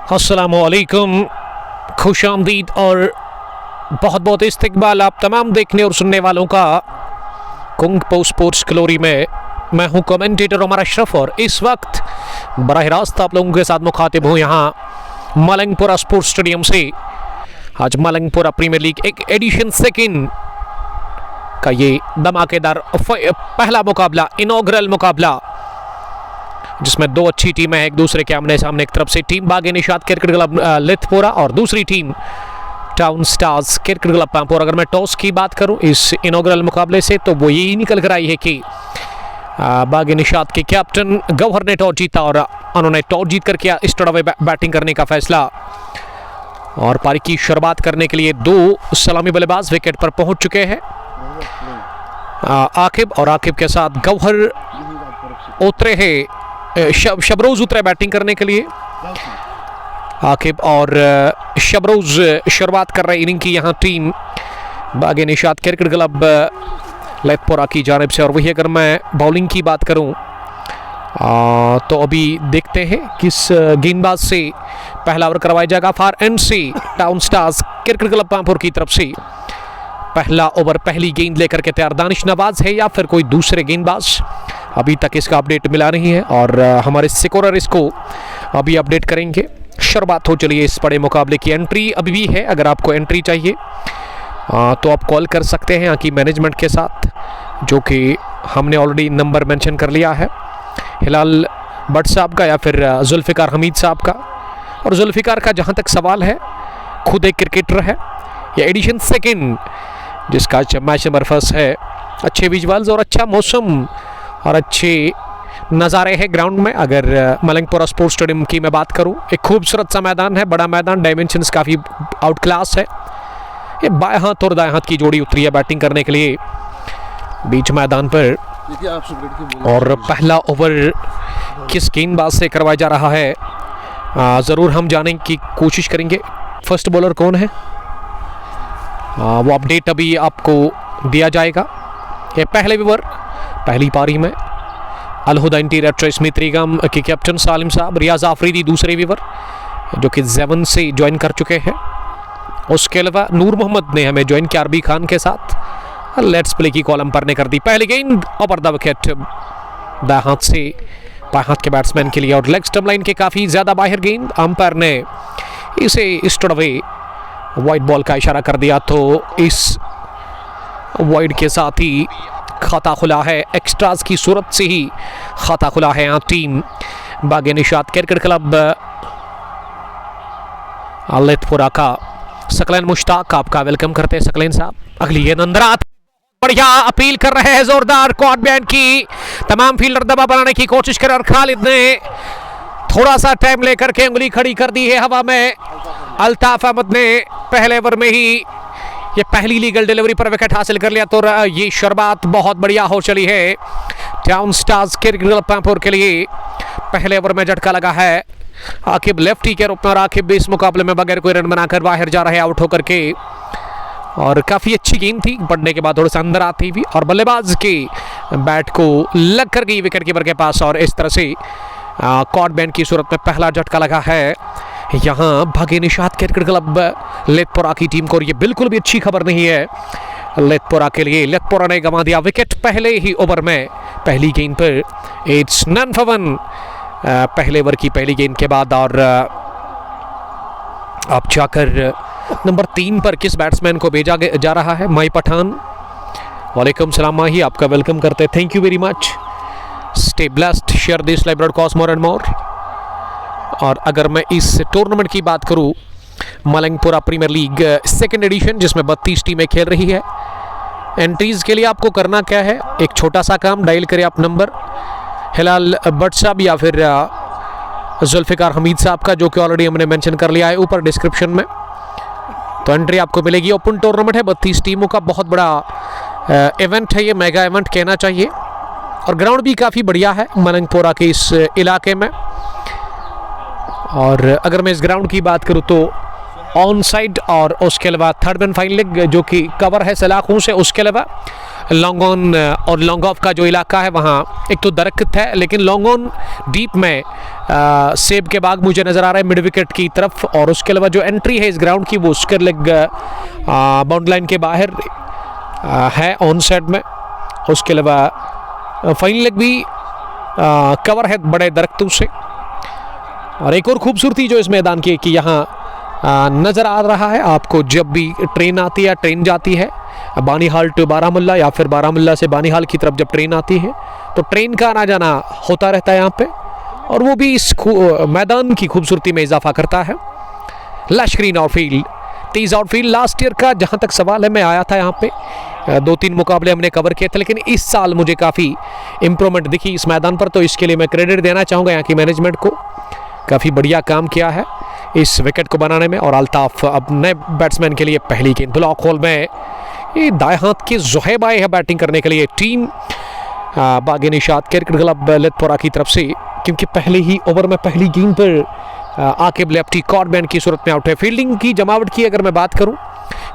अस्सलामुअलैकुम, खुशामदीद और बहुत बहुत इस्तकबाल आप तमाम देखने और सुनने वालों का कुंग पो स्पोर्ट्स ग्लोरी में। मैं हूं कमेंटेटर उमर अशरफ और इस वक्त बराह रास्त आप लोगों के साथ मुखातिब हूं यहां मलंगपुरा स्पोर्ट्स स्टेडियम से। आज मलंगपुरा प्रीमियर लीग एक एडिशन सेकेंड का ये धमाकेदार पहला मुकाबला, इनॉग्रल मुकाबला, जिसमें दो अच्छी टीमें हैं एक दूसरे के आमने सामने। एक तरफ से टीम बागे निशात क्रिकेट क्लब लिथपुरा और दूसरी team town stars cricket club Pampore. अगर मैं टॉस की बात करूं इस इनॉग्रल मुकाबले से तो वो यही निकल कर आई है कि बागे निशात के कैप्टन गौहर ने टॉस जीता और उन्होंने टॉस जीत कर किया इस टर्न में बैटिंग करने का फैसला। और पारी की शुरुआत करने के लिए दो सलामी बल्लेबाज विकेट पर पहुंच चुके हैं, आकिब, और आकिब के साथ गौहर उतरे हैं, शबरोज उतरे बैटिंग करने के लिए। आकिब और शबरोज शुरुआत कर रहे इनिंग की यहाँ टीम बागे निशात क्रिकेट क्लब लिथपुरा की जानिब से। और वही अगर मैं बॉलिंग की बात करूं तो अभी देखते हैं किस गेंदबाज से पहला ओवर करवाया जाएगा। फार एंड से town stars cricket club Pampore की तरफ से पहला ओवर पहली गेंद लेकर के तैयार दानिश नवाज है या फिर कोई दूसरे गेंदबाज, अभी तक इसका अपडेट मिला नहीं है और हमारे स्कोरर इसको अभी अपडेट करेंगे। शुरुआत हो चलिए इस बड़े मुकाबले की। एंट्री अभी भी है, अगर आपको एंट्री चाहिए तो आप कॉल कर सकते हैं कि मैनेजमेंट के साथ, जो कि हमने ऑलरेडी नंबर मेंशन कर लिया है, हिलाल भट्ट साहब का या फिर जुल्फ़िकार हमीद साहब का। और जुल्फ़िकार का जहां तक सवाल है, खुद एक क्रिकेटर है, यह एडिशन सेकेंड जिसका मैच नंबर फर्स्ट है। अच्छे विजुअल्स और अच्छा मौसम और अच्छे नज़ारे हैं ग्राउंड में। अगर मलंगपुरा स्पोर्ट्स स्टेडियम की मैं बात करूं, एक खूबसूरत सा मैदान है, बड़ा मैदान, डायमेंशंस काफ़ी आउट क्लास है। ये बाएं हाथ और दाएं हाथ की जोड़ी उतरी है बैटिंग करने के लिए बीच मैदान पर। और पहला ओवर किस गेंदबाज से करवाया जा रहा है ज़रूर हम जानने की कोशिश करेंगे। फर्स्ट बॉलर कौन है वो अपडेट अभी आपको दिया जाएगा। ये पहले ओवर पहली पारी में अलहुदा इंटीरियर ट्रेस मित्रीगम के कैप्टन सालिम साहब, रियाज आफरीदी दूसरे ओवर जो कि जेवन से ज्वाइन कर चुके हैं। उसके अलावा नूर मोहम्मद ने हमें ज्वाइन किया आरबी खान के साथ। लेट्स प्ले की कॉलम पर ने कर दी पहली गेंद ओवर द विकेट दाएं हाथ से बाएं हाथ के बैट्समैन के लिए। और लेग स्टंप लाइन के काफ़ी ज़्यादा बाहर गेंद, अंपायर ने इसे स्टोड अवे वाइड बॉल का इशारा कर दिया, तो इस वाइड के साथ ही खाता खुला है, एक्स्ट्रास की सूरत से ही खाता खुला है यहाँ टीम बागे निशात क्रिकेट क्लब लिथपुरा का। सकलैन मुश्ताक आपका वेलकम करते हैं सकलैन साहब। अगली गेंद अंदर आती, बढ़िया अपील कर रहे हैं जोरदार क्वाड बैंड की, तमाम फील्डर दबाव बनाने की कोशिश कर और खालिद ने थोड़ा सा टाइम लेकर के उंगली खड़ी कर दी है हवा में। अल्ताफ अहमद ने पहले ओवर में ही ये पहली लीगल डिलीवरी पर विकेट हासिल कर लिया, तो ये शुरुआत बहुत बढ़िया हो चली है town stars cricket club Pampore के लिए। पहले ओवर में झटका लगा है, आकिब लेफ्टी के रूप में, और आकिब भी इस मुकाबले में बगैर कोई रन बनाकर बाहर जा रहे आउट होकर के। और काफ़ी अच्छी गेंद थी, पड़ने के बाद थोड़ा सा अंदर आती हुई और बल्लेबाज के बैट को लग कर गई विकेट कीपर के पास। और इस तरह से कॉर्ड बैंड की सूरत में पहला झटका लगा है यहाँ बागे निशात क्रिकेट क्लब लिथपुरा की टीम को। और ये बिल्कुल भी अच्छी खबर नहीं है लिथपुरा के लिए। लिथपुरा ने गंवा दिया विकेट पहले ही ओवर में पहली गेंद पर। इट्स नन फॉर वन पहले ओवर की पहली गेंद के बाद। और आप जाकर नंबर 3 पर किस बैट्समैन को भेजा जा रहा है? माही पठान। वालेकुम सलाम माही, आपका वेलकम करते हैं, thank you very much. Stay blessed, share this live broadcast more and more. और अगर मैं इस टूर्नामेंट की बात करूं, मलंगपुरा प्रीमियर लीग सेकेंड एडिशन, जिसमें 32 टीमें खेल रही है। एंट्रीज के लिए आपको करना क्या है, एक छोटा सा काम, डायल करें आप नंबर हिलाल भट्ट साहब या फिर जुल्फ़िकार हमीद साहब का, जो कि ऑलरेडी हमने मेंशन कर लिया है ऊपर डिस्क्रिप्शन में, तो एंट्री आपको मिलेगी। ओपन टूर्नामेंट है, 32 टीमों का बहुत बड़ा इवेंट है, ये मेगा इवेंट कहना चाहिए। और ग्राउंड भी काफ़ी बढ़िया है मलंगपुरा के इस इलाके में। और अगर मैं इस ग्राउंड की बात करूं तो ऑन साइड और उसके अलावा थर्ड मैन फाइनल जो कि कवर है सलाखों से, उसके अलावा लॉन्ग ऑन और लॉन्ग ऑफ का जो इलाका है वहाँ एक तो दरख्त है, लेकिन लॉन्ग ऑन डीप में सेब के बाग मुझे नज़र आ रहा है मिड विकेट की तरफ। और उसके अलावा जो एंट्री है इस ग्राउंड की वो स्क्वायर लेग बाउंड्री लाइन के बाहर है ऑन साइड में। उसके अलावा फाइनल लेग भी कवर है बड़े दरख्तों से। और एक और खूबसूरती जो इस मैदान की कि यहाँ नज़र आ रहा है आपको, जब भी ट्रेन आती है या ट्रेन जाती है बानीहाल टू बारामुल्ला या फिर बारामुल्ला से बानीहाल की तरफ जब ट्रेन आती है तो ट्रेन का आना जाना होता रहता है यहाँ पे, और वो भी इस मैदान की खूबसूरती में इजाफा करता है। लश ग्रीन आउटफील्ड, तेज आउटफील्ड। लास्ट ईयर का जहाँ तक सवाल है, मैं आया था यहाँ पे 2-3 मुकाबले हमने कवर किए थे, लेकिन इस साल मुझे काफ़ी इम्प्रूवमेंट दिखी इस मैदान पर, तो इसके लिए मैं क्रेडिट देना चाहूँगा यहाँ की मैनेजमेंट को। काफ़ी बढ़िया काम किया है इस विकेट को बनाने में। और अल्ताफ अब नए बैट्समैन के लिए पहली गेंद ब्लॉक होल में, ये दाएं हाथ के ज़ोहैब आए हैं बैटिंग करने के लिए टीम बागे निशात क्रिकेट क्लब लेथपोरा की तरफ से, क्योंकि पहले ही ओवर में पहली गेंद पर आकिब लेफ्टी कॉर्डमैन की सूरत में आउट है। फील्डिंग की जमावट की अगर मैं बात करूं,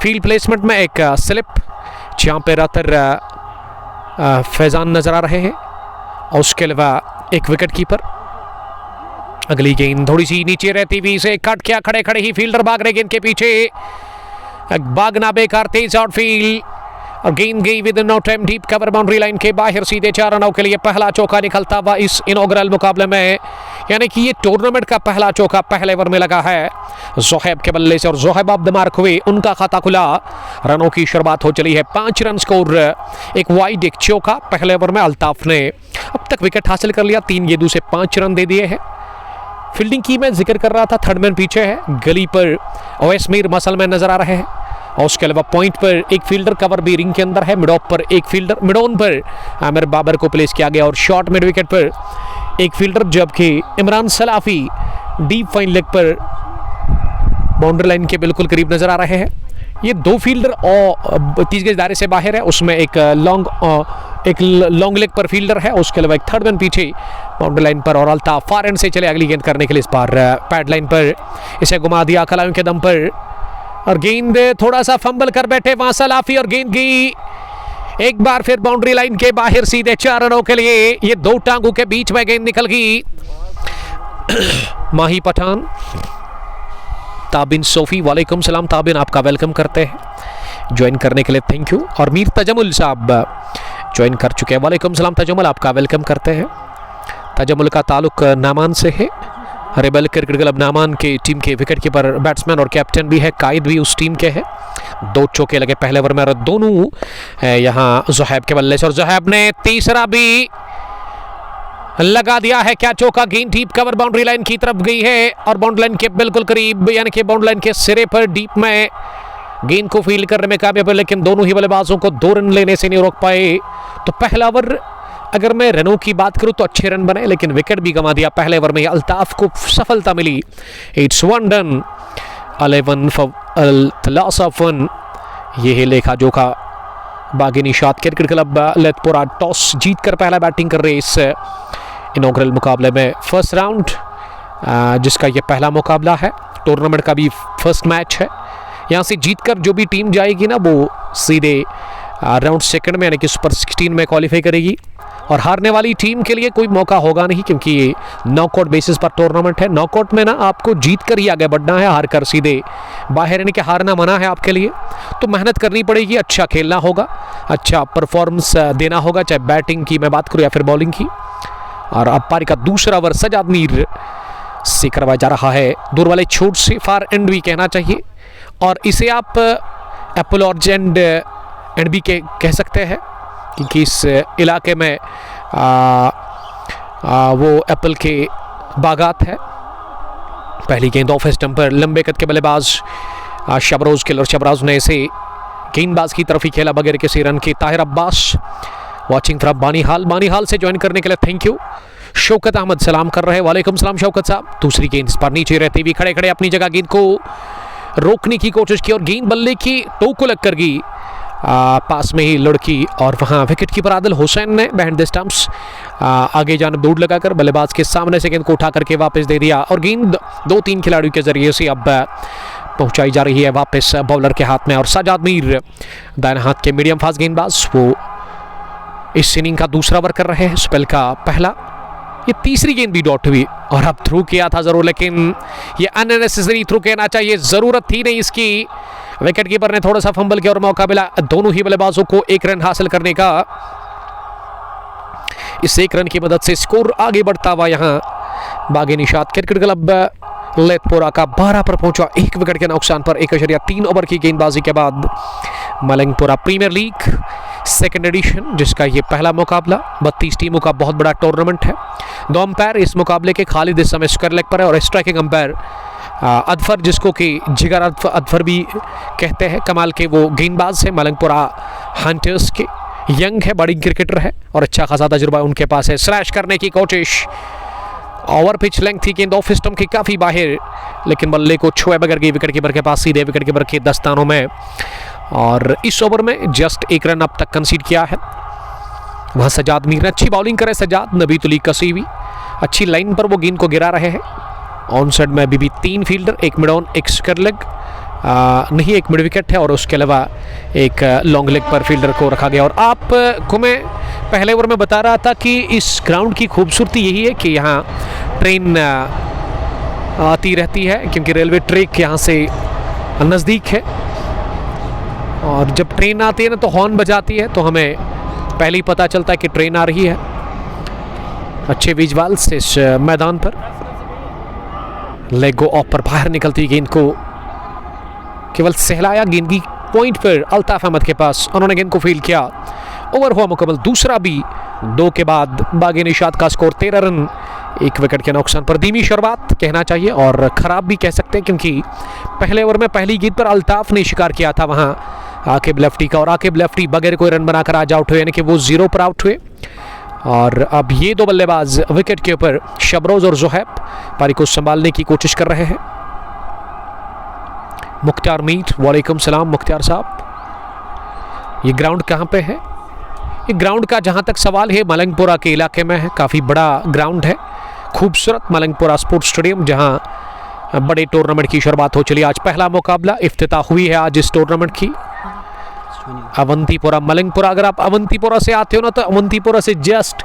फील्ड प्लेसमेंट में एक स्लिप जहाँ पे रातर फैजान नज़र आ रहे हैं, और उसके अलावा एक विकेट कीपर। अगली गेंद थोड़ी सी नीचे रहती हुई इसे कट किया, खड़े खड़े ही फील्डर भाग रहे गेंद के पीछे, भागना बेकार, तेज आउटफील्ड और गेंद गई with no time deep cover boundary line के बाहर। सीधे 4 रनों के लिए पहला चौका निकलता हुआ इस इनॉग्रल मुकाबले में, यानी कि ये टूर्नामेंट का पहला चौका पहले ओवर में लगा है ज़ोहैब के बल्ले से, और ज़ोहैब ऑफ द मार्क हुए, उनका खाता खुला। रनों की शुरुआत हो चली है, 5 रन स्कोर, एक वाइड एक चौका। पहले ओवर में अल्ताफ ने अब तक विकेट हासिल कर लिया, 3 गेंदों से 5 रन दे दिए हैं। फील्डिंग की मैं जिक्र कर रहा था, थर्ड मैन पीछे है, गली पर ओवैस मीर मसल में नजर आ रहे हैं, और उसके अलावा पॉइंट पर एक फील्डर कवर भी रिंग के अंदर है, मिड ऑफ पर एक फील्डर, मिड ऑन पर आमिर बाबर को प्लेस किया गया, और शॉर्ट मिड विकेट पर एक फील्डर, जबकि Imran Salafi deep fine leg पर बाउंड्री लाइन के बिल्कुल करीब नजर आ रहे हैं। ये 2 फील्डर और 30 गज दायरे से बाहर है, उसमें एक लॉन्ग लेग पर फील्डर है, उसके अलावा एक थर्ड मैन पीछे बाउंड्री लाइन पर, और अल्ताफ फार एंड से चले अगली गेंद करने के लिए। इस बार पैड लाइन पर इसे घुमा दिया खिलाड़ियों के दम पर, और गेंद थोड़ा सा फंबल कर बैठे वहां सलाफी, और गेंद गई एक बार फिर बाउंड्री लाइन के बाहर, सीधे 4 रनों के लिए। ये 2 टांगों के बीच में गेंद निकल गई। माही पठान, ताबिन सोफी, वालेकुम सलाम ताबिन, आपका वेलकम करते हैं ज्वाइन करने के लिए, थैंक यू। और मीर तजमुल साहब ज्वाइन कर चुके हैं, वालेकुम सलाम तजमुल, आपका वेलकम करते हैं। तजमुल का ताल्लुक नामान से है, रेबल क्रिकेट क्लब नामान के टीम के विकेट कीपर, बैट्समैन और कैप्टन भी है, कायद भी उस टीम के है। 2 चौके लगे पहले ओवर में, और दोनों यहाँ ज़ोहैब के बल्ले से, और ज़ोहैब ने तीसरा भी लगा दिया है। क्या चौका, गेंद डीप कवर बाउंड्री लाइन की तरफ गई है, और बाउंड्री लाइन के बिल्कुल करीब, यानी कि बाउंड्री लाइन के सिरे पर डीप में गेंद को फील्ड करने में कामयाब है, लेकिन दोनों ही बल्लेबाजों को 2 रन लेने से नहीं रोक पाए। तो पहला ओवर अगर मैं रनों की बात करूं तो अच्छे रन बने, लेकिन विकेट भी गंवा दिया पहले ओवर में। अल्ताफ को सफलता मिली, it's 1 run 11 for loss of 1। ये है लेखा जोखा। Baghe Nishat cricket club Lethpora toss जीतकर पहला बैटिंग कर रहे इस इनॉग्रल मुकाबले में, फर्स्ट राउंड जिसका ये पहला मुकाबला है, टूर्नामेंट का भी फर्स्ट मैच है। यहाँ से जीतकर जो भी टीम जाएगी ना, वो सीधे राउंड सेकंड में यानी कि सुपर 16 में क्वालिफाई करेगी, और हारने वाली टीम के लिए कोई मौका होगा नहीं, क्योंकि ये नॉकआउट बेसिस पर टूर्नामेंट है। नॉकआउट में ना आपको जीत कर ही आगे बढ़ना है, हार कर सीधे बाहर, यानी कि हारना मना है आपके लिए। तो मेहनत करनी पड़ेगी, अच्छा खेलना होगा, अच्छा परफॉर्मेंस देना होगा, चाहे बैटिंग की मैं बात करूँ या फिर बॉलिंग की। और अब पारी का दूसरा ओवर सजाद मीर से करवाया जा रहा है, दूर वाले छोट से, फार एंड भी कहना चाहिए, और इसे आप एप्पल ऑरेंज एंड भी कह सकते हैं, क्योंकि इस इलाके में वो एप्पल के बागात है। पहली गेंद ऑफ स्टंप पर, लंबे कद के बल्लेबाज शबरोज के, और शबरोज ने इसे गेंदबाज की तरफ ही खेला बगैर किसी रन के। ताहिर अब्बास वाचिंग फ्रॉम बानीहाल से ज्वाइन करने के लिए थैंक यू। शौकत अहमद सलाम कर रहे हैं, वालेकुम सलाम शौकत साहब। दूसरी गेंद इस पर नीचे रहती हुई खड़े खड़े अपनी जगह गेंद को रोकने की कोशिश की, और गेंद बल्ले की टो को लग कर गई पास में ही लड़की, और वहाँ विकेट कीपर आदिल हुसैन ने बिहाइंड द स्टंप्स आगे जानब दौड़ लगाकर बल्लेबाज के सामने से गेंद को उठा करके वापस दे दिया, और गेंद 2-3 खिलाड़ियों के जरिए से अब पहुंचाई जा रही है वापस बॉलर के हाथ में। और सजाद मीर दाहिने हाथ के मीडियम फास्ट गेंदबाज, वो इस इनिंग का दूसरा ओवर कर रहे हैं, स्पेल का पहला। ये तीसरी गेंद भी डॉट हुई और अब थ्रू किया था जरूर, लेकिन ये अननेसेसरी थ्रू कहना चाहिए, जरूरत थी नहीं इसकी। विकेट कीपर ने थोड़ा सा फंबल किया और मौका मिला दोनों ही बल्लेबाजों को 1 रन हासिल करने का। इस 1 रन की मदद से स्कोर आगे बढ़ता हुआ यहां बागे निशात क्रिकेट क्लब लेथपोरा का 12 पर पहुंचा 1 विकेट के नुकसान पर। 1.3 ओवर की गेंदबाजी के बाद मलंगपुरा प्रीमियर लीग सेकंड एडिशन, जिसका ये पहला मुकाबला 32 टीमों का बहुत बड़ा टूर्नामेंट है। 2 अंपायर इस मुकाबले के खालिद इस समय स्क्वायर लेग पर है और स्ट्राइकिंग अंपायर अदफर, जिसको कि जिगर अदफर भी कहते हैं, कमाल के वो गेंदबाज है मलंगपुरा हंटर्स के। यंग है, बड़ी क्रिकेटर है और अच्छा खासा तजुर्बा उनके पास है। स्लैश करने की कोशिश, ओवर पिच लेंथ थी गेंद ऑफ स्टंप की काफ़ी बाहर, लेकिन बल्ले को छुए बगैर गई विकेट कीपर के पास, सीधे विकेट कीपर के दस्तानों में। और इस ओवर में जस्ट 1 रन अब तक कंसीड किया है। वहाँ सजाद मीर ने अच्छी बॉलिंग करे, सजाद नबीतुली कसीवी अच्छी लाइन पर वो गेंद को गिरा रहे हैं। ऑन साइड में अभी भी 3 fielder, 1 mid on, 1 square leg नहीं, 1 मिड विकेट है और उसके अलावा 1 लॉन्ग लेग पर फील्डर को रखा गया। और आपको मैं पहले ओवर में बता रहा था कि इस ग्राउंड की खूबसूरती यही है कि यहाँ ट्रेन आती रहती है, क्योंकि रेलवे ट्रैक यहाँ से नज़दीक है और जब ट्रेन आती है ना तो हॉर्न बजाती है, तो हमें पहले ही पता चलता है कि ट्रेन आ रही है। अच्छे विजुअल्स इस मैदान पर। लेग गो ऑफ पर बाहर निकलती गेंद को केवल सहलाया, गेंद की पॉइंट पर अल्ताफ अहमद के पास, उन्होंने गेंद को फील्ड किया। ओवर हुआ मुकम्मल, दूसरा भी 2 के बाद बागे निशात का स्कोर 13 रन 1 विकेट के नुकसान पर। धीमी शुरुआत कहना चाहिए और ख़राब भी कह सकते हैं, क्योंकि पहले ओवर में पहली गेंद पर अल्ताफ ने शिकार किया था वहाँ आकिब लेफ्टी का, और आकिब लेफ्टी बगैर कोई रन बनाकर आज आउट हुए, यानी कि वो 0 पर आउट हुए। और अब ये 2 बल्लेबाज विकेट के ऊपर शबरोज और जोहैब पारी को संभालने की कोशिश कर रहे हैं। मुख्तार मीर, वालेकुम सलाम मुख्तार साहब। ये ग्राउंड कहाँ पे है? ये ग्राउंड का जहाँ तक सवाल है मलंगपुरा के इलाके में है, काफ़ी बड़ा ग्राउंड है, खूबसूरत मलंगपुरा स्पोर्ट्स स्टेडियम, जहाँ बड़े टूर्नामेंट की शुरुआत हो चली। आज पहला मुकाबला इफ्तिताह हुई है आज इस टूर्नामेंट की। अवंतीपुरा मलंगपुरा, अगर आप अवंतीपुरा से आते हो ना तो अवंतीपुरा से जस्ट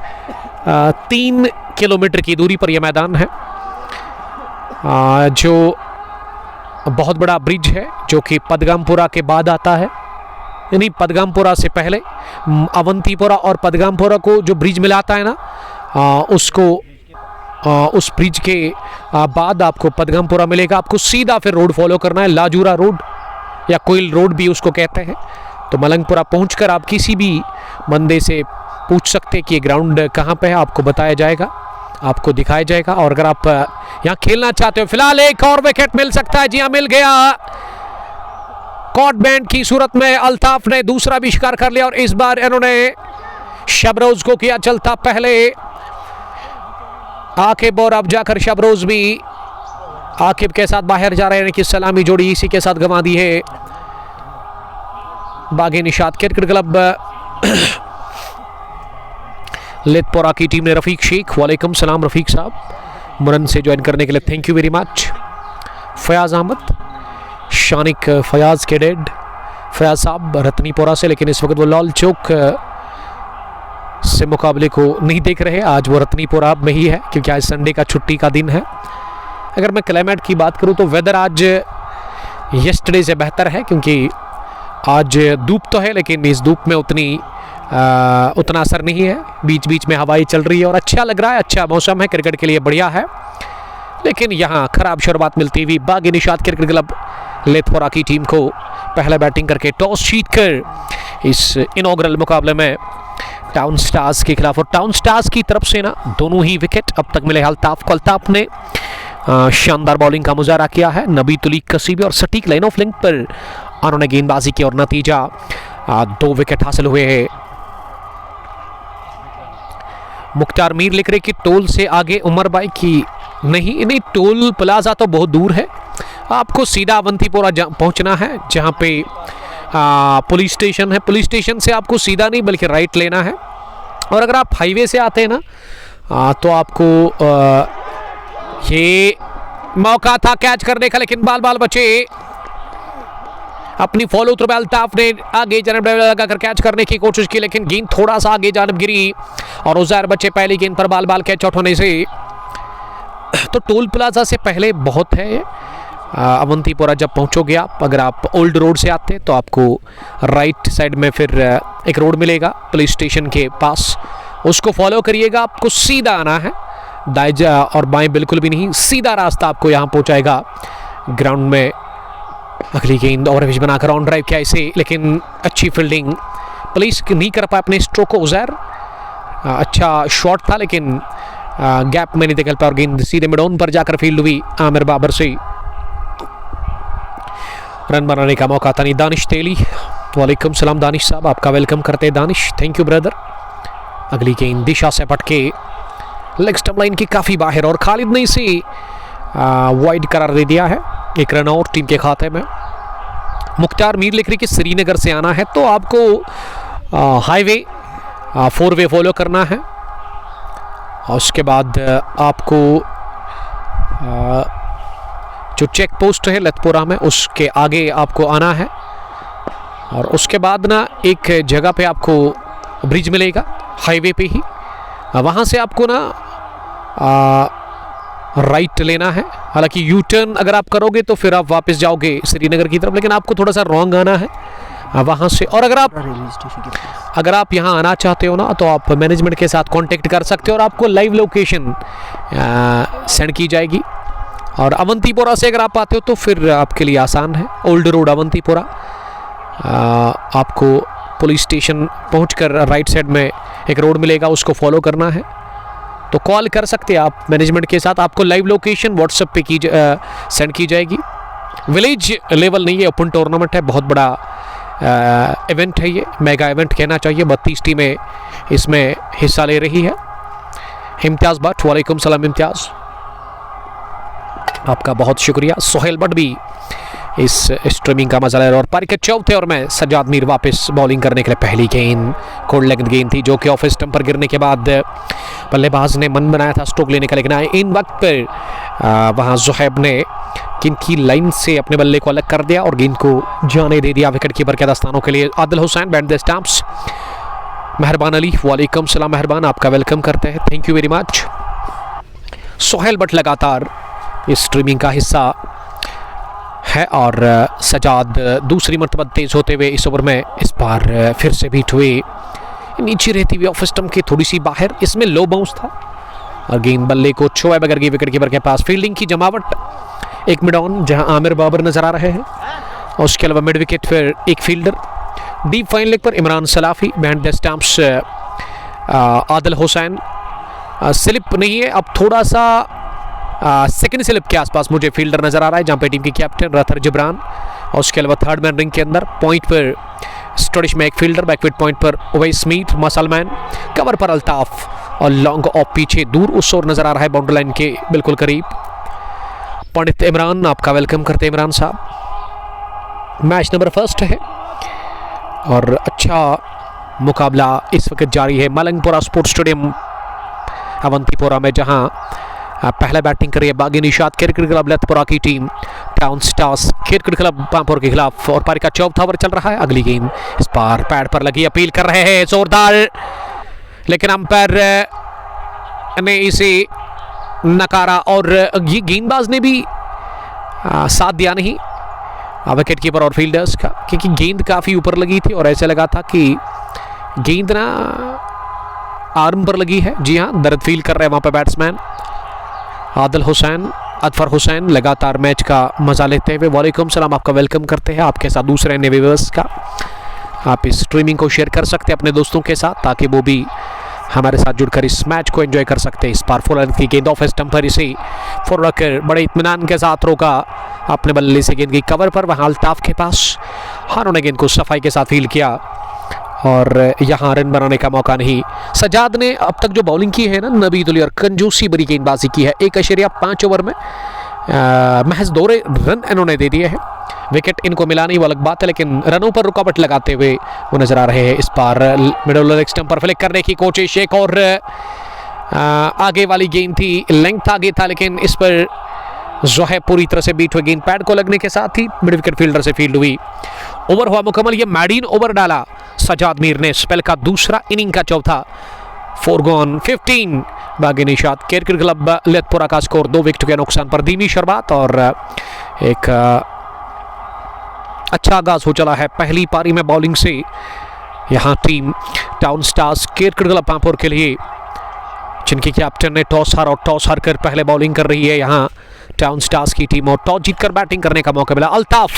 3 किलोमीटर की दूरी पर यह मैदान है, जो बहुत बड़ा ब्रिज है जो कि पदगामपुरा के बाद आता है, यानी पदगामपुरा से पहले अवंतीपुरा और पदगामपुरा को जो ब्रिज मिलाता है ना, उसको उस ब्रिज के बाद आपको पदगामपुरा मिलेगा। आपको सीधा फिर रोड फॉलो करना है, लाजूरा रोड या कोयल रोड भी उसको कहते हैं। तो मलंगपुरा पहुंचकर आप किसी भी बंदे से पूछ सकते हैं कि ये ग्राउंड कहाँ पे है, आपको बताया जाएगा, आपको दिखाया जाएगा। और अगर आप यहाँ खेलना चाहते हो, फिलहाल एक और विकेट मिल सकता है। जी हाँ, मिल गया। कॉट बैंड की सूरत में अल्ताफ ने दूसरा भी शिकार कर लिया और इस बार इन्होंने शबरोज को किया चलता पहले। आकिब और अब जाकर शबरोज भी आकिब के साथ बाहर जा रहे हैं, कि सलामी जोड़ी इसी के साथ गंवा दी है बागे निशात क्रिकेट क्लब लेथपोरा की टीम ने। रफीक शेख, वालेकुम सलाम रफीक साहब, मुरन से ज्वाइन करने के लिए thank you very much. Fayaz Ahmad, Shanik Fayaz के डेड फयाज साहब रतनीपोरा से, लेकिन इस वक्त वो लाल चौक से मुकाबले को नहीं देख रहे, आज वो रतनीपोरा में ही है क्योंकि आज संडे का छुट्टी का दिन है। अगर मैं क्लाइमेट की बात करूं तो वेदर आज यस्टरडे से बेहतर है, क्योंकि आज धूप तो है लेकिन इस धूप में उतना असर नहीं है, बीच बीच में हवाएं चल रही है और अच्छा लग रहा है, अच्छा मौसम है, क्रिकेट के लिए बढ़िया है। लेकिन यहाँ खराब शुरुआत मिलती हुई बागे निशात क्रिकेट क्लब लेथपोरा की टीम को पहले बैटिंग करके टॉस जीतकर इस इनॉग्रल मुकाबले में टाउन स्टार्स के खिलाफ, और टाउन स्टार्स की तरफ से ना दोनों ही विकेट अब तक मिले अल्ताफ को। अल्ताफ ने शानदार बॉलिंग का मुजाहरा किया है, नबीतुली कसीबी और सटीक लाइन ऑफ लिंक पर उन्होंने गेंदबाजी की और नतीजा 2 विकेट हासिल हुए हैं। मुख्तार मीर लिख रहे कि टोल से आगे उमर भाई की नहीं, टोल प्लाजा तो बहुत दूर है, आपको सीधा अवंतीपोरा पहुंचना है जहां पे पुलिस स्टेशन है। पुलिस स्टेशन से आपको सीधा नहीं बल्कि राइट लेना है। और अगर आप हाईवे से आते हैं ना तो आपको ये मौका था कैच करने का, लेकिन बाल बचे। अपनी फॉलो थ्रू में अल्ताफ ने आगे जानब लगाकर कैच करने की कोशिश की, लेकिन गेंद थोड़ा सा आगे जानब गिरी और उज़ैर बचे पहली गेंद पर बाल कैच आउट होने से। तो टोल प्लाजा से पहले बहुत है। अवंतीपोरा जब पहुंचोगे आप, अगर आप ओल्ड रोड से आते तो आपको राइट साइड में फिर एक रोड मिलेगा पुलिस स्टेशन के पास, उसको फॉलो करिएगा। आपको सीधा आना है, दाएं और बाएं बिल्कुल भी नहीं, सीधा रास्ता आपको यहाँ पहुँचाएगा ग्राउंड में। अगली गेंद ओवरविच बनाकर ऑन ड्राइव किया इसे, लेकिन अच्छी फील्डिंग पुलिस नहीं कर पाया अपने स्ट्रोक को। उज़ैर अच्छा शॉट था लेकिन गैप में नहीं निकल पाया और गेंद सीधे मिड ऑन पर जाकर फील्ड हुई आमिर बाबर से। रन बनाने का मौका था नहीं। दानिश तेली, वालेकुम सलाम दानिश साहब, आपका वेलकम करते हैं दानिश, थैंक यू ब्रदर। अगली गेंद दिशा से पटके लेग स्टंप लाइन की काफ़ी बाहर और खालिद ने इसे वाइड करार दे दिया है। एक रन और टीम के खाते में। मुख्तार मीर लिख रही कि श्रीनगर से आना है तो आपको हाईवे 4 वे फॉलो करना है और उसके बाद आपको जो चेक पोस्ट है लतपुरा में उसके आगे आपको आना है और उसके बाद ना एक जगह पे आपको ब्रिज मिलेगा हाईवे पे ही, वहाँ से आपको ना राइट लेना है। हालांकि यू टर्न अगर आप करोगे तो फिर आप वापस जाओगे श्रीनगर की तरफ, लेकिन आपको थोड़ा सा रॉन्ग आना है वहाँ से। और अगर आप यहाँ आना चाहते हो ना तो आप मैनेजमेंट के साथ कांटेक्ट कर सकते हो और आपको लाइव लोकेशन सेंड की जाएगी। और अवंतीपोरा से अगर आप आते हो तो फिर आपके लिए आसान है, ओल्ड रोड अवंतीपोरा। आपको पुलिस स्टेशन पहुंचकर राइट साइड में एक रोड मिलेगा, उसको फॉलो करना है। तो कॉल कर सकते हैं आप मैनेजमेंट के साथ, आपको लाइव लोकेशन व्हाट्सएप पे सेंड की जाएगी। विलेज लेवल नहीं है, ओपन टूर्नामेंट है, बहुत बड़ा इवेंट है ये, मेगा इवेंट कहना चाहिए। 32 टीमें इसमें हिस्सा ले रही है। इम्तियाज़ भट्ट, वालेकुम सलाम इम्तियाज़, आपका बहुत शुक्रिया। सोहेल भट्ट भी इस स्ट्रीमिंग का मजा ले रहा है। और पारी के चौथे और में सज्जाद मीर वापस बॉलिंग करने के लिए। पहली गेंद कोल्ड लेग गेंद थी जो कि ऑफ स्टंप पर गिरने के बाद बल्लेबाज ने मन बनाया था स्ट्रोक लेने का, लेकिन इन वक्त पर वहाँ जुहैब ने गेंद की लाइन से अपने बल्ले को अलग कर दिया और गेंद को जाने दे दिया विकेट कीपर के दस्तानों के लिए। Adil Hussain band the stumps. मेहरबान अली, वालेकुम सलाम मेहरबान, आपका वेलकम करते हैं, thank you very much. Sohail Bhatt लगातार इस स्ट्रीमिंग का हिस्सा है और सजाद दूसरी मरतबा तेज होते हुए इस ओवर में इस बार फिर से बीट हुए, नीचे रहती हुई ऑफ स्टंप के थोड़ी सी बाहर, इसमें लो बाउंस था और गेंद बल्ले को छुए बगैर गई विकेट कीपर के पास। फील्डिंग की जमावट, एक मिड ऑन जहां आमिर बाबर नजर आ रहे हैं और उसके अलावा मिड विकेट फिर एक फील्डर। डीप फाइन लेग पर Imran Salafi, behind the stumps Adil Hussain. Slip नहीं है, अब थोड़ा सा सेकंड स्लिप के आसपास मुझे फील्डर नजर आ रहा है जहां पे टीम की कैप्टन रथर जिब्रान और उसके अलावा थर्ड मैन रिंग के अंदर पॉइंट पर स्टोरिश में एक फील्डर, बैकविट पॉइंट पर उवैस मीर, मसलमैन, कवर पर अल्ताफ और लॉन्ग ऑफ पीछे दूर उस ओर नजर आ रहा है बाउंड्री लाइन के बिल्कुल करीब। पंडित इमरान, आपका वेलकम करते हैं इमरान साहब। मैच नंबर फर्स्ट है और अच्छा मुकाबला इस वक्त जारी है मलंगपुरा स्पोर्ट्स स्टेडियम अवंतीपोरा में, जहां पहला बैटिंग करी है बागी निशात क्रिकेट क्लब लतपुरा की team town stars cricket club Pampore के खिलाफ और पारी का चौथा ओवर चल रहा है। अगली गेंद इस बार पैड पर लगी, अपील कर रहे हैं जोरदार, लेकिन अंपायर ने इसे नकारा और ये गेंदबाज ने भी साथ दिया नहीं विकेट कीपर और फील्डर्स का, क्योंकि गेंद काफ़ी ऊपर लगी थी और ऐसे लगा था कि गेंद ना आर्म पर लगी है। जी हाँ, दर्द फील कर रहे हैं वहाँ पर बैट्समैन। आदिल हुसैन, अतफर हुसैन लगातार मैच का मजा लेते हुए, वालेकुम सलाम, आपका वेलकम करते हैं। आपके साथ दूसरे अन्य व्यूअर्स का आप इस स्ट्रीमिंग को शेयर कर सकते हैं अपने दोस्तों के साथ, ताकि वो भी हमारे साथ जुड़कर इस मैच को एंजॉय कर सकते हैं। इस बार फुल की गेंद ऑफ स्टंप पर इसे फॉर रखकर बड़े इत्मीनान के साथ रोका अपने बल्ले से गेंद की कवर पर, वहाँ अल्ताफ के पास हारों ने गेंद को सफाई के साथ फील किया और यहाँ रन बनाने का मौका नहीं। सजाद ने अब तक जो बॉलिंग की है ना नबीद अली और कंजूसी भरी गेंदबाजी की है। 1.5 ओवर में महज 2 रन इन्होंने दे दिए हैं। विकेट इनको मिला नहीं वो अलग बात है, लेकिन रनों पर रुकावट लगाते हुए वो नजर आ रहे हैं। इस बार मिडल लेग स्टंप पर फ्लिक करने की कोशिश, एक और आगे वाली गेंद थी, लेंथ आगे था, लेकिन इस पर जोहेब पूरी तरह से बीट हुए, गेंद पैड को लगने के साथ ही मिड विकेट फील्डर से फील्ड हुई। ओवर हुआ मुकम्मल, ये मैडीन ओवर डाला सजाद मीर ने, स्पेल का दूसरा, इनिंग का चौथा। 4 गॉन 15 बागी निशात। क्रिकेट क्लब लेथपुरा का स्कोर 2 विकेट के नुकसान पर। धीमी शुरुआत और एक अच्छा आगाज हो चला है पहली पारी में बॉलिंग से। यहाँ team town stars cricket club Pampore के लिए, जिनके कैप्टन ने टॉस हारा और टॉस हारकर पहले बॉलिंग कर रही है यहाँ टाउन स्टार्स की टीम, और टॉस जीतकर बैटिंग करने का मौका मिला। अल्ताफ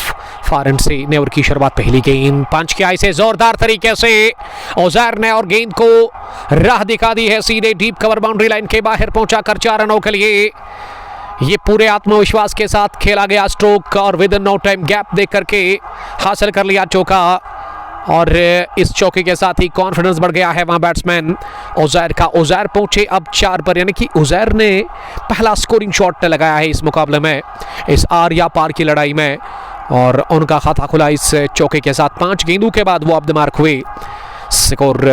फारन से ने ओवर की शुरुआत, पहली गेंद पंच के आई से जोरदार तरीके से उजैर ने और गेंद को राह दिखा दी है, सीधे डीप कवर बाउंड्री लाइन के बाहर पहुंचाकर 4 रनों के लिए। ये पूरे आत्मविश्वास के साथ खेला गया स्ट्रोक और within no time gap देख करके हासिल कर लिया चौका, और इस चौके के साथ ही कॉन्फिडेंस बढ़ गया है वहां बैट्समैन उजैर का। उजैर पहुंचे अब 4 पर, यानी कि उजैर ने पहला स्कोरिंग शॉट लगाया है इस मुकाबले में, इस आर या पार की लड़ाई में, और उनका खाता खुला इस चौके के साथ। 5 गेंदों के बाद वो ऑफ द मार्क हुए। स्कोर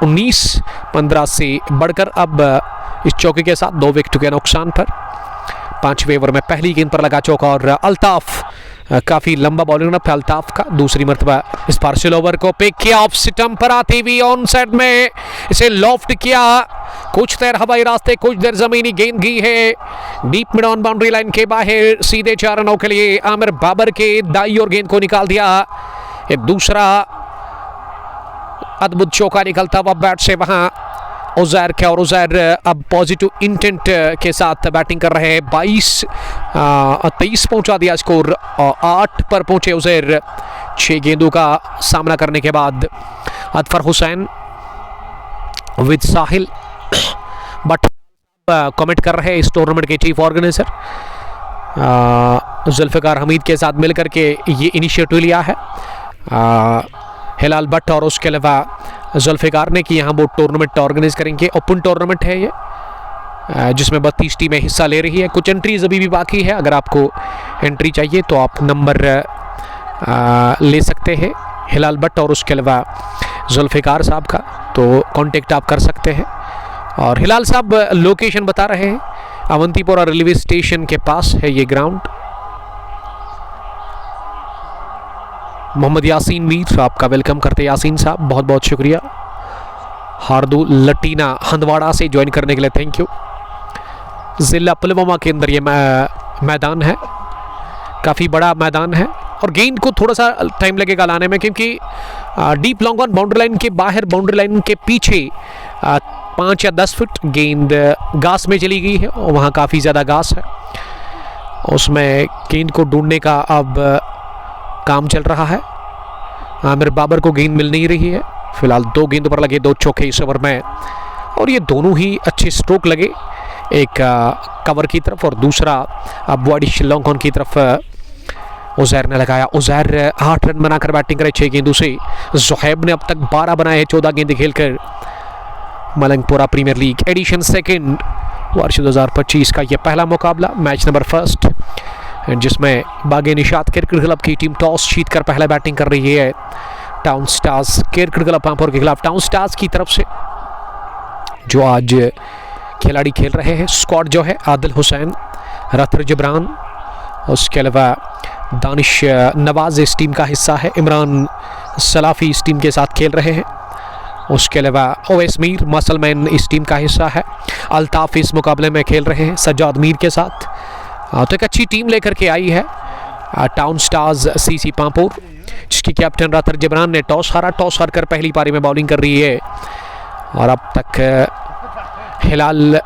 19-15 से बढ़कर अब इस चौके के साथ 2 विकेट के नुकसान पर। 5वें ओवर में पहली गेंद पर लगा चौका, और अल्ताफ काफी लंबा बॉलिंग रन अल्ताफ का। दूसरी मरतबा इस पार्शियल ओवर को पिक किया, ऑफ स्टंप पर आती हुई ऑन साइड में इसे लॉफ्ट किया, कुछ देर हवाई रास्ते कुछ देर जमीनी गेंद गई है deep mid on boundary line के बाहर, सीधे 4 रनों के लिए। आमिर बाबर के दाई और गेंद को निकाल दिया। ये दूसरा अद्भुत चौका निकलता हुआ बैट से वहां उजैर के, और उजैर अब पॉजिटिव इंटेंट के साथ बैटिंग कर रहे हैं। 22-23 पहुंचा दिया स्कोर, 8 पर पहुंचे उजैर 6 गेंदों का सामना करने के बाद। अतफर हुसैन विद साहिल बट कमेंट कर रहे हैं इस टूर्नामेंट के चीफ ऑर्गेनाइजर जुल्फिकार हमीद के साथ मिलकर के ये इनिशिएटिव लिया है हिलाल भट्ट और उसके अलावा जुल्फिकार ने, कि यहाँ वो टूर्नामेंट ऑर्गेनाइज करेंगे। ओपन टूर्नामेंट है ये, जिसमें 32 टीमें हिस्सा ले रही है। कुछ एंट्रीज अभी भी बाकी है, अगर आपको एंट्री चाहिए तो आप नंबर ले सकते हैं हिलाल भट्ट और उसके अलावा जुल्फिकार साहब का, तो कांटेक्ट आप कर सकते हैं। और हिलाल साहब लोकेशन बता रहे हैं, अवंतीपुरा रेलवे स्टेशन के पास है ये ग्राउंड। मोहम्मद यासीन मीर आपका वेलकम करते हैं, यासीन साहब बहुत बहुत शुक्रिया। हार्दू लटीना हंदवाड़ा से ज्वाइन करने के लिए थैंक यू। जिला पुलवामा के अंदर ये मैदान है, काफ़ी बड़ा मैदान है, और गेंद को थोड़ा सा टाइम लगेगा लाने में, क्योंकि deep long on boundary line के बाहर, बाउंड्री लाइन के पीछे 5 या 10 फुट गेंद घास में चली गई है, और वहाँ काफ़ी ज़्यादा घास है, उसमें गेंद को ढूंढने का अब काम चल रहा है। आमिर बाबर को गेंद मिल नहीं रही है। फिलहाल 2 गेंदों पर लगे 2 चौके इस ओवर में, और ये दोनों ही अच्छे स्ट्रोक लगे, एक कवर की तरफ और दूसरा बॉडी लॉन्ग ऑन की तरफ उजैर ने लगाया। उजैर 8 रन बनाकर बैटिंग करे 6 गेंदों से। जोहेब ने अब तक 12 बनाए हैं 14 गेंदें खेलकर। मलंगपुरा प्रीमियर लीग एडिशन 2 वर्ष 2025 का यह पहला मुकाबला, मैच नंबर 1, जिसमें बागे निशात क्रिकेट क्लब की टीम टॉस जीतकर पहले बैटिंग कर रही है town stars cricket club Pampore के खिलाफ। टाउन स्टार्स की तरफ से जो आज खिलाड़ी खेल रहे हैं, स्क्वाड जो है आदिल हुसैन, रतर जबरान, उसके अलावा दानिश नवाज इस टीम का हिस्सा है, इमरान सलाफी इस टीम के साथ खेल रहे हैं, उसके अलावा ओवैस मीर मसलमैन इस टीम का हिस्सा है, अल्ताफ इस मुकाबले में खेल रहे हैं सज्जाद मीर के साथ। तो एक अच्छी टीम लेकर के आई है टाउन स्टार्स सीसी पांपोर, जिसकी कैप्टन रतर जबरान ने टॉस हारकर पहली पारी में बॉलिंग कर रही है, और अब तक हिलाल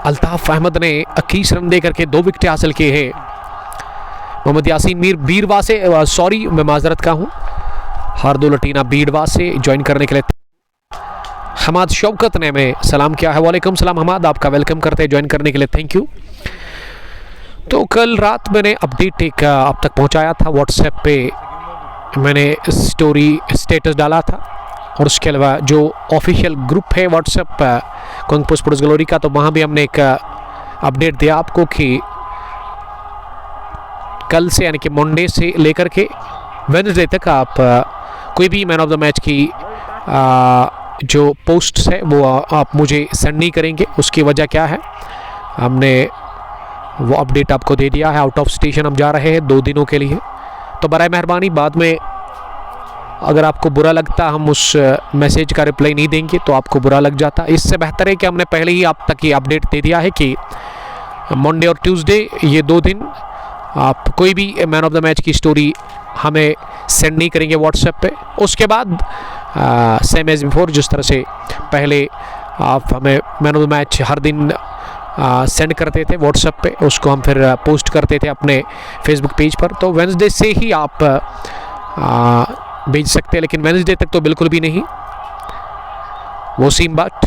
अल्ताफ अहमद ने 21 रन देकर के 2 विकेट हासिल किए हैं। मोहम्मद यासीन मीर बीरवा से, सॉरी मैं माजरत का हूँ, हार्दो लटीना बीडवा से ज्वाइन करने के लिए। हमाद शौकत ने हमें सलाम किया है, वालेकुम सलाम हमाद, आपका वेलकम करते हैं ज्वाइन करने के लिए, थैंक यू। तो कल रात मैंने अपडेट एक आप तक पहुंचाया था, व्हाट्सएप पे मैंने स्टोरी स्टेटस डाला था, और उसके अलावा जो ऑफिशियल ग्रुप है व्हाट्सएप कुंग स्पोर्ट्स ग्लोरी का, तो वहाँ भी हमने एक अपडेट दिया आपको कि कल से यानी कि मंडे से लेकर के वेडनेसडे तक आप कोई भी मैन ऑफ द मैच की जो पोस्ट्स है वो आप मुझे सेंड नहीं करेंगे। उसकी वजह क्या है, हमने वो अपडेट आपको दे दिया है। आउट ऑफ स्टेशन हम जा रहे हैं 2 दिनों के लिए, तो बराए मेहरबानी बाद में अगर आपको बुरा लगता हम उस मैसेज का रिप्लाई नहीं देंगे तो आपको बुरा लग जाता। इससे बेहतर है कि हमने पहले ही आप तक ये अपडेट दे दिया है कि मंडे और ट्यूसडे ये 2 दिन आप कोई भी मैन ऑफ द मैच की स्टोरी हमें सेंड नहीं करेंगे व्हाट्सएप पे। उसके बाद सेम एज बिफोर, जिस तरह से पहले आप हमें मैन ऑफ द मैच हर दिन सेंड करते थे व्हाट्सएप पे, उसको हम फिर पोस्ट करते थे अपने फेसबुक पेज पर, तो वेडनेसडे से ही आप भेज सकते हैं, लेकिन वेडनेसडे तक तो बिल्कुल भी नहीं। वसीम भट्ट,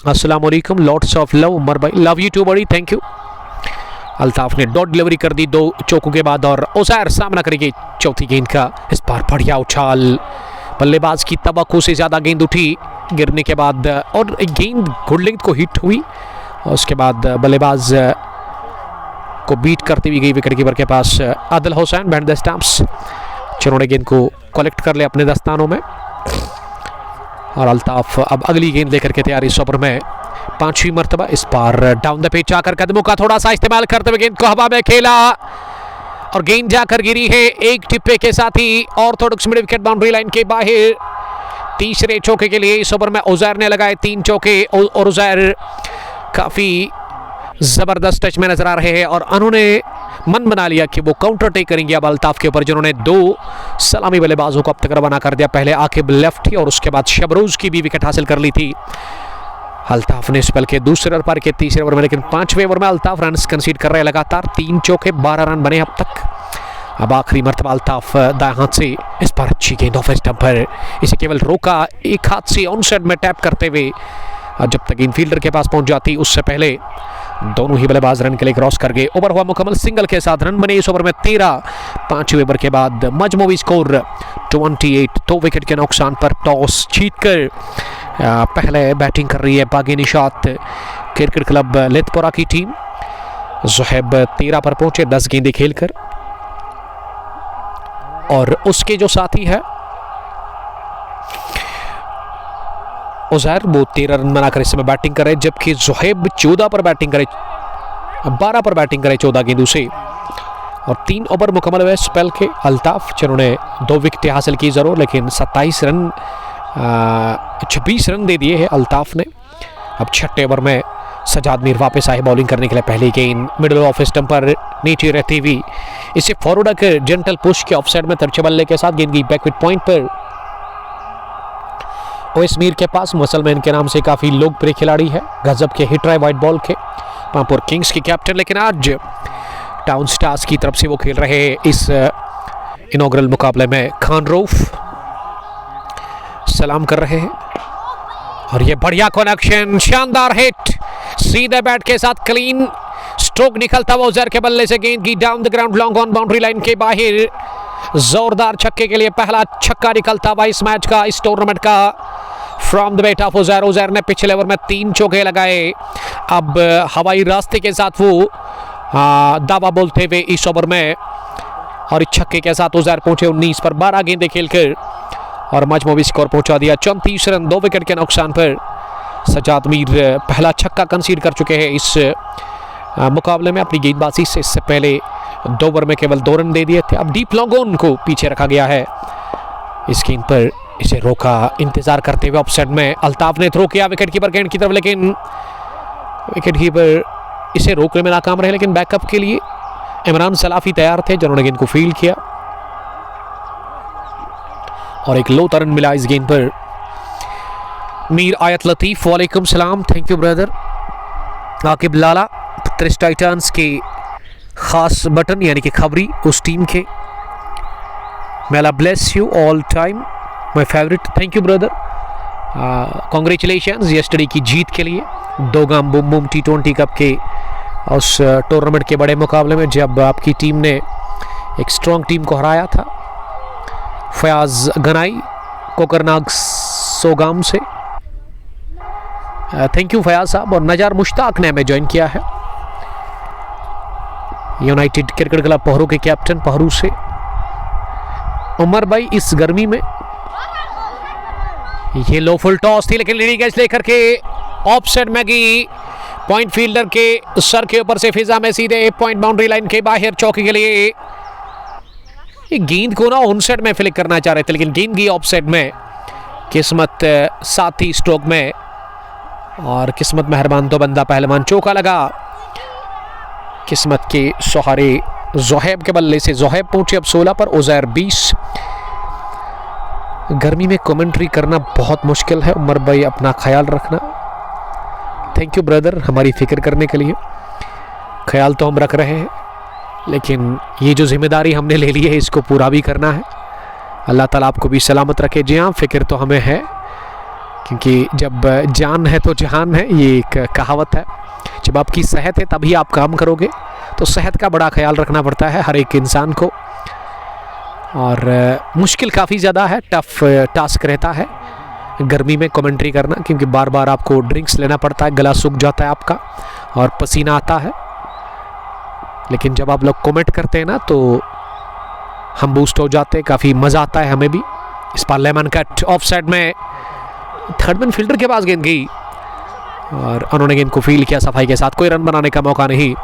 अस्सलाम वालेकुम, लॉट्स ऑफ लव उमर भाई, लव यू टू बड़ी, थैंक यू। अल्ताफ ने डॉट डिलीवरी कर दी 2 चौकों के बाद और उजैर सामना करेंगे चौथी गेंद का। इस बार बढ़िया उछाल, बल्लेबाज की तवक्को से ज़्यादा गेंद उठी गिरने के बाद और गेंद गुड लेंथ को हिट हुई और उसके बाद बल्लेबाज को बीट करती हुई गई विकेट कीपर के पास। Adil Hussain band the stumps, जिन्होंने गेंद को कलेक्ट कर लिया अपने दस्तानों में और अल्ताफ अब अगली गेंद लेकर के तैयार इस ओवर में 5वीं मरतबा। इस बार डाउन द पिच आकर कदमों का थोड़ा सा इस्तेमाल करते हुए गेंद को हवा में खेला और गेंद जाकर गिरी है एक टिप्पे के साथ ही orthodox mid wicket boundary line के बाहर। तीसरे चौके के लिए इस ओवर में उजैर ने लगाए 3 चौके और उजैर काफ़ी ज़बरदस्त टच में नजर आ रहे हैं और उन्होंने मन बना लिया कि वो काउंटर टेक करेंगे अब अल्ताफ के ऊपर, जिन्होंने 2 सलामी बल्लेबाजों को अब तक रवाना कर दिया। पहले आकिब लेफ्टी और उसके बाद शबरोज की भी विकेट हासिल कर ली थी अल्ताफ ने स्पेल के दूसरे और पार के तीसरे ओवर में, लेकिन 5वें ओवर में अल्ताफ रन कंसीड कर रहे हैं लगातार। 3 चौके 12 रन बने अब तक। अब आखिरी मरतबा अल्ताफ दाएं हाथ से, इस बार अच्छी गेंद ऑफ स्टंप पर, इसे केवल रोका एक हाथ से ऑन साइड में टैप करते हुए जब तक इनफील्डर के पास पहुंच जाती उससे पहले दोनों ही बल्लेबाज रन के लिए क्रॉस कर गए। ओवर हुआ मुकम्मल, सिंगल के साथ रन बने इस ओवर में 13। 5वें ओवर के बाद मजमूवी स्कोर 28, 2 विकेट के नुकसान पर टॉस जीतकर पहले बैटिंग कर रही है बागी निशात क्रिकेट क्लब लेथपोरा की टीम। ज़ुहैब 13 पर पहुंचे 10 गेंदें खेलकर और उसके जो साथी है उजैर वो 13 रन बनाकर इस समय बैटिंग करे, जबकि ज़ुहैब 14 पर बैटिंग करे, 12 पर बैटिंग करे 14 गेंदों से और 3 ओवर मुकम्मल हुए स्पेल के। अल्ताफ जिन्होंने 2 विकेटें हासिल की जरूर, लेकिन 26 रन दे दिए हैं अल्ताफ ने। अब 6ठे ओवर में सजाद मीर वापस आए बॉलिंग करने के लिए। पहली गेंद मिडिल ऑफ स्टंप पर नीचे रहती हुई इसे फॉरवर्ड कर जेंटल पुश के ऑफ साइड में तिरछे बल्ले के साथ गेंद की बैकविड पॉइंट पर। ओएस मीर के पास मुसलमान के नाम से काफ़ी लोकप्रिय खिलाड़ी है, गजब के हिटर है वाइट बॉल के, पामपुर किंग्स के कैप्टन, लेकिन आज टाउन स्टार्स की तरफ से वो खेल रहे हैं इस इनॉग्रल मुकाबले में। खान रऊफ सलाम कर रहे हैं और ये बढ़िया कनेक्शन, शानदार हिट, सीधे बैट के साथ क्लीन स्ट्रोक निकलता हुआ उजैर के बल्ले से गेंद की down the ground long on boundary line के बाहर। जोरदार छक्के के लिए पहला छक्का निकलता हुआ इस मैच का, इस टूर्नामेंट का, from the bat of Uzair. Uzair ने पिछले ओवर में 3 चौके लगाए। अब हवाई रास्ते के साथ वो दावा बोलते हुए इस ओवर में और इस छक्के के साथ उजैर पहुंचे 19 पर 12 गेंदें खेलकर और मजमूवी स्कोर पहुंचा दिया 34 रन 2 विकेट के नुकसान पर। सजाद मीर पहला छक्का कंसीड कर चुके हैं इस मुकाबले में अपनी गेंदबाजी से। इससे पहले 2 ओवर में केवल 2 रन दे दिए थे। अब डीप लॉन्ग ऑन को पीछे रखा गया है, इस गेंद पर इसे रोका इंतजार करते हुए ऑफसाइड में अल्ताफ ने थ्रो किया विकेट कीपर गेंद की तरफ, लेकिन विकेट कीपर इसे रोकने में नाकाम रहे। लेकिन बैकअप के लिए इमरान सलाफी तैयार थे, जिन्होंने गेंद को फील्ड किया और एक लो तरन मिला इस गेंद पर। मीर आयत लतीफ, वालेकुम सलाम, thank you brother. Aqib Lala, Trish Titans के खास बटन यानी कि खबरी उस टीम के, मेला bless you all time my favourite, thank you brother, congratulations yesterday की जीत के लिए 2 गाम बुम बुम T20 कप के उस टूर्नामेंट के बड़े मुकाबले में जब आपकी टीम ने एक स्ट्रॉन्ग टीम को हराया था। फयाज गनाई कोकरनाग सोगाम से, थैंक यू फयाज साहब। और नजार मुश्ताक ने हमें ज्वाइन किया है, यूनाइटेड क्रिकेट क्लब पहरू के कैप्टन पहरू से। उमर भाई इस गर्मी में ये लो फुल टॉस थी, लेकिन लीडिंग एज लेकर के ऑफ साइड में गई पॉइंट फील्डर के सर के ऊपर से फिजा में सीधे पॉइंट बाउंड्री लाइन के बाहर चौके के लिए। ये गेंद को ना ऑन साइड में फ्लिक करना चाह रहे थे, लेकिन गेंद गई ऑफ साइड में। किस्मत साथ ही स्ट्रोक में, और किस्मत मेहरबान तो बंदा पहलवान। चौका लगा किस्मत के सहारे जोहेब के बल्ले से। जोहेब पहुंचे अब 16 पर, उजैर 20। गर्मी में कमेंट्री करना बहुत मुश्किल है। उमर भाई अपना ख्याल रखना। थैंक यू ब्रदर, हमारी फिक्र करने के लिए। ख्याल तो हम रख रहे हैं, लेकिन ये जो जिम्मेदारी हमने ले ली है इसको पूरा भी करना है। अल्लाह ताला आपको भी सलामत रखे। जी हाँ, फिक्र तो हमें है, क्योंकि जब जान है तो जहान है, ये एक कहावत है। जब आपकी सेहत है तभी आप काम करोगे, तो सेहत का बड़ा ख्याल रखना पड़ता है हर एक इंसान को। और मुश्किल काफ़ी ज़्यादा है, टफ टास्क रहता है गर्मी में कमेंट्री करना, क्योंकि बार बार आपको ड्रिंक्स लेना पड़ता है, गला सूख जाता है आपका और पसीना आता है। लेकिन जब आप लोग कमेंट करते हैं ना तो हम बूस्ट हो जाते हैं, काफ़ी मज़ा आता है हमें भी। इस पर लेमन कट ऑफ साइड में थर्डमैन फील्डर के पास गेंद गई और उन्होंने गेंद को फील्ड किया सफाई के साथ। कोई रन बनाने का मौका नहीं।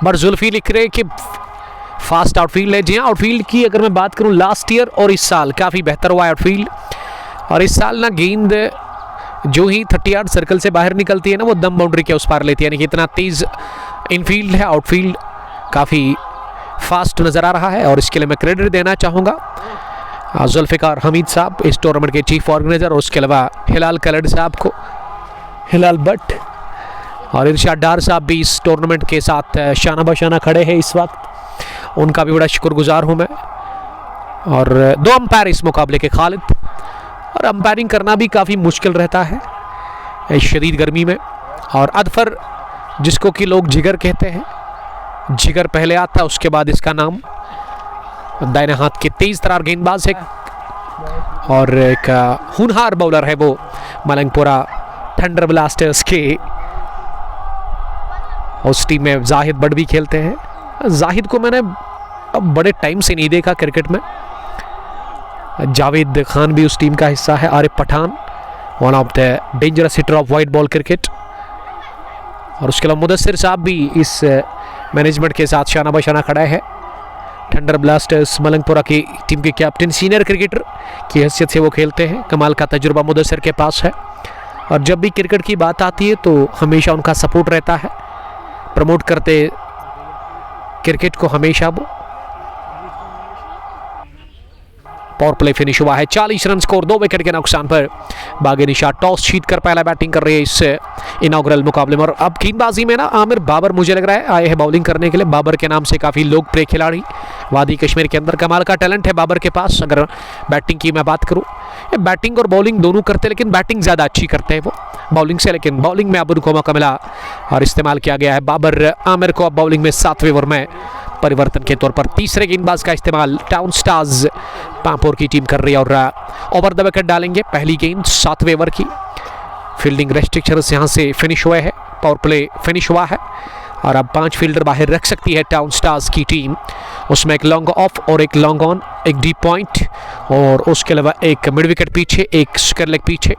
बट जुल्फी लिख रहे कि फास्ट आउटफील्ड है। जी हाँ, आउटफील्ड की अगर मैं बात करूं लास्ट ईयर और इस साल काफ़ी बेहतर हुआ है आउटफील्ड। और इस साल ना गेंद जो ही 30 यार्ड सर्कल से बाहर निकलती है ना, वो दम बाउंड्री के उस पार लेती है, यानी कि इतना तेज़ इनफील्ड है। आउटफील्ड काफ़ी फास्ट नज़र आ रहा है और इसके लिए मैं क्रेडिट देना चाहूँगा जुल्फ़िकार हमीद साहब, इस टूर्नामेंट के चीफ ऑर्गेनाइजर, और उसके अलावा हिलाल कलड़ साहब को, हिलाल भट्ट और इरशाद डार साहब भी इस टूर्नामेंट के साथ शाना बशाना खड़े हैं इस वक्त। उनका भी बड़ा शुक्रगुजार हूँ मैं। और 2 अंपायर इस मुकाबले के खालिद। और अंपायरिंग करना भी काफ़ी मुश्किल रहता है शदीद गर्मी में। और अदफर, जिसको कि लोग जिगर कहते हैं, जिगर पहले आता है उसके बाद इसका नाम। दाहिने हाथ के तेज तरार गेंदबाज है और एक होनहार बॉलर है वो मलंगपुरा थंडर ब्लास्टर्स के। उस टीम में जाहिद बट भी खेलते हैं। जाहिद को मैंने अब बड़े टाइम से नहीं देखा क्रिकेट में। जावेद खान भी उस टीम का हिस्सा है। Arif Pathan, one of the dangerous hitter of white ball cricket. और उसके अलावा मुदस्सिर साहब भी इस मैनेजमेंट के साथ शाना बशाना खड़ा है। थंडर ब्लास्टर्स मलंगपुरा की टीम के कैप्टन, सीनियर क्रिकेटर की हैसियत से वो खेलते हैं। कमाल का तजुर्बा मुदस्सिर के पास है और जब भी क्रिकेट की बात आती है तो हमेशा उनका सपोर्ट रहता है। प्रमोट करते क्रिकेट को हमेशा वो। पावर प्ले फिनिश हुआ है, 40 रन स्कोर, 2 विकेट के नुकसान पर। बागे निशात टॉस जीतकर पहला बैटिंग कर रही है इस इनॉग्रल मुकाबले में। और अब गेंदबाजी में ना आमिर बाबर मुझे लग रहा है आए हैं बॉलिंग करने के लिए। बाबर के नाम से काफ़ी लोकप्रिय खिलाड़ी वादी कश्मीर के अंदर। कमाल का टैलेंट है बाबर के पास। अगर बैटिंग की मैं बात करूँ, बैटिंग और बॉलिंग दोनों करते, लेकिन बैटिंग ज़्यादा अच्छी करते हैं वो बॉलिंग से। लेकिन बॉलिंग में अब उनको मौका मिला और इस्तेमाल किया गया है। बाबर आमिर को अब बॉलिंग में 7वें ओवर में परिवर्तन के तौर पर तीसरे गेंदबाज का इस्तेमाल टाउन स्टार्स पांपोर की टीम कर रही है। और ओवर द विकेट डालेंगे पहली गेंद 7वें ओवर की। फील्डिंग रेस्ट्रिक्शंस यहाँ से फिनिश हुए हैं, पावर प्ले फिनिश हुआ है और अब 5 फील्डर बाहर रख सकती है टाउन स्टार्स की टीम। उसमें एक लॉन्ग ऑफ और एक लॉन्ग ऑन, एक डीप पॉइंट और उसके अलावा एक मिड विकेट पीछे, एक स्क्वायर लेग पीछे।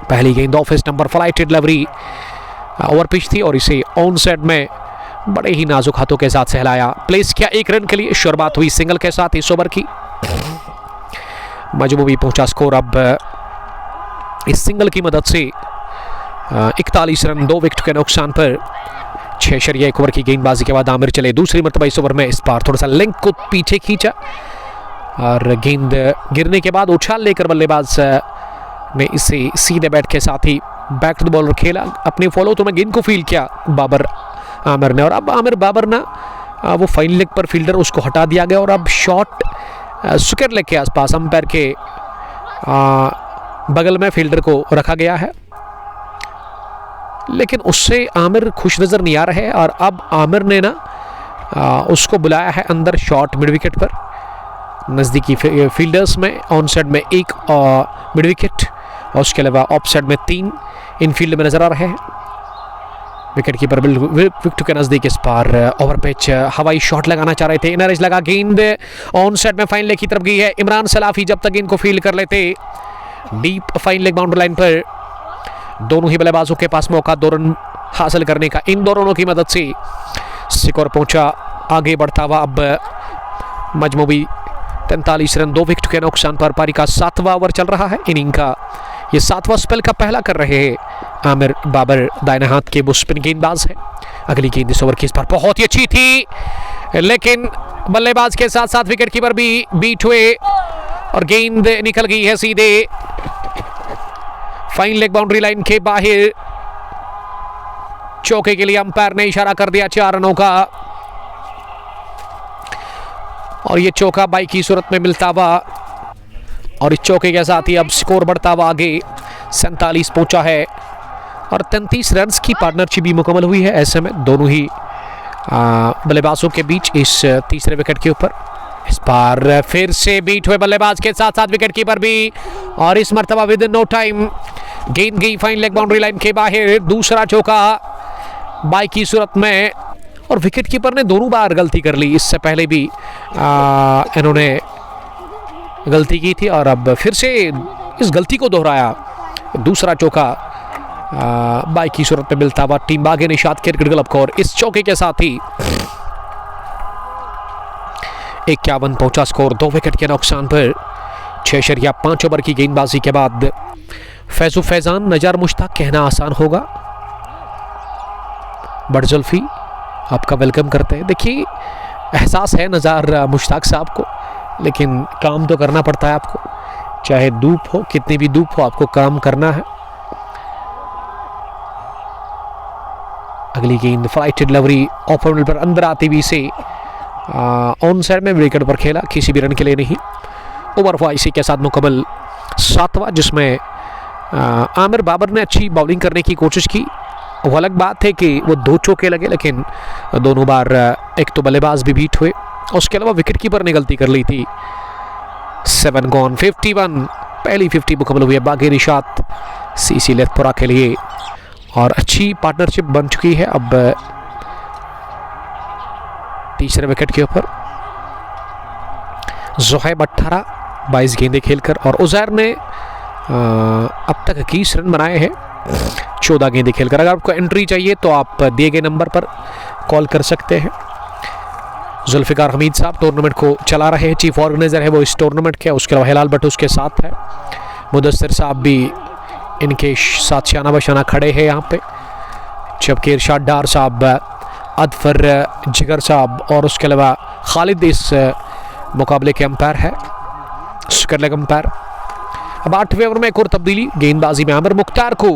पहली गेंद ऑफिस नंबर फ्लाइटेड लवरी ओवर पिच थी और इसे ऑन साइड में बड़े ही नाजुक हाथों के साथ सहलाया, प्लेस किया 1 रन के लिए। शुरुआत हुई सिंगल के साथ इस ओवर की। मजमूई पहुंचा स्कोर अब इस सिंगल की मदद से 41 रन, 2 विकेट के नुकसान पर। 6-1 ओवर की गेंदबाजी के बाद आमिर चले दूसरी मरतबा इस ओवर में। इस बार थोड़ा सा लेंथ को पीछे खींचा और गेंद गिरने के बाद उछाल लेकर बल्लेबाज ने इसे सीधे बैट के साथ ही बैक टू द बॉलर खेला। अपने फॉलो तो में गेंद को फील किया बाबर आमिर ने। और अब आमिर बाबर ना वो फाइन लेग पर फील्डर, उसको हटा दिया गया और अब शॉट स्क्वायर लेग के आसपास अंपायर के बगल में फील्डर को रखा गया है। लेकिन उससे आमिर खुश नज़र नहीं आ रहा है और अब आमिर ने ना उसको बुलाया है अंदर शॉट मिड विकेट पर नज़दीकी फील्डर्स में। ऑन साइड में 1 मिड विकेट और उसके अलावा ऑफ साइड में 3 इन फील्ड में नज़र आ रहे हैं। विकेट कीपर विकेट के नज़दीक इस पार ओवर पिच हवाई शॉट लगाना चाह रहे थे। इनर एज लगा, गेंद ऑन साइड में फाइन लेग की तरफ गई है। इमरान सलाफी जब तक इनको फील्ड कर लेते, deep fine leg boundary line पर दोनों ही बल्लेबाजों के पास मौका 2 रन हासिल करने का। इन दोनों की मदद से स्कोर पहुंचा आगे बढ़ता हुआ। अब मजमूई 43 रन 2 विकेट के नुकसान पर पारी का 7वां ओवर चल रहा है। इनिंग का ये 7वां स्पेल का पहला कर रहे हैं आमिर बाबर, दाहिने हाथ के वो स्पिन गेंदबाज है। अगली गेंद इस ओवर की इस पर बहुत ही अच्छी थी, लेकिन बल्लेबाज के साथ साथ विकेट कीपर भी बीट हुए और गेंद निकल गई है सीधे फाइन लेग बाउंड्री लाइन के बाहर। चौके के लिए अंपायर ने इशारा कर दिया 4 रनों का और ये चौका बाई की सूरत में मिलता हुआ और इस चौके के साथ ही अब स्कोर बढ़ता हुआ आगे 47 पहुंचा है और 33 रन की पार्टनरशिप भी मुकम्मल हुई है। ऐसे में दोनों ही बल्लेबाजों के बीच इस तीसरे विकेट के ऊपर इस बार फिर से बीट हुए बल्लेबाज के साथ साथ विकेट कीपर भी और इस मर्तबा विद इन नो टाइम गेंद गई फाइन लेग बाउंड्री लाइन के बाहर। दूसरा चौका बाई की सूरत में और विकेट कीपर ने दोनों बार गलती कर ली। इससे पहले भी इन्होंने गलती की थी और अब फिर से इस गलती को दोहराया। दूसरा चौका बाई की सूरत में मिलता हुआ टीम बागे निशात क्रिकेट क्लब को और इस चौके के साथ ही 51 पहुंचा स्कोर 2 विकेट के नुकसान पर। 6.5 ओवर की गेंदबाजी के बाद फैजू फैजान नजार मुश्ताक कहना आसान होगा। बड़जुल्फी आपका वेलकम करते हैं। देखिए एहसास है नजार मुश्ताक साहब को, लेकिन काम तो करना पड़ता है आपको, चाहे धूप हो कितनी भी धूप हो आपको काम करना है। अगली गेंद फ्लाइट डिलीवरी ऑफ पर अंदर आती हुई से ऑन साइड में विकेट पर खेला, किसी भी रन के लिए नहीं। ओवर हुआ इसी के साथ मुकम्मल 7वां, जिसमें आमिर बाबर ने अच्छी बॉलिंग करने की कोशिश की। वो अलग बात है कि वो 2 चौके लगे, लेकिन दोनों बार एक तो बल्लेबाज भी बीट हुए, उसके अलावा विकेट कीपर ने गलती कर ली थी। 7 गॉन 51, पहली 50 मुकम्मल हुई है बागे निशात सीसी लेथपुरा के लिए और अच्छी पार्टनरशिप बन चुकी है। अब तीसरे विकेट के ऊपर ज़ुहैब 18 22 गेंदें खेलकर और उज़ैर ने अब तक 21 रन बनाए हैं 14 गेंदें खेलकर। अगर आपको एंट्री चाहिए तो आप दिए गए नंबर पर कॉल कर सकते हैं। जुल्फ़िकार हमीद साहब टूर्नामेंट को चला रहे हैं, चीफ ऑर्गेनाइजर है वो इस टूर्नामेंट के। उसके अलावा हिलाल भट्ट उसके साथ है, मुदस्सिर साहब भी इनके साथ शाना बशाना खड़े हैं यहाँ पे, जबकि इरशाद डार साहब, अदफर जिगर साहब और उसके अलावा खालिद इस मुकाबले के अंपायर है, स्क्वायर लेग अंपायर। अब 8वें ओवर में एक और तब्दीली, गेंदबाजी में आमिर मुख्तार को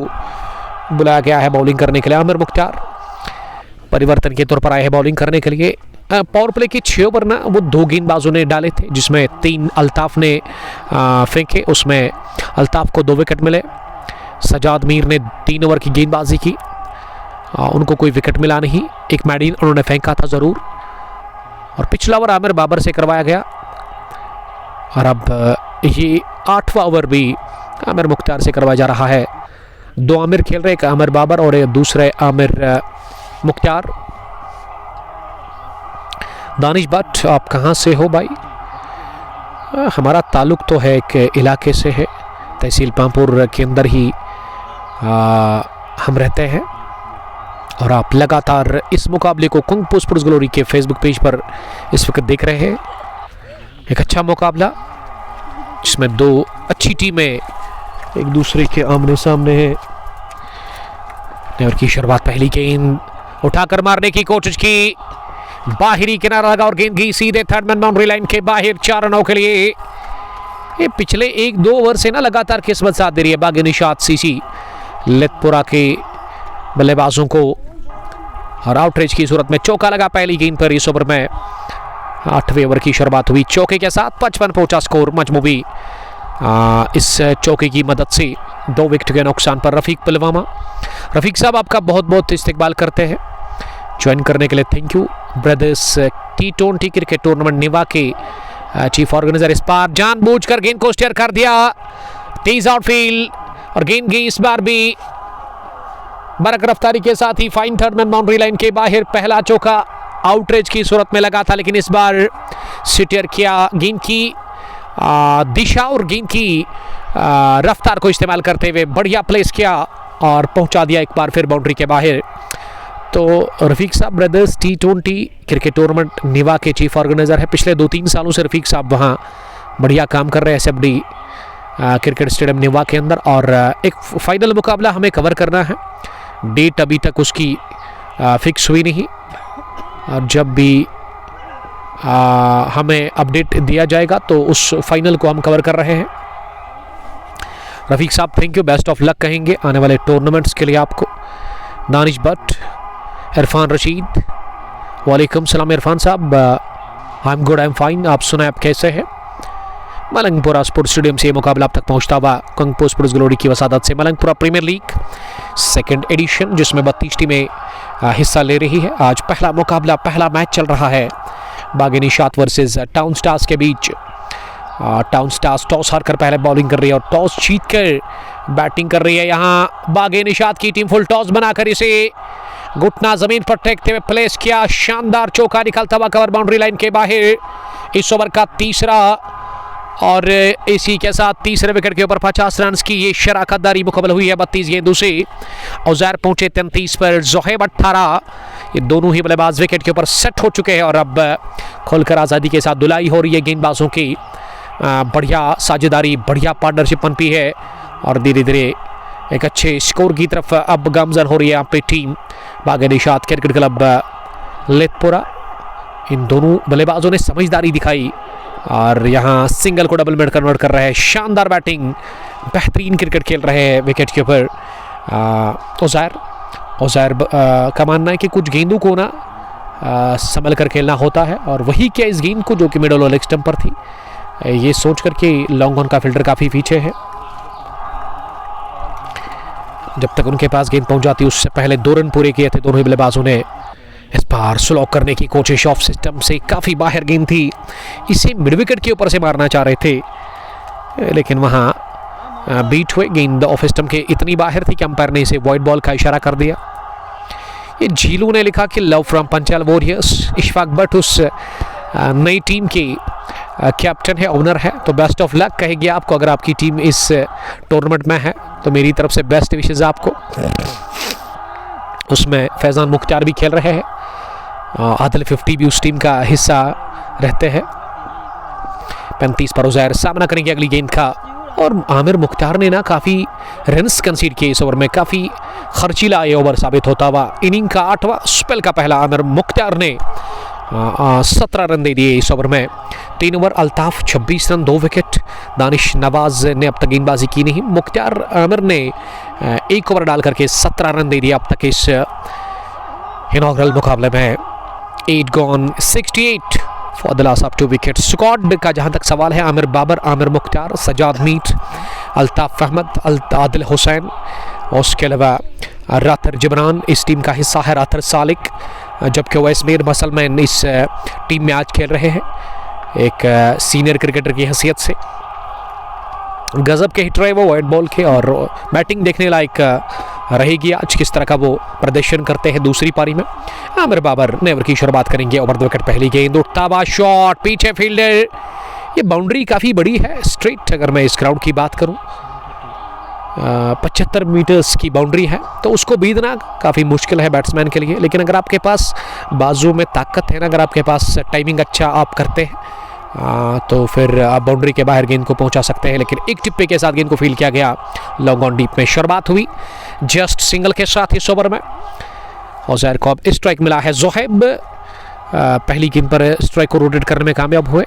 बुलाया गया है बॉलिंग करने के लिए। आमिर मुख्तार परिवर्तन के तौर पर आए हैं बॉलिंग करने के लिए। पावर प्ले की 6 ओवर ना वो 2 गेंदबाजों ने डाले थे, जिसमें 3 अल्ताफ ने फेंके, उसमें अल्ताफ को 2 विकेट मिले। सजाद मीर ने 3 ओवर की गेंदबाजी की, उनको कोई विकेट मिला नहीं। एक मैडीन उन्होंने फेंका था ज़रूर और पिछला ओवर आमिर बाबर से करवाया गया और अब ये 8वां ओवर भी आमिर मुख्तार से करवाया जा रहा है। 2 आमिर खेल रहे, एक आमिर बाबर और दूसरे आमिर मुख्तार। दानिश भट्ट आप कहाँ से हो भाई? हमारा ताल्लुक़ तो है एक इलाके से है, तहसील पामपुर के अंदर ही हम रहते हैं और आप लगातार इस मुकाबले को कुंग स्पोर्ट्स ग्लोरी के फेसबुक पेज पर इस वक्त देख रहे हैं। एक अच्छा मुकाबला जिसमें 2 अच्छी टीमें एक दूसरे के आमने सामने है। और की शुरुआत, पहली गेंद उठाकर मारने की कोशिश की, बाहरी किनारा लगा और गेंद गई सीधे थर्ड मैन बाउंड्री लाइन के बाहर 4 रनों के लिए। ये पिछले 1-2 ओवर से ना लगातार किस्मत साथ दे रही है बागे निशात सीसी लेथपुरा के बल्लेबाजों को और आउटरीच की सूरत में चौका लगा पहली गेंद पर। इस ओवर में 8वें ओवर की शुरुआत हुई चौके के साथ, 55 पहुंचा स्कोर। मजमूई इस चौके की मदद से 2 विकेट के नुकसान पर रफीक पुलवामा। रफीक साहब आपका बहुत बहुत इस्तकबाल करते हैं, ज्वाइन करने के लिए thank you. Brothers T20 cricket tournament Niva के चीफ ऑर्गेनाइजर इस बार जानबूझकर गेंद को स्टेयर कर दिया, तेज आउटफील्ड और गेंद गई इस बार भी बरक रफ्तारी के साथ ही fine third man boundary line के बाहर। पहला चौका आउटरेज की सूरत में लगा था, लेकिन इस बार स्टेयर किया, गेंद की दिशा और गेंद की रफ्तार को इस्तेमाल करते हुए बढ़िया प्लेस किया और पहुंचा दिया एक बार फिर बाउंड्री के बाहर। तो रफ़ीक साहब brothers T20 cricket tournament Niva के चीफ ऑर्गेनाइज़र है। पिछले 2-3 सालों से रफ़ीक साहब वहाँ बढ़िया काम कर रहे हैं SFD क्रिकेट स्टेडियम निवा के अंदर। और एक फाइनल मुकाबला हमें कवर करना है, डेट अभी तक उसकी फिक्स हुई नहीं, और जब भी हमें अपडेट दिया जाएगा तो उस फाइनल को हम कवर कर रहे हैं। रफ़ीक साहब thank you, best of luck कहेंगे आने वाले टूर्नामेंट्स के लिए आपको। दानिश भट्ट, इरफान रशीद, वालेकुम सलाम इरफान साहब, I am good, I am fine, आप सुनाएं आप कैसे हैं। मलंगपुरा स्पोर्ट्स स्टेडियम से मुकाबला अब तक पहुंचता हुआ कंगपो स्पोर्ट्स ग्लोरी की वसादत से मलंगपुरा प्रीमियर लीग सेकंड एडिशन, जिसमें 32 टीमें हिस्सा ले रही है। आज पहला मुकाबला, पहला मैच चल रहा है बागे निशात वर्सेस टाउन स्टार्स के बीच। टाउन स्टार्स टॉस हारकर पहले बॉलिंग कर रही है और टॉस जीतकर बैटिंग कर रही है। यहाँ बागे निशात की टीम फुल टॉस बनाकर इसे घुटना जमीन पर टेकते हुए प्लेस किया, शानदार चौका निकलता हुआ कवर बाउंड्री लाइन के बाहर। इस ओवर का तीसरा और इसी के साथ तीसरे विकेट के ऊपर 50 रन की ये शराकतदारी मुकम्मल हुई है 32 गेंदों से। उज़ैर पहुंचे 33 पर, ज़ोहैब 18। ये दोनों ही बल्लेबाज विकेट के ऊपर सेट हो चुके हैं और अब खोलकर आज़ादी के साथ धुलाई हो रही है गेंदबाजों की। बढ़िया साझेदारी, बढ़िया पार्टनरशिप पनपी है और धीरे धीरे एक अच्छे स्कोर की तरफ अब गामजन हो रही है यहाँ पे टीम बागे निशात क्रिकेट क्लब लेथपुरा। इन दोनों बल्लेबाजों ने समझदारी दिखाई और यहाँ सिंगल को डबल में कन्वर्ट कर रहे हैं। शानदार बैटिंग, बेहतरीन क्रिकेट खेल रहे हैं विकेट के ऊपर उज़ैर का मानना है कि कुछ गेंदों को ना संभल कर खेलना होता है और वही क्या इस गेंद को, जो कि मिडल और लेग स्टंप पर थी, ये सोच करके लॉन्ग ऑन का फील्डर काफ़ी पीछे है। जब तक उनके पास गेंद पहुंच जाती उससे पहले 2 रन पूरे किए थे दोनों ही बल्लेबाजों ने। इस बार स्लो करने की कोशिश, ऑफ सिस्टम से काफ़ी बाहर गेंद थी, इसे मिड विकेट के ऊपर से मारना चाह रहे थे लेकिन वहाँ बीट हुए। गेंद ऑफ सिस्टम के इतनी बाहर थी कि अंपायर ने इसे वाइड बॉल का इशारा कर दिया। ये झीलू ने लिखा कि love from Panchal warriors. Ishfaq Bhat उस नई टीम के कैप्टन है, ओनर है, तो बेस्ट ऑफ लक कहेगी आपको। अगर आपकी टीम इस टूर्नामेंट में है तो मेरी तरफ से बेस्ट विशेज़ आपको। उसमें फैज़ान मुख्तार भी खेल रहे हैं, आदिल 50 भी उस टीम का हिस्सा रहते हैं। 35 पर उज़ैर सामना करेंगे अगली गेंद का और आमिर मुख्तार ने ना काफ़ी रन्स कंसीड किए इस ओवर में, काफ़ी खर्चीला ये ओवर साबित होता हुआ। इनिंग का 8वां स्पेल का पहला आमिर मुख्तार ने 17 रन दे दिए इस ओवर में। 3 over Altaf 26 run 2 wicket. Danish Nawaz ने अब तक गेंदबाजी की नहीं। मुख्तार आमिर ने 1 ओवर डाल करके 17 रन दे दिया अब तक इस इनॉग्रल मुकाबले में। 8 gone 68 for the loss of 2 wicket. Squad का जहां तक सवाल है, आमिर बाबर, आमिर मुख्तार, सजाद मीट, अल्ताफ अहमद, आदिल हुसैन और उसके अलावा रातर जिब्रान इस टीम का हिस्सा है, रातर सालिक, जबकि वैसमीर मसलमैन इस टीम में आज खेल रहे हैं एक सीनियर क्रिकेटर की हैसियत से। गजब के हिट रहे वो वाइड बॉल के और बैटिंग देखने लायक रहेगी आज, किस तरह का वो प्रदर्शन करते हैं दूसरी पारी में। आमिर बाबर ने ओवर की शुरुआत करेंगे। ओवर 2 विकेट पहली गेंद, उठता हुआ शॉट, पीछे फील्डर। ये बाउंड्री काफ़ी बड़ी है स्ट्रेट, अगर मैं इस ग्राउंड की बात करूं 75 मीटर्स की बाउंड्री है, तो उसको बीतना काफ़ी मुश्किल है बैट्समैन के लिए। लेकिन अगर आपके पास बाजू में ताकत है ना, अगर आपके पास टाइमिंग अच्छा आप करते हैं तो फिर आप बाउंड्री के बाहर गेंद को पहुंचा सकते हैं। लेकिन एक टिप्पे के साथ गेंद को फील किया गया, लॉन्ग ऑन डीप में शुरुआत हुई जस्ट सिंगल के साथ इस ओवर में। उज़ैर को अब स्ट्राइक मिला है। ज़ोहैब पहली गेंद पर स्ट्राइक को रोटेट करने में कामयाब हुए।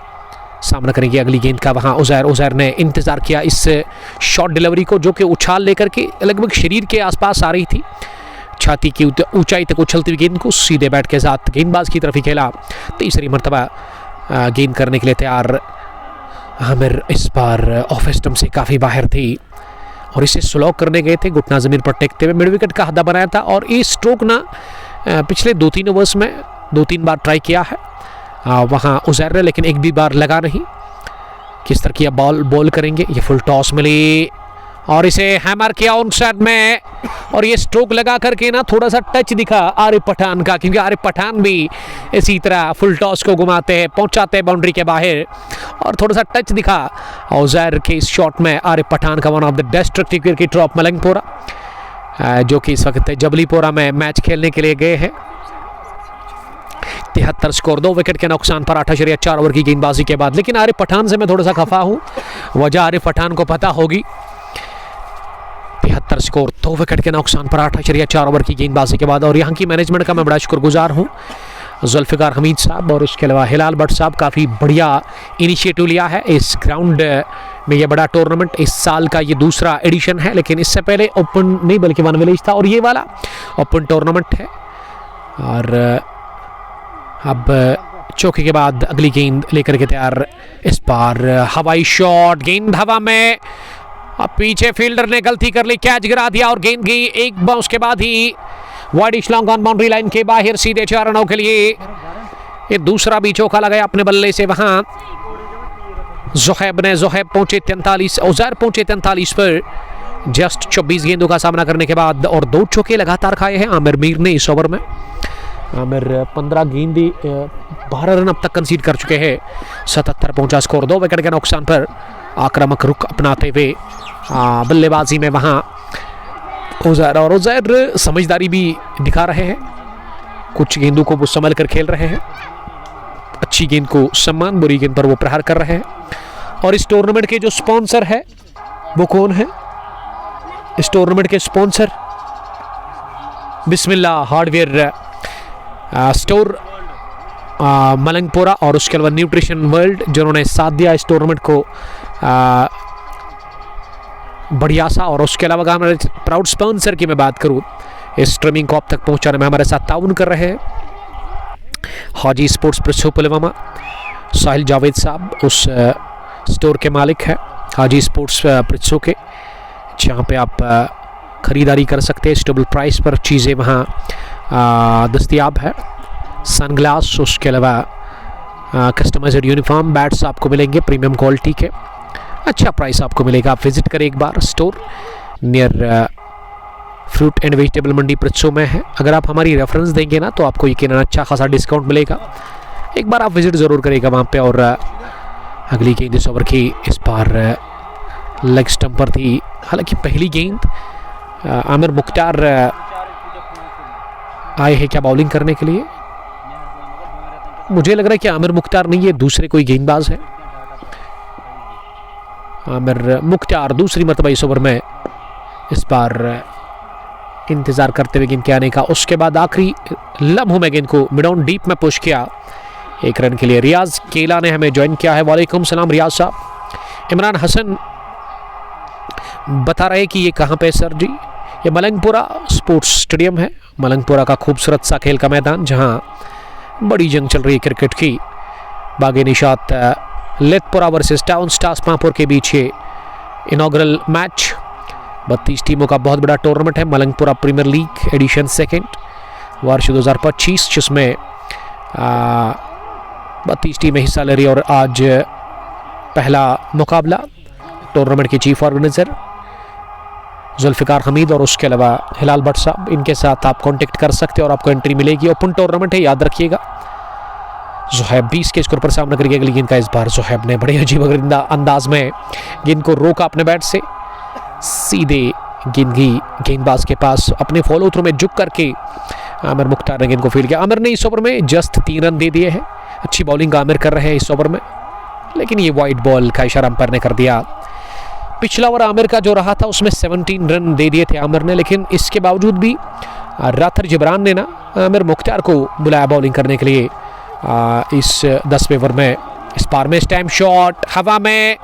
सामना करेंगे अगली गेंद का वहाँ उज़ैर ने इंतज़ार किया इस शॉट डिलीवरी को, जो कि उछाल लेकर के लगभग शरीर के आसपास आ रही थी, छाती की ऊंचाई तक उछलती हुई गेंद को सीधे बैट के साथ गेंदबाज की तरफ ही खेला। तीसरी मरतबा गेंद करने के लिए तैयार आमिर इस बार ऑफ स्टंप से काफ़ी बाहर थी और इसे स्लो करने गए थे, घुटना ज़मीन पर टेकते हुए मिड विकेट का हद्दा बनाया था। और ये स्ट्रोक ना पिछले 2-3 ओवर्स में 2-3 बार ट्राई किया है वहाँ उज़ैर ने, लेकिन एक भी बार लगा नहीं। किस तरह की बॉल करेंगे, ये फुल टॉस मिली और इसे हैमर किया ऑन साइड में और ये स्ट्रोक लगा करके ना थोड़ा सा टच दिखा आरिफ पठान का, क्योंकि आरिफ पठान भी इसी तरह फुल टॉस को घुमाते हैं, पहुंचाते हैं बाउंड्री के बाहर और थोड़ा सा टच दिखा उज़ैर के इस शॉट में आरिफ पठान का, one of the destructive cricketer of Malangpura. जो कि इस वक्त जबलीपोरा में मैच खेलने के लिए गए हैं। 73 स्कोर, 2 विकेट के नुकसान पर 8.4 ओवर की गेंदबाजी के बाद। लेकिन आरिफ पठान से मैं थोड़ा सा खफा हूं, वजह आरिफ पठान को पता होगी। 73 स्कोर, 2 विकेट के नुकसान पर 8.4 ओवर की गेंदबाजी के बाद। और यहाँ की मैनेजमेंट का मैं बड़ा शुक्रगुजार हूँ, जुल्फ़िकार हमीद साहब और इसके अलावा हिलाल भट्ट साहब। काफ़ी बढ़िया इनिशिएटिव लिया है इस ग्राउंड में। ये बड़ा टूर्नामेंट इस साल का ये दूसरा एडिशन है, लेकिन इससे पहले ओपन नहीं बल्कि वन विलेज था और ये वाला ओपन टूर्नामेंट है। और अब चौके के बाद अगली गेंद लेकर के तैयार। इस बार हवाई शॉट, गेंद हवा में, अब पीछे फील्डर ने गलती कर ली, कैच गिरा दिया और गेंद गई एक बाउंस के बाद ही wide long on boundary line के बाहर सीधे 4 रनों के लिए। ये दूसरा भी चौका लगाया अपने बल्ले से वहां ज़ोहैब पहुंचे 43, उज़ैर पहुंचे 43 पर जस्ट 24 गेंदों का सामना करने के बाद। और 2 चौके लगातार खाए हैं आमिर मीर ने इस ओवर में। आमिर 15 गेंदे 12 रन अब तक कंसीड कर चुके हैं। 77 पहुंचा स्कोर, 2 विकेट के नुकसान पर आक्रामक रुख अपनाते हुए बल्लेबाजी में वहां उज़ैर। और उज़ैर समझदारी भी दिखा रहे हैं, कुछ गेंदों को वो संभल कर खेल रहे हैं। अच्छी गेंद को सम्मान, बुरी गेंद पर वो प्रहार कर रहे हैं। और इस टूर्नामेंट के जो स्पॉन्सर है वो कौन है? इस टूर्नामेंट के स्पॉन्सर बिस्मिल्लाह हार्डवेयर स्टोर मलंगपुरा और उसके अलावा न्यूट्रिशन वर्ल्ड, जिन्होंने साथ दिया इस टूर्नामेंट को बढ़िया सा। और उसके अलावा हमारे प्राउड स्पॉन्सर की मैं बात करूं, इस स्ट्रीमिंग को आप तक पहुंचाने में हमारे साथ ताउन कर रहे हैं हाजी स्पोर्ट्स प्रिंसो पुलवामा। साहिल जावेद साहब उस स्टोर के मालिक हैं, हाजी स्पोर्ट्स प्रिंसो के, जहां पे आप ख़रीदारी कर सकते हैं। स्टेबल प्राइस पर चीज़ें वहां दस्तियाब है। सनग्लास, उसके अलावा कस्टमाइज्ड यूनिफॉर्म, बैट्स आपको मिलेंगे प्रीमियम क्वालिटी के, अच्छा प्राइस आपको मिलेगा। आप विजिट करें एक बार, store near fruit and vegetable मंडी प्रिंसो में है। अगर आप हमारी रेफरेंस देंगे ना तो आपको यकीनन अच्छा खासा डिस्काउंट मिलेगा। एक बार आप विजिट ज़रूर करेगा वहाँ पे। और अगली गेंद इस ओवर की इस बार लेग स्टंप पर थी, हालांकि पहली गेंद। आमिर मुख्तार आए हैं क्या बॉलिंग करने के लिए? मुझे लग रहा है कि आमिर मुख्तार नहीं, ये दूसरे कोई गेंदबाज है। आमिर मुख्तार दूसरी मरतबा इस ओवर में इस बार इंतजार करते हुए गेंद के आने का। उसके बाद आखिरी लम्हों में गेंद को मिड ऑन डीप में पुश किया 1 रन के लिए। रियाज केला ने हमें ज्वाइन किया है, वालेकुम सलाम रियाज साहब। इमरान हसन बता रहे कि ये कहाँ पे सर जी? ये मलंगपुरा स्पोर्ट्स स्टेडियम है, मलंगपुरा का खूबसूरत सा खेल का मैदान, जहाँ बड़ी जंग चल रही है क्रिकेट की। बागे Nishat Lethpora versus town stars पांपुर के बीच ये इनॉग्रल मैच। 32 टीमों का बहुत बड़ा टूर्नामेंट है, मलंगपुरा प्रीमियर लीग एडिशन 2 वर्ष 2025, जिसमें 32 टीमें हिस्सा ले रही। और आज पहला मुकाबला टूर्नामेंट के चीफ ऑर्गेनाइजर जुल्फ़िकार हमीद और उसके अलावा हिलाल भट्ट साहब, इनके साथ आप कांटेक्ट कर सकते हैं और आपको एंट्री मिलेगी। ओपन टूर्नामेंट है, याद रखिएगा। ज़ोहैब 20 के स्कोर पर सामना करेगी अगली गेंद का। इस बार ज़ोहैब ने बड़े अजीब अंदाज में गेंद को रोका अपने बैट से, सीधे गेंदबाज के पास अपने फॉलो थ्रू में झुक करके आमिर मुख्तार ने गेंद को फील्ड किया। आमिर ने इस ओवर में जस्ट 3 रन दे दिए हैं। अच्छी बॉलिंग आमिर कर रहे हैं इस ओवर में, लेकिन ये वाइड बॉल का इशारा अंपायर ने कर दिया। पिछला ओवर आमिर का जो रहा था उसमें 17 रन दे दिए थे आमिर ने, लेकिन इसके बावजूद भी राथर जबरान ने ना आमिर मुख्तार को बुलाया बॉलिंग करने के लिए इस 10वें ओवर में। इस बार में स्टैम्प शॉट हवा में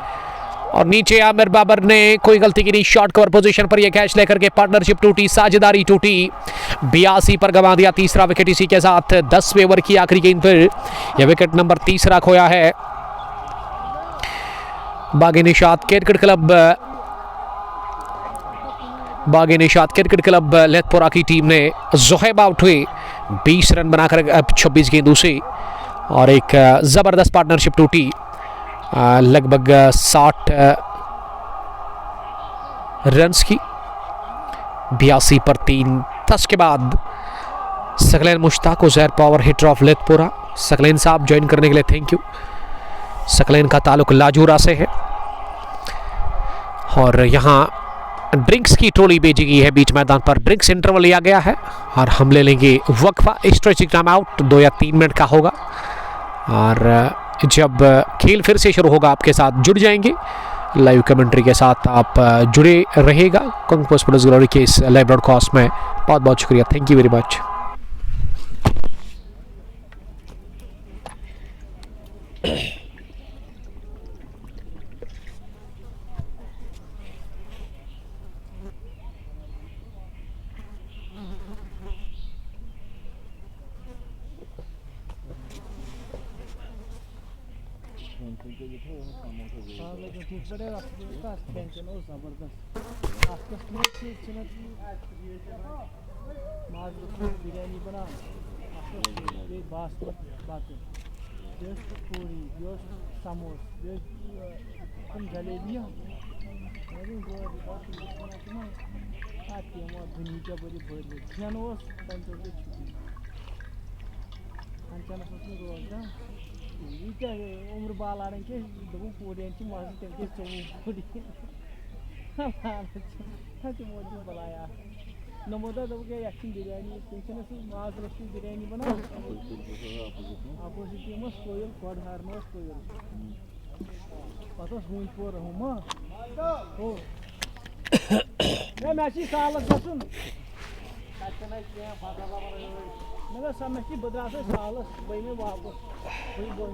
और नीचे आमिर बाबर ने कोई गलती की नहीं, शॉर्ट कवर पोजीशन पर यह कैच लेकर के पार्टनरशिप टूटी, साझेदारी टूटी। 82 पर गंवा दिया तीसरा विकेट। इसी के साथ 10वें ओवर की आखिरी गेंद पर यह विकेट नंबर 3 खोया है। बागे निशात क्रिकेट क्लब लेथपुरा की टीम ने ज़ोहैब आउट हुए 20 रन बनाकर 26 गेंदों से, और एक ज़बरदस्त पार्टनरशिप टूटी लगभग 60 रन्स की। 82 पर 3। 10 के बाद Saqlain Mushtaq Uzair power hitter of Lethpura. Saqlain साहब ज्वाइन करने के लिए थैंक यू। सकलैन का ताल्लुक लाजूरा से है और यहाँ ड्रिंक्स की टोली भेजी गई है बीच मैदान पर। ड्रिंक्स इंटरवल लिया गया है और हम ले लेंगे वक्फा। स्ट्रेचिंग टाइम आउट 2 या 3 मिनट का होगा और जब खेल फिर से शुरू होगा आपके साथ जुड़ जाएंगे। लाइव कमेंट्री के साथ आप जुड़े रहेगा कुंग फू स्पोर्ट्स ग्लोरी के इस लाइव ब्रॉडकास्ट में। बहुत बहुत शुक्रिया, thank you very much. Biryani बना बासमत बातें पूरी समोस जलेबियाँ धुनीचा बड़ी बड़ी खेन रोज उम्र बाल के पूरी मजा तम 24 मोदी बुलाया नमोदा दब के यखिन बिरयानी माज रस्ती बिरयानी बना अपोजिट टीमस कोयल गॉड हारमस कोयल पता हुन पोर हुमा हो मैं मैची सालस गसुन कतना के फादा मैं समझी बदरास सालस बई में वापस बई बोल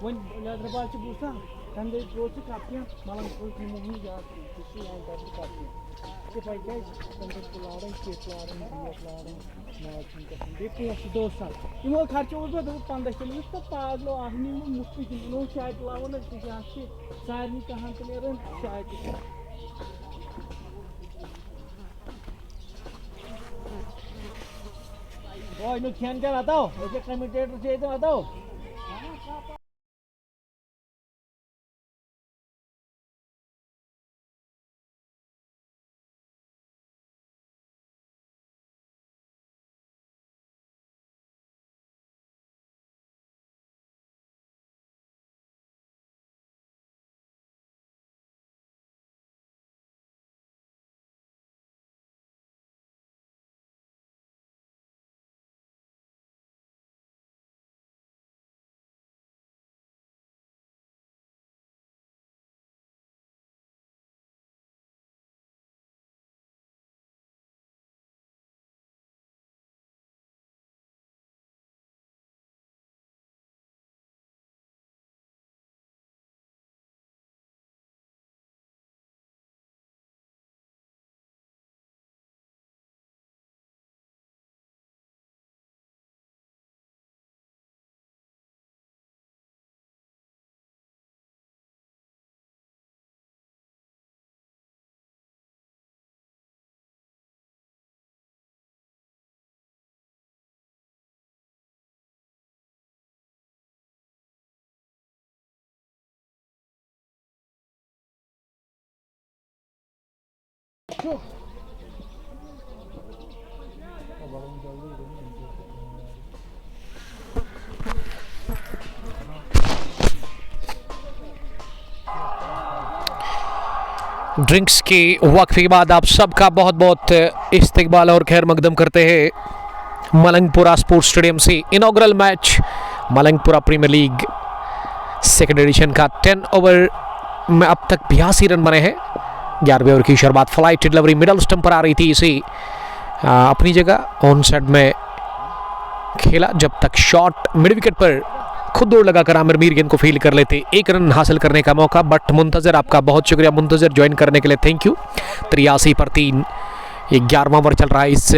वन लेदरबाल च बुसा कंदे प्रोच कापियां मलंग कोई मुही जा किसी यहां पर कापियां के भाई गाइस कंदे पुलारन के पुलारन दिया पुलारन नाचिन का देखो दोस्त इमो खर्च उस 15 किलो तो पागलो आदमी मुफ्त नो शायद लावन के जाते सारी कहां के ले शायद ओए नो खेन कर आता हो ऐसे कमेंटेटर से तो आता हो ड्रिंक्स के वक्फे के बाद आप सबका बहुत बहुत इस्तकबाल और खैर मकदम करते हैं मलंगपुरा स्पोर्ट्स स्टेडियम से। Inaugural match Malangpura premier league second edition का 10 ओवर में अब तक 82 रन बने हैं। 11वें ओवर की शुरुआत फ्लाइट डिलीवरी मिडल स्टंप पर आ रही थी, इसे अपनी जगह ऑन साइड में खेला जब तक शॉट मिड विकेट पर खुद दौड़ लगाकर आमिर मीर गेंद को फील कर लेते। 1 रन हासिल करने का मौका, बट मुंतजर आपका बहुत शुक्रिया मुंतजर ज्वाइन करने के लिए, थैंक यू। 83 पर 3 11वां ओवर चल रहा है इस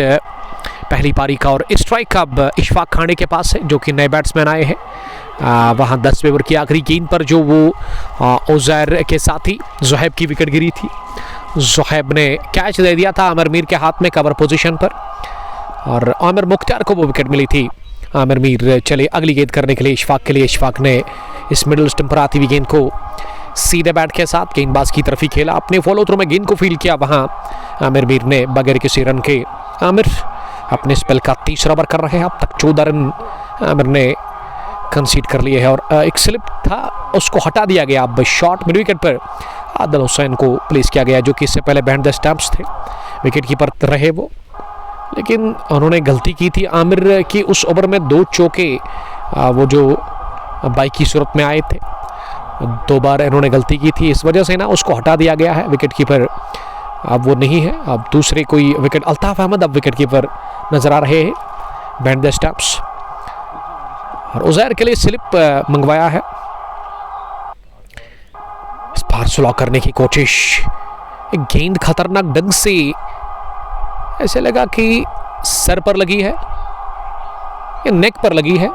पहली पारी का और स्ट्राइक अब इशफाक खाने के पास है जो कि नए बैट्समैन आए हैं। वहाँ 10वें ओवर की आखिरी गेंद पर जो वो उजैर के साथी ज़ुहैब की विकेट गिरी थी, ज़ुहैब ने कैच दे दिया था आमिर मीर के हाथ में कवर पोजीशन पर और आमिर मुख्तार को वो विकेट मिली थी। आमिर मीर चले अगली गेंद करने के लिए इशफाक के लिए। इशफाक ने इस मिडल स्टंप पर आती हुई गेंद को सीधे बैट के साथ गेंदबाज की तरफ ही खेला, अपने फॉलो थ्रू में गेंद को फील किया। वहाँ आमिर मीर ने बगैर किसी रन के, आमिर अपने स्पेल का 3रा ओवर कर रहे हैं। अब तक 14 रन आमिर ने कंसीड कर लिए हैं और एक स्लिप था उसको हटा दिया गया। अब शॉट मिड विकेट पर आदिल हुसैन को प्लेस किया गया, जो कि इससे पहले बिहाइंड द स्टंप्स थे, विकेट कीपर रहे वो, लेकिन उन्होंने गलती की थी। आमिर की उस ओवर में 2 चौके वो जो बाई की सूरत में आए थे, 2 बार इन्होंने गलती की थी, इस वजह से ना उसको हटा दिया गया है। विकेट कीपर अब वो नहीं है, अब दूसरे कोई विकेट, अल्ताफ अहमद अब विकेट कीपर नजर आ रहे हैं बिहाइंड द स्टंप्स। और उजैर के लिए स्लिप मंगवाया है, इस बार सुलह करने की कोशिश, एक गेंद खतरनाक ढंग से ऐसे लगा कि सर पर लगी है या नेक पर लगी है,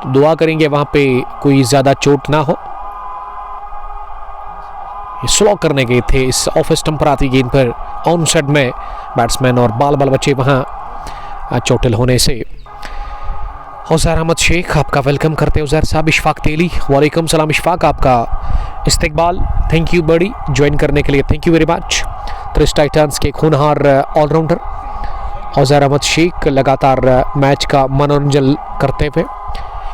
तो दुआ करेंगे वहां पे कोई ज्यादा चोट ना हो। ये स्लो करने गए थे इस ऑफ स्टंप पर आती गेंद पर, ऑन साइड में बैट्समैन और बाल बचे वहां चोटिल होने से। उजैर अहमद शेख आपका वेलकम करते हैं उजैर साहब। इशफाक तेली, वालेकुम सलाम इशफाक, आपका इस्तकबाल, थैंक यू बड़ी ज्वाइन करने के लिए, थैंक यू वेरी मच। क्रिस टाइटंस के खूनहार ऑलराउंडर उजैर अहमद शेख लगातार मैच का मनोरंजन करते हुए।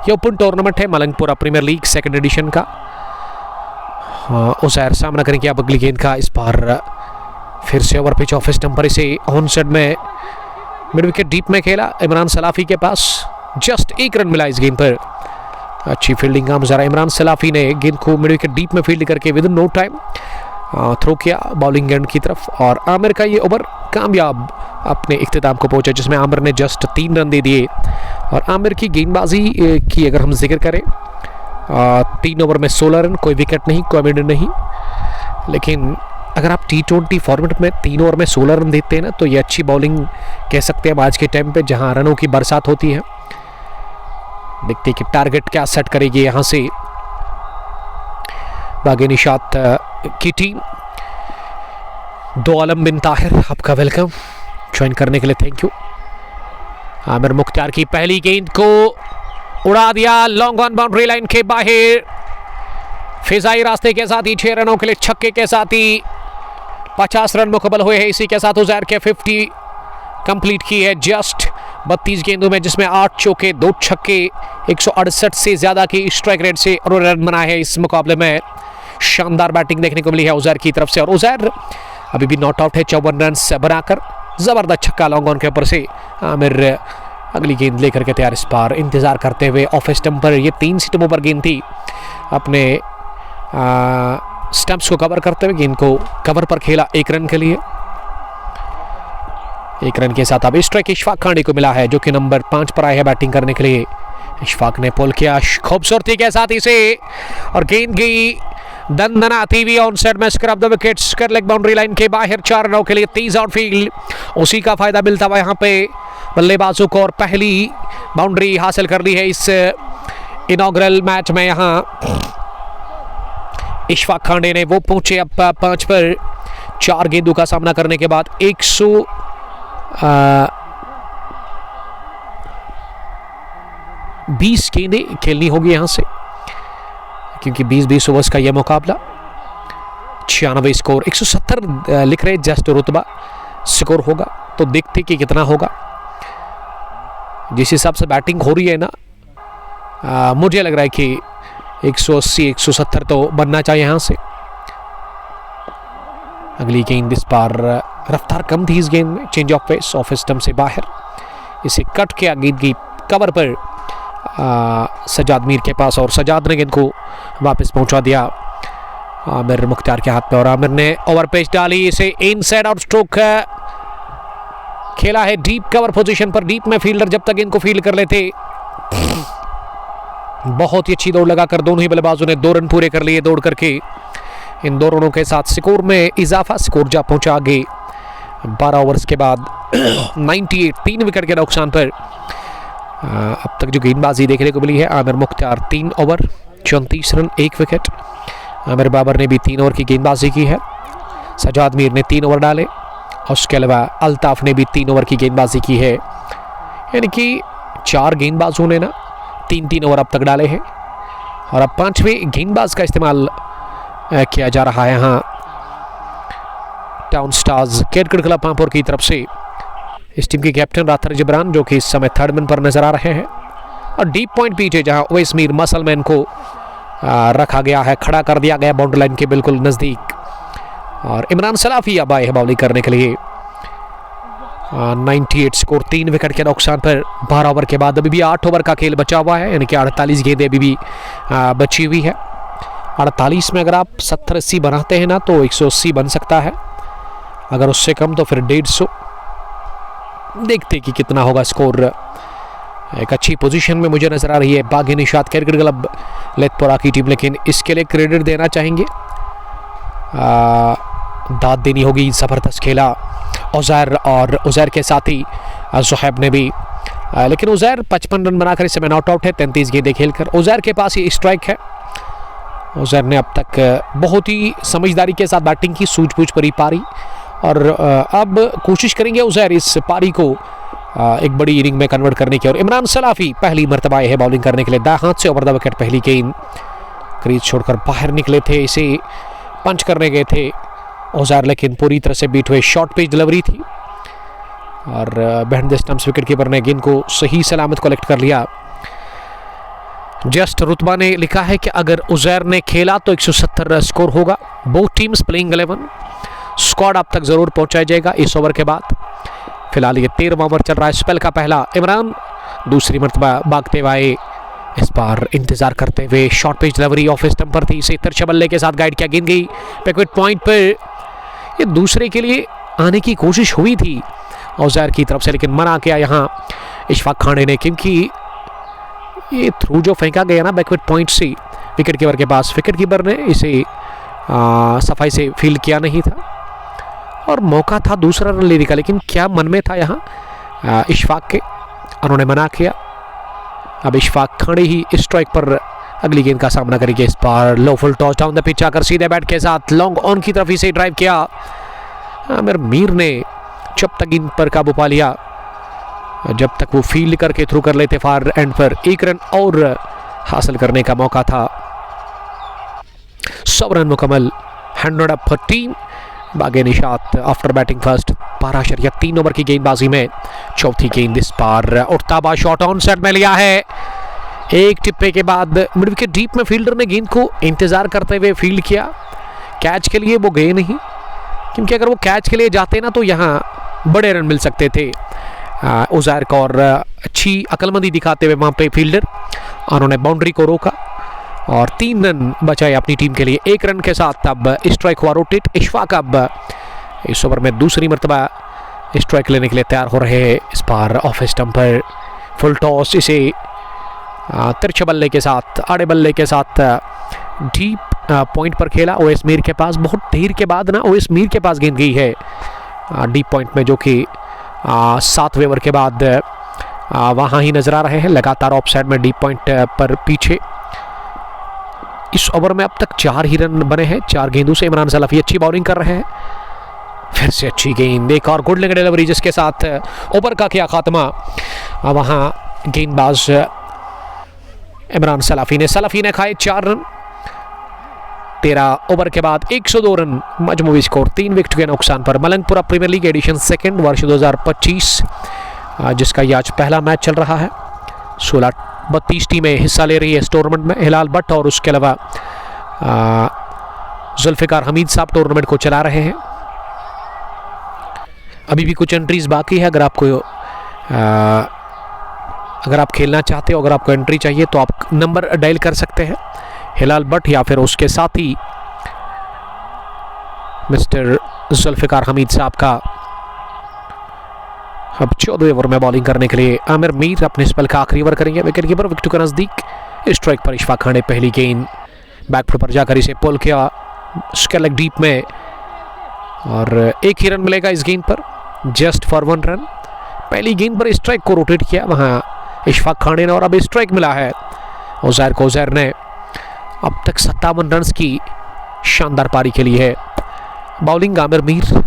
ये ओपन टूर्नामेंट है मलंगपुरा प्रीमियर लीग 2nd एडिशन का। उजैर सामना करेंगे अब अगली गेंद का, इस बार फिर से ओवर पिच ऑफ स्टंप पर, इसे ऑन साइड में मिड विकेट डीप में खेला इमरान सलाफी के पास, जस्ट 1 रन मिला इस गेंद पर। अच्छी फील्डिंग का मुजाहरा इमरान सलाफी ने, गेंद को मिड विकेट डीप में फील्ड करके within no time throw किया बॉलिंग एंड की तरफ। और आमिर का ये ओवर कामयाब अपने इख्तिताम को पहुंचा, जिसमें आमिर ने जस्ट 3 रन दे दिए। और आमिर की गेंदबाजी की अगर हम जिक्र करें, 3 ओवर में 16 रन, कोई विकेट नहीं, कोई विकेट नहीं, लेकिन अगर आप T20 फॉर्मेट में 3 ओवर में 16 रन देते हैं ना, तो ये अच्छी बॉलिंग कह सकते हैं आज के टाइम पे, जहां रनों की बरसात होती है। देखते कि टारगेट क्या सेट करेगी यहां से बागे निशात की टीम। 2 आलम बिन ताहिर, आपका वेलकम ज्वाइन करने के लिए, थैंक यू। आमिर मुख्तार की पहली गेंद को उड़ा दिया लॉन्ग ऑन बाउंड्री लाइन के बाहर, फिजाई रास्ते के साथ ही 6 रनों के लिए छक्के के साथ ही 50 रन मुकम्मल हुए हैं। इसी के साथ उजैर के 50 कंप्लीट की है जस्ट 32 गेंदों में, जिसमें 8 चौके 2 छक्के 168 से ज्यादा की स्ट्राइक रेट से उन्होंने रन बनाए हैं। इस मुकाबले में शानदार बैटिंग देखने को मिली है उजैर की तरफ से, और उजैर अभी भी नॉट आउट है 54 रन बनाकर। जबरदस्त छक्का लॉन्ग ऑन के ऊपर से, आमिर अगली गेंद लेकर के तैयार, इस बार इंतजार करते हुए ऑफ स्टंप पर। ये 3 स्टंपों पर गेंद थी, अपने स्टंप्स को कवर करते हुए गेंद को कवर पर खेला 1 रन के लिए। 1 रन के साथ अब स्ट्राइक इशफाक खांडी को मिला है, जो कि नंबर 5 पर आए हैं बैटिंग करने के लिए। इशफाक ने पुल किया खूबसूरती के साथ इसे, और गेंद गई दंदनाती हुई ऑन साइड में, स्क्रब द विकेट्स कर लेग बाउंड्री लाइन के बाहर 4 रनों के लिए 30 आउटफील्ड। उसी का फायदा मिलता हुआ यहाँ पे बल्लेबाजों को, और पहली बाउंड्री हासिल कर ली है इस इनॉग्रल मैच में। यहाँ इशफाक खांडे ने, वो पहुंचे अब 5 पर 4 गेंदों का सामना करने के बाद 120 गेंदें खेलनी होगी यहां से, क्योंकि 20-20 ओवर्स का यह मुकाबला। 96 स्कोर, 170 लिख रहे जस्ट रुतबा स्कोर होगा, तो देखते कि कितना होगा। जिस हिसाब से बैटिंग हो रही है ना, मुझे लग रहा है कि 180-170 तो बनना चाहिए यहां से। अगली गेंद, इस बार रफ्तार कम थी इस गेंद में, change of pace off stump से बाहर, इसे कट किया गेंद की कवर पर सजाद मीर के पास, और सजाद ने गेंद को वापस पहुंचा दिया आमिर मुख्तार के हाथ में। और आमिर ने ओवर पेच डाली, इसे इनसाइड आउट स्ट्रोक खेला है डीप कवर पोजीशन पर। डीप में फील्डर जब तक इनको फील्ड कर लेते, बहुत ही अच्छी दौड़ लगाकर दोनों ही बल्लेबाजों ने 2 रन पूरे कर लिए दौड़ करके। इन 2 रनों के साथ स्कोर में इजाफा, स्कोर जा पहुंचा आगे 12 ओवर्स के बाद 98, 3 विकेट के नुकसान पर। अब तक जो गेंदबाजी देखने को मिली है, Amir Mukhtar 3 over 34 run 1 wicket, Amir Babar ने भी 3 ओवर की गेंदबाजी की है, सजाद मीर ने 3 ओवर डाले, और उसके अलावा अल्ताफ ने भी 3 ओवर की गेंदबाजी की है। यानी कि 4 गेंदबाजों ने ना 3-3 ओवर अब तक डाले हैं, और अब 5वें गेंदबाज का इस्तेमाल किया जा रहा है यहाँ town stars cricket club Pampore की तरफ से। इस टीम के कैप्टन राथर जबरान, जो कि इस समय 3rd मैन पर नजर आ रहे हैं, और डीप पॉइंट पीछे जहां ओवैस मीर मसलमैन को रखा गया है, खड़ा कर दिया गया बाउंड्री लाइन के बिल्कुल नजदीक। और इमरान सलाफी अब आए हैं बॉलिंग करने के लिए। 98 स्कोर, 3 विकेट के नुकसान पर 12 ओवर के बाद। अभी भी 8 ओवर का खेल बचा हुआ है, यानी कि 48 गेंदें अभी भी बची हुई है। 48 में अगर आप 70-80 बनाते हैं ना तो 180 बन सकता है, अगर उससे कम तो फिर 150। देखते कि कितना होगा स्कोर। एक अच्छी पोजीशन में मुझे नजर आ रही है बागी निशात क्रिकेट क्लब लेथपोरा की टीम, लेकिन इसके लिए क्रेडिट देना चाहेंगे, दाद देनी होगी। ज़बरदस्त खेला उज़ैर, और उज़ैर के साथ ही ज़ुहैब ने भी, लेकिन उज़ैर 55 रन बनाकर इस समय नॉट आउट है 33 गेंदें खेलकर। उज़ैर के पास ये स्ट्राइक है। उज़ैर ने अब तक बहुत ही समझदारी के साथ बैटिंग की, सूझबूझ भरी पारी, और अब कोशिश करेंगे उज़ैर इस पारी को एक बड़ी इनिंग में कन्वर्ट करने की। और इमरान सलाफी पहली मरतबा है बॉलिंग करने के लिए, दाएं हाथ से ओवर द विकेट पहली गेंद, क्रीज छोड़कर बाहर निकले थे, इसे पंच करने गए थे उज़ैर, लेकिन पूरी तरह से बीट हुए। शॉर्ट पिच डिलीवरी थी और behind the stumps wicket keeper ने गेंद को सही सलामत कलेक्ट कर लिया। जस्ट रुतबा ने लिखा है कि अगर उज़ैर ने खेला तो 170 स्कोर होगा। बोथ टीम्स प्लेइंग 11, स्क्वाड अब तक जरूर पहुंचाया जाएगा इस ओवर के बाद। फिलहाल ये 13वां ओवर चल रहा है। स्पेल का पहला, इमरान दूसरी मरतबा भागते हुए, इस बार इंतजार करते हुए short pitch delivery off stump पर थी, इसे तिरछे बल्ले के साथ गाइड किया, गेंद गई बैकवर्ड पॉइंट पर। ये दूसरे के लिए आने की कोशिश हुई थी उज़ैर की तरफ से, लेकिन मना किया यहाँ इशफाक खाने ने, क्योंकि ये थ्रू जो फेंका गया ना बैकवर्ड पॉइंट से विकेट कीपर के पास, विकेट कीपर ने इसे सफाई से फील्ड किया नहीं था और मौका था दूसरा रन लेने का, लेकिन क्या मन में था यहाँ इशफाक के, उन्होंने मना किया। अब इशफाक खाने ही स्ट्राइक पर अगली गेंद का सामना करेंगे। इस बार low full toss down the pitch आकर सीधे बैट के साथ लॉन्ग ऑन की तरफ इसे ड्राइव किया। आमिर मीर ने जब तक इन पर काबू पा लिया, जब तक वो फील्ड करके थ्रू कर लेते फार एंड पर, 1 रन और हासिल करने का मौका था। 100 रन मुकम्मल, 100 अप फॉर टीम बागे Nishat after batting first. 12.3 over की गेंदबाजी में चौथी गेंद, इस बार उठता हुआ शॉट ऑन सेट में लिया है। एक टिप्पे के बाद मिड विकेट डीप में फील्डर ने गेंद को इंतजार करते हुए फील्ड किया। कैच के लिए वो गए नहीं, क्योंकि अगर वो कैच के लिए जाते ना तो यहाँ बड़े रन मिल सकते थे उज़ैर को, और अच्छी अक्लमंदी दिखाते हुए वहाँ पे फील्डर, उन्होंने बाउंड्री को रोका और 3 रन बचाए अपनी टीम के लिए। 1 रन के साथ अब स्ट्राइक हुआ रोटेट। इशफाक अब इस ओवर में दूसरी मरतबा स्ट्राइक लेने के लिए तैयार हो रहे हैं। इस बार ऑफ स्टंप पर फुल टॉस, इसे तिरछे बल्ले के साथ, आड़े बल्ले के साथ डीप पॉइंट पर खेला ओएस मीर के पास। बहुत देर के बाद ना ओएस मीर के पास गेंद गई है डीप पॉइंट में, जो कि 7वें ओवर के बाद वहाँ ही नजर आ रहे हैं, लगातार ऑफ साइड में डीप पॉइंट पर पीछे। इस ओवर में अब तक 4 ही रन बने हैं 4 गेंदों से। इमरान सलाफी अच्छी बॉलिंग कर रहे हैं, फिर से अच्छी गेंद, एक और गुड लेग डिलीवरी, जिसके साथ ओवर का किया खात्मा वहाँ गेंदबाज इमरान सलाफी ने खाए 4 रन। 13 ओवर के बाद 102 रन, मजमूई स्कोर 3 विकेट के नुकसान पर। मलंगपुरा प्रीमियर लीग एडिशन 2 वर्ष 2025, जिसका ये आज पहला मैच चल रहा है। 32 टीमें हिस्सा ले रही है इस टूर्नामेंट में। हिलाल भट्ट और उसके अलावा जुल्फिकार हमीद साहब टूर्नामेंट को चला रहे हैं। अभी भी कुछ एंट्रीज बाकी है। अगर आप खेलना चाहते हो, अगर आपको एंट्री चाहिए तो आप नंबर डायल कर सकते हैं, हिलाल भट्ट या फिर उसके साथ ही मिस्टर जुल्फिकार हमीद साहब का। अब 14वें ओवर में बॉलिंग करने के लिए आमिर मीर अपने स्पेल का आखिरी ओवर करेंगे। विकेट कीपर विकेट के नजदीक, स्ट्राइक पर इशफाक खाने, पहली गेंद बैकफुट पर जाकर इसे पुल किया स्केल डीप में, और 1 ही रन मिलेगा इस गेंद पर, जस्ट फॉर 1 रन। पहली गेंद पर स्ट्राइक को रोटेट किया वहां इशफाक खाने ने, और अब स्ट्राइक मिला है उज़ैर को। उज़ैर ने अब तक 57 रन की शानदार पारी खेली है। Bowling Aamir Mir,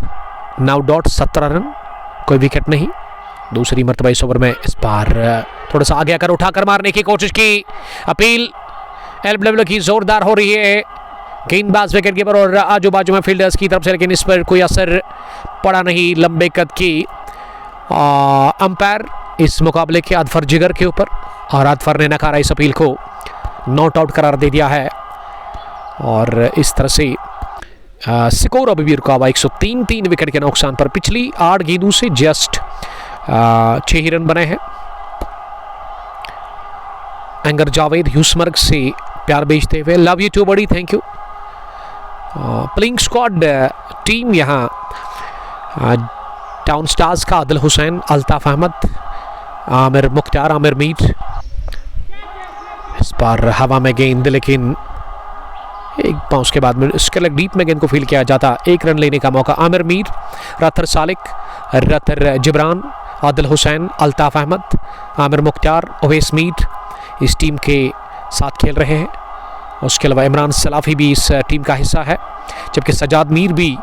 9 dot 17 run, कोई विकेट नहीं। दूसरी मरतबा इस ओवर में, इस बार थोड़ा सा आगे आकर उठाकर मारने की कोशिश की, अपील एलबीडब्ल्यू की जोरदार हो रही है। गेंदबाज विकेट कीपर और आजू बाजू में फील्डर्स की तरफ से, लेकिन इस पर कोई असर पड़ा नहीं। लंबे कद की अंपायर इस मुकाबले के अदफर जिगर के ऊपर, और अदफर ने नकारा इस अपील को, नॉट आउट करार दे दिया है। और इस तरह से स्कोर अभी भी रुका हुआ 103, 3 विकेट के नुकसान पर। पिछली 8 गेंदों से जस्ट 6 ही रन बने हैं। एंगर जावेद ह्यूसमर्ग से प्यार भेजते हुए लव यू टू बड़ी, thank you. Playing squad team यहाँ टाउन स्टार्स का आदिल हुसैन, अल्ताफ अहमद, आमिर मुख्तार, आमिर मीर। इस बार हवा में गेंद, लेकिन एक बाउंस के बाद में उसके लग डीप में गेंद को फील किया जाता। 1 रन लेने का मौका। आमिर मीर, रतर सालिक, रतर जिब्रान, आदिल हुसैन, अल्ताफ अहमद, आमिर मुख्तार, ओवैस मीर इस टीम के साथ खेल रहे हैं। उसके अलावा इमरान सलाफी भी इस टीम का हिस्सा है, जबकि सजाद मीर भी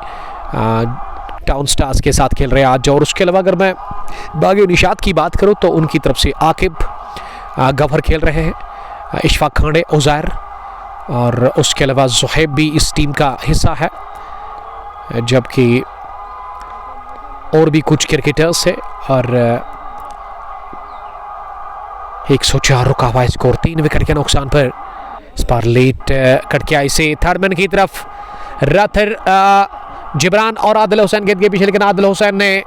टाउन स्टार्स के साथ खेल रहे हैं आज। और उसके अलावा अगर मैं बागी निशात की बात करूं तो उनकी तरफ से आकिब गवर खेल रहे हैं, इशफाक खांडे, उज़ैर, और उसके अलावा ज़ुहैब भी इस टीम का हिस्सा है, जबकि और भी कुछ क्रिकेटर्स है। और 104 रुका हुआ स्कोर, 3 विकेट के नुकसान पर। इस बार लेट कट किया इसे थर्ड मैन की तरफ। रतर जिब्रान और आदिल हुसैन गेंद के पीछे, लेकिन आदिल हुसैन ने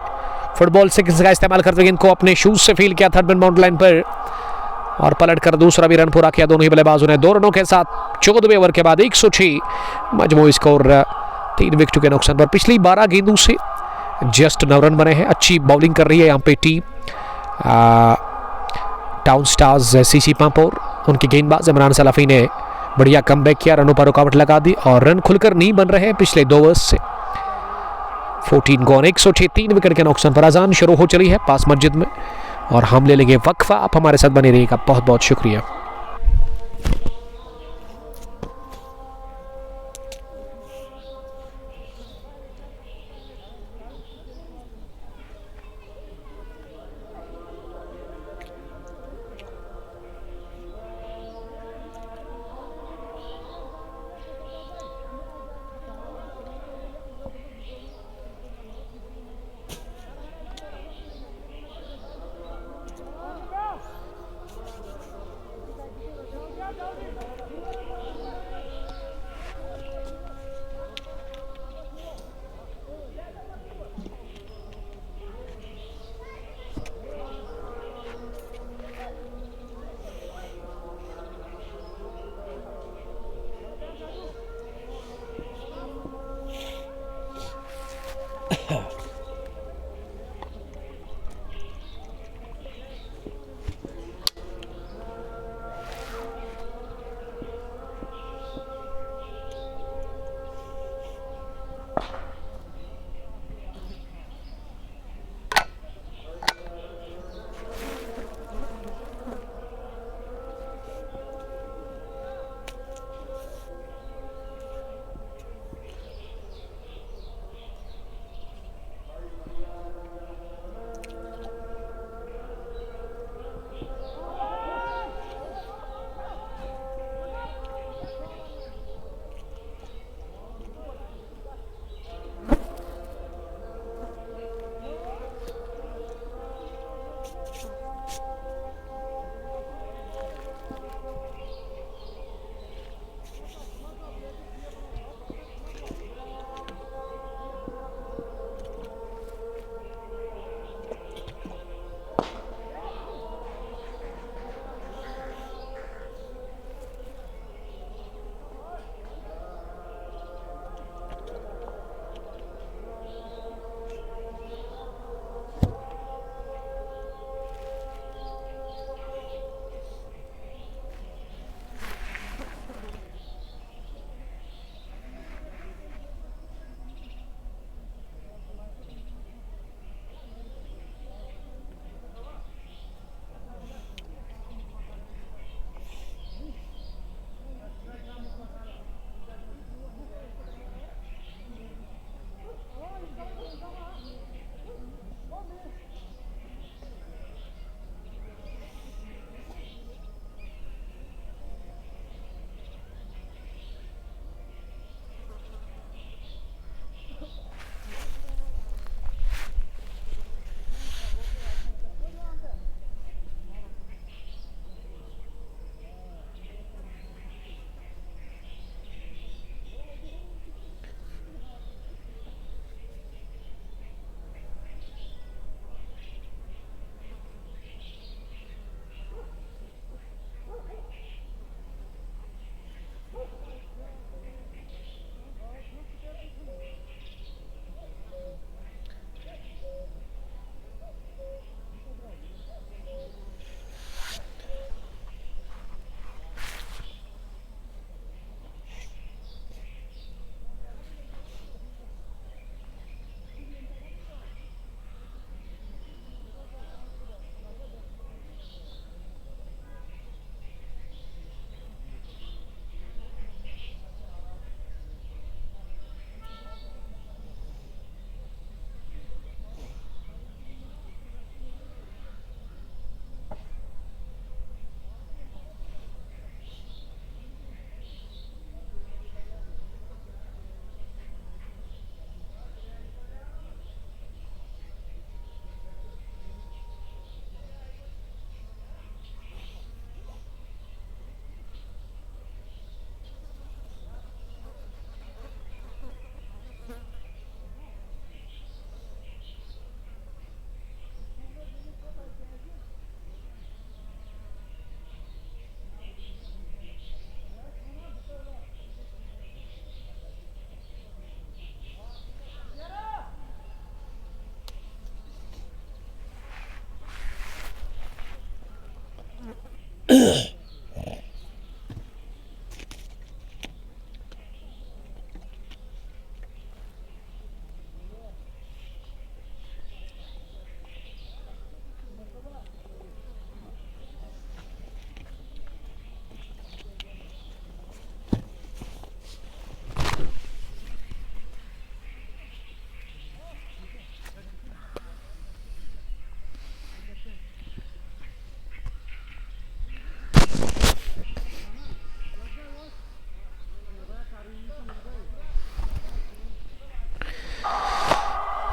फुटबॉल सिक्स का इस्तेमाल करते हुए इनको अपने शूज से फील किया थर्ड मैन बाउंड्री लाइन पर और पलट कर दूसरा भी रन पूरा किया दोनों ही बल्लेबाजों ने। 2 रनों के साथ 14वें ओवर के बाद 106 मजमूई स्कोर, 3 विकेटों के नुकसान पर। पिछली 12 गेंदों से जस्ट 9 रन बने हैं। अच्छी बॉलिंग कर रही है यहाँ पे team town stars CC Pampore. उनके गेंदबाज इमरान सलाफी ने बढ़िया कमबैक किया, रनों पर रुकावट लगा दी और रन खुलकर नहीं बन रहे हैं पिछले 2 ओवर्स से। 14 गॉन, 106, 3 विकेट के नुकसान पर। अजान शुरू हो चली है पास मस्जिद में और हम ले लेंगे वक्फा। आप हमारे साथ बने रहिएगा, बहुत बहुत शुक्रिया।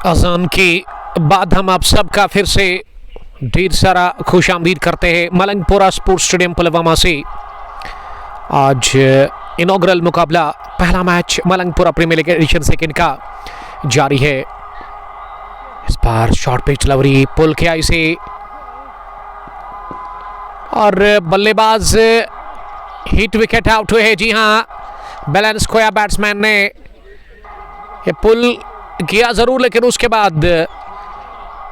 अजान के बाद हम आप सबका फिर से ढेर सारा खुशामदीद करते हैं मलंगपुरा स्पोर्ट्स स्टेडियम पुलवामा से। आज इनॉग्रल मुकाबला, पहला match Malangpura premier league edition second का जारी है। इस बार शॉर्ट पिच डिलीवरी पुल के आई से और बल्लेबाज हिट विकेट आउट हुए हैं। जी हाँ, बैलेंस खोया बैट्समैन ने, ये पुल किया जरूर लेकिन उसके बाद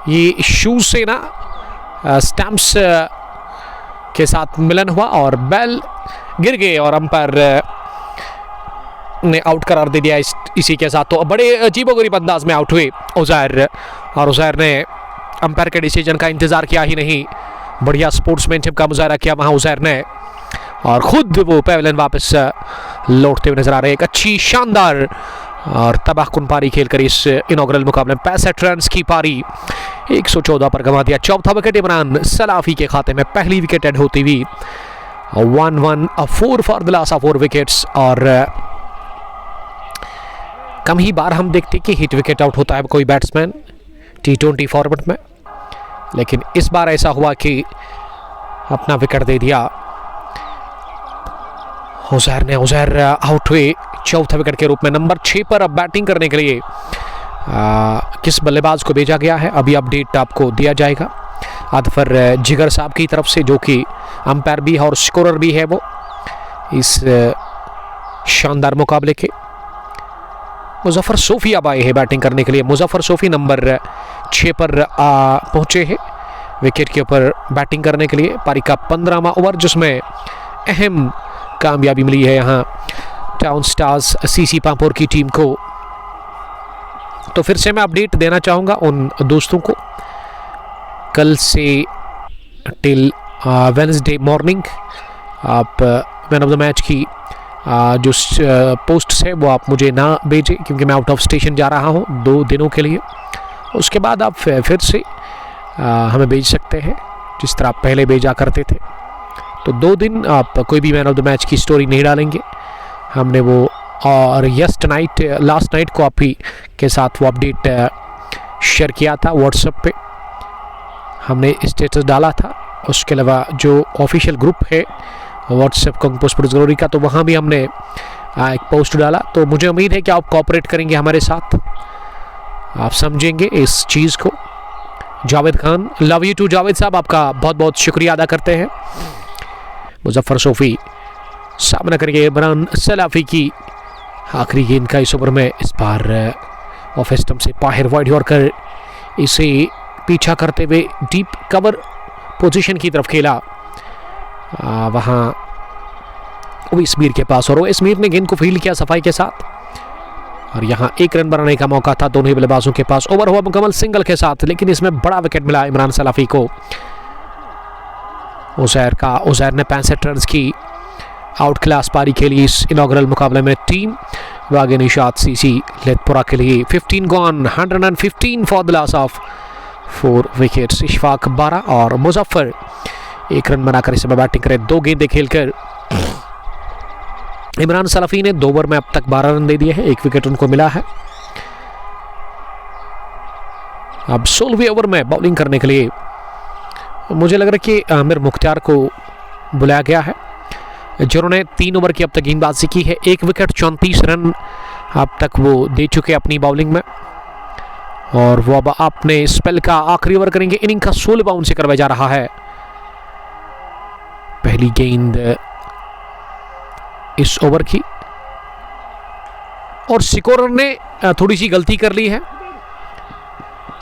ये शूज से ना स्टंप्स के साथ मिलन हुआ और बैल गिर गए और अंपायर ने आउट करार दे दिया इसी के साथ। तो बड़े अजीबोगरीब अंदाज में आउट हुए उजैर, और उजैर ने अंपायर के डिसीजन का इंतजार किया ही नहीं, बढ़िया स्पोर्ट्समैनशिप का मुजाहरा किया वहां उजैर ने और खुद वो पैवेलियन वापस लौटते हुए नजर आ रहे। एक अच्छी शानदार और तबाहकुन पारी खेलकर इस इनॉग्रल मुकाबले में 65 रन की पारी 114 पर गंवा दिया। चौथा विकेट इमरान सलाफी के खाते में, पहली विकेट एड होती हुई 1-1 4 for the loss of 4 wickets. और कम ही बार हम देखते कि हिट विकेट आउट होता है कोई बैट्समैन T20 फॉर्मेट में, लेकिन इस बार ऐसा हुआ कि अपना विकेट दे दिया उजैर आउट हुए चौथा विकेट के रूप में। नंबर 6 पर अब बैटिंग करने के लिए किस बल्लेबाज को भेजा गया है अभी अपडेट आपको दिया जाएगा अदफर जिगर साहब की तरफ से, जो कि अंपायर भी है और स्कोरर भी है वो इस शानदार मुकाबले के। मुजफ्फर सोफी अब आए हैं बैटिंग करने के लिए। मुजफ्फर सोफी नंबर 6 पर पहुंचे हैं विकेट के ऊपर बैटिंग करने के लिए। पारी का 15वां ओवर जिसमें अहम कामयाबी मिली है यहाँ टाउन स्टार्स सीसी पांपोर की टीम को। तो फिर से मैं अपडेट देना चाहूँगा उन दोस्तों को, कल से टिल वेडनेसडे मॉर्निंग आप मैन ऑफ द मैच की जो पोस्ट है वो आप मुझे ना भेजें, क्योंकि मैं आउट ऑफ स्टेशन जा रहा हूँ 2 दिनों के लिए। उसके बाद आप फिर से हमें भेज सकते हैं जिस तरह आप पहले भेजा करते थे। तो 2 दिन आप कोई भी मैन ऑफ द मैच की स्टोरी नहीं डालेंगे, हमने वो और लास्ट नाइट को आप ही के साथ वो अपडेट शेयर किया था व्हाट्सएप पे, हमने स्टेटस डाला था। उसके अलावा जो ऑफिशियल ग्रुप है व्हाट्सएप कंग स्पोर्ट्स ग्लोरी का, तो वहाँ भी हमने एक पोस्ट डाला। तो मुझे उम्मीद है कि आप कोऑपरेट करेंगे हमारे साथ, आप समझेंगे इस चीज़ को। Javed Khan, love you too Javed Sahab, आपका बहुत बहुत शुक्रिया अदा करते हैं। मुजफ्फर सोफी सामना करेंगे इमरान सलाफी की आखिरी गेंद का इस ओवर में। इस बार ऑफ स्टंप से बाहर वाइड यॉर्कर, इसे पीछा करते हुए डीप कवर पोजीशन की तरफ खेला वहाँ ओवैस मीर के पास, और ओवैस मीर ने गेंद को फील्ड किया सफाई के साथ और यहाँ 1 रन बनाने का मौका था दोनों ही बल्लेबाजों के पास। ओवर हुआ मुकम्मल सिंगल के साथ, लेकिन इसमें बड़ा विकेट मिला इमरान सलाफी को। उजैर ने 65 रन की आउट क्लास पारी खेली इस इनॉग्रल मुकाबले में। टीम वागे निशात सीसी लेतपुरा के लिए 15 gone, 115 for the loss of 4 wickets. Ishfaq 12 और मुजफ्फर 1 रन बनाकर इस समय बैटिंग करे 2 गेंदें खेलकर। इमरान सलाफी ने 2 ओवर में अब तक 12 रन दे दिए हैं, 1 विकेट उनको मिला है। अब 16वें ओवर में बॉलिंग करने के लिए मुझे लग रहा है कि आमिर मुख्तार को बुलाया गया है, जिन्होंने 3 ओवर की अब तक गेंदबाजी की है। 1 विकेट 34 रन अब तक वो दे चुके अपनी बॉलिंग में, और वो अब अपने स्पेल का आखिरी ओवर करेंगे। इनिंग का 16 बाउंड से करवाया जा रहा है। पहली गेंद इस ओवर की, और स्कोरर ने थोड़ी सी गलती कर ली है।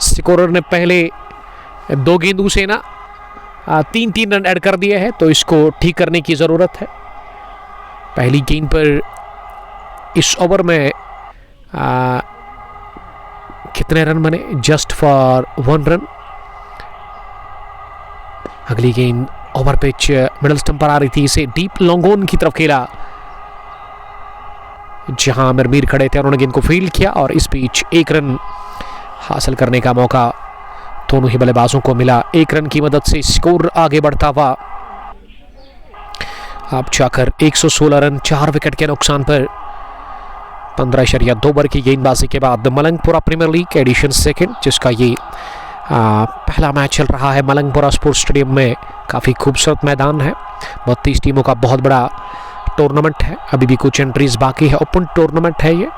स्कोरर ने पहले 2 गेंदों से ना 3 रन ऐड कर दिए हैं, तो इसको ठीक करने की ज़रूरत है। पहली गेंद पर इस ओवर में कितने रन बने? Just for 1 run. अगली गेंद ओवर पिच मिडल स्टंप पर आ रही थी, इसे डीप लॉन्ग ऑन की तरफ खेला, जहां आमिर मीर खड़े थे, उन्होंने गेंद को फील्ड किया और इस बीच 1 रन हासिल करने का मौका दोनों ही बल्लेबाजों को मिला। 1 रन की मदद से स्कोर आगे बढ़ता हुआ अब जाकर 116 रन 4 विकेट के नुकसान पर 15.2 ओवर की गेंदबाजी के बाद मलंगपुरा प्रीमियर लीग एडिशन सेकंड, जिसका ये पहला मैच चल रहा है मलंगपुरा स्पोर्ट्स स्टेडियम में। काफ़ी खूबसूरत मैदान है, 32 टीमों का बहुत बड़ा टूर्नामेंट है। अभी भी कुछ एंट्रीज बाकी है। ओपन टूर्नामेंट है ये,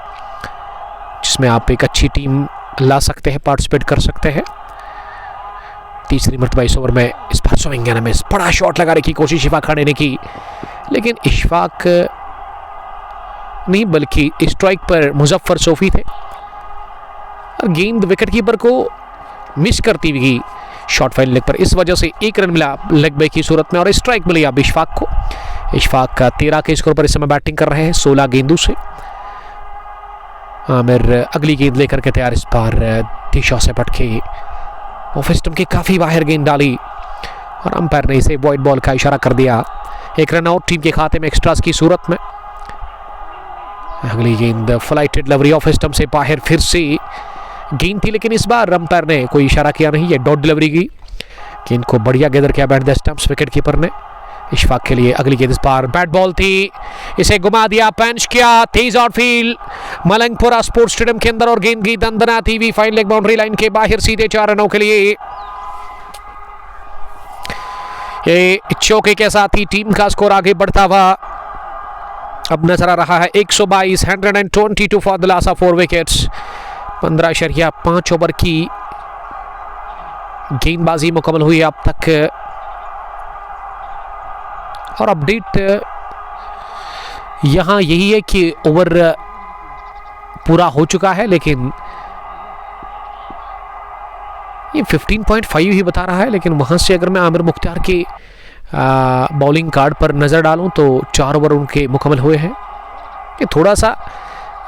जिसमें आप एक अच्छी टीम ला सकते हैं, पार्टिसिपेट कर सकते हैं। तीसरी मरतबा इस ओवर में इस बार स्विंग एंड मिस, बड़ा शॉट लगाने की कोशिश इशफाक खान ने की, लेकिन इशफाक नहीं बल्कि स्ट्राइक पर मुजफ्फर सोफी थे और गेंद विकेट कीपर को मिस करती हुई शॉर्ट फाइल लेग पर। इस वजह से 1 रन मिला लेग बाय की सूरत में और स्ट्राइक मिली अब इशफाक को। इशफाक का 13 के स्कोर पर इस समय बैटिंग कर रहे हैं 16 गेंदों से। आमिर अगली गेंद लेकर के तैयार, इस बार दिशा से पटके ऑफ स्टंप की काफ़ी बाहर गेंद डाली और अंपायर ने इसे वाइड बॉल का इशारा कर दिया। 1 रन आउट टीम के खाते में एक्स्ट्रास की सूरत में। अगली गेंद फ्लाइटेड डिलीवरी ऑफ स्टंप से बाहर, फिर से गेंद थी, लेकिन इस बार अंपायर ने कोई इशारा किया नहीं, ये डॉट डिलीवरी की गेंद को बढ़िया गैदर किया bat the stumps wicket keeper ने इशफाक के लिए। अगली गेंद इस बार बैट बॉल थी, इसे घुमा दिया, पंच किया, तेज आउटफील्ड मलंगपुरा स्पोर्ट्स स्टेडियम के अंदर और गेंद की दंदनाती हुई फाइन लेग बाउंड्री लाइन के बाहर सीधे 4 रनों के लिए। ये चौके के साथ ही टीम का स्कोर आगे बढ़ता हुआ अब नजर आ रहा है 122 122 for the loss of 4 wickets. 15.5 over की गेंदबाजी मुकम्मल हुई अब तक और अपडेट यहां यही है कि ओवर पूरा हो चुका है, लेकिन ये 15.5 ही बता रहा है। लेकिन वहां से अगर मैं आमिर मुख्तार के बॉलिंग कार्ड पर नज़र डालूं तो 4 ओवर उनके मुकम्मल हुए हैं। ये थोड़ा सा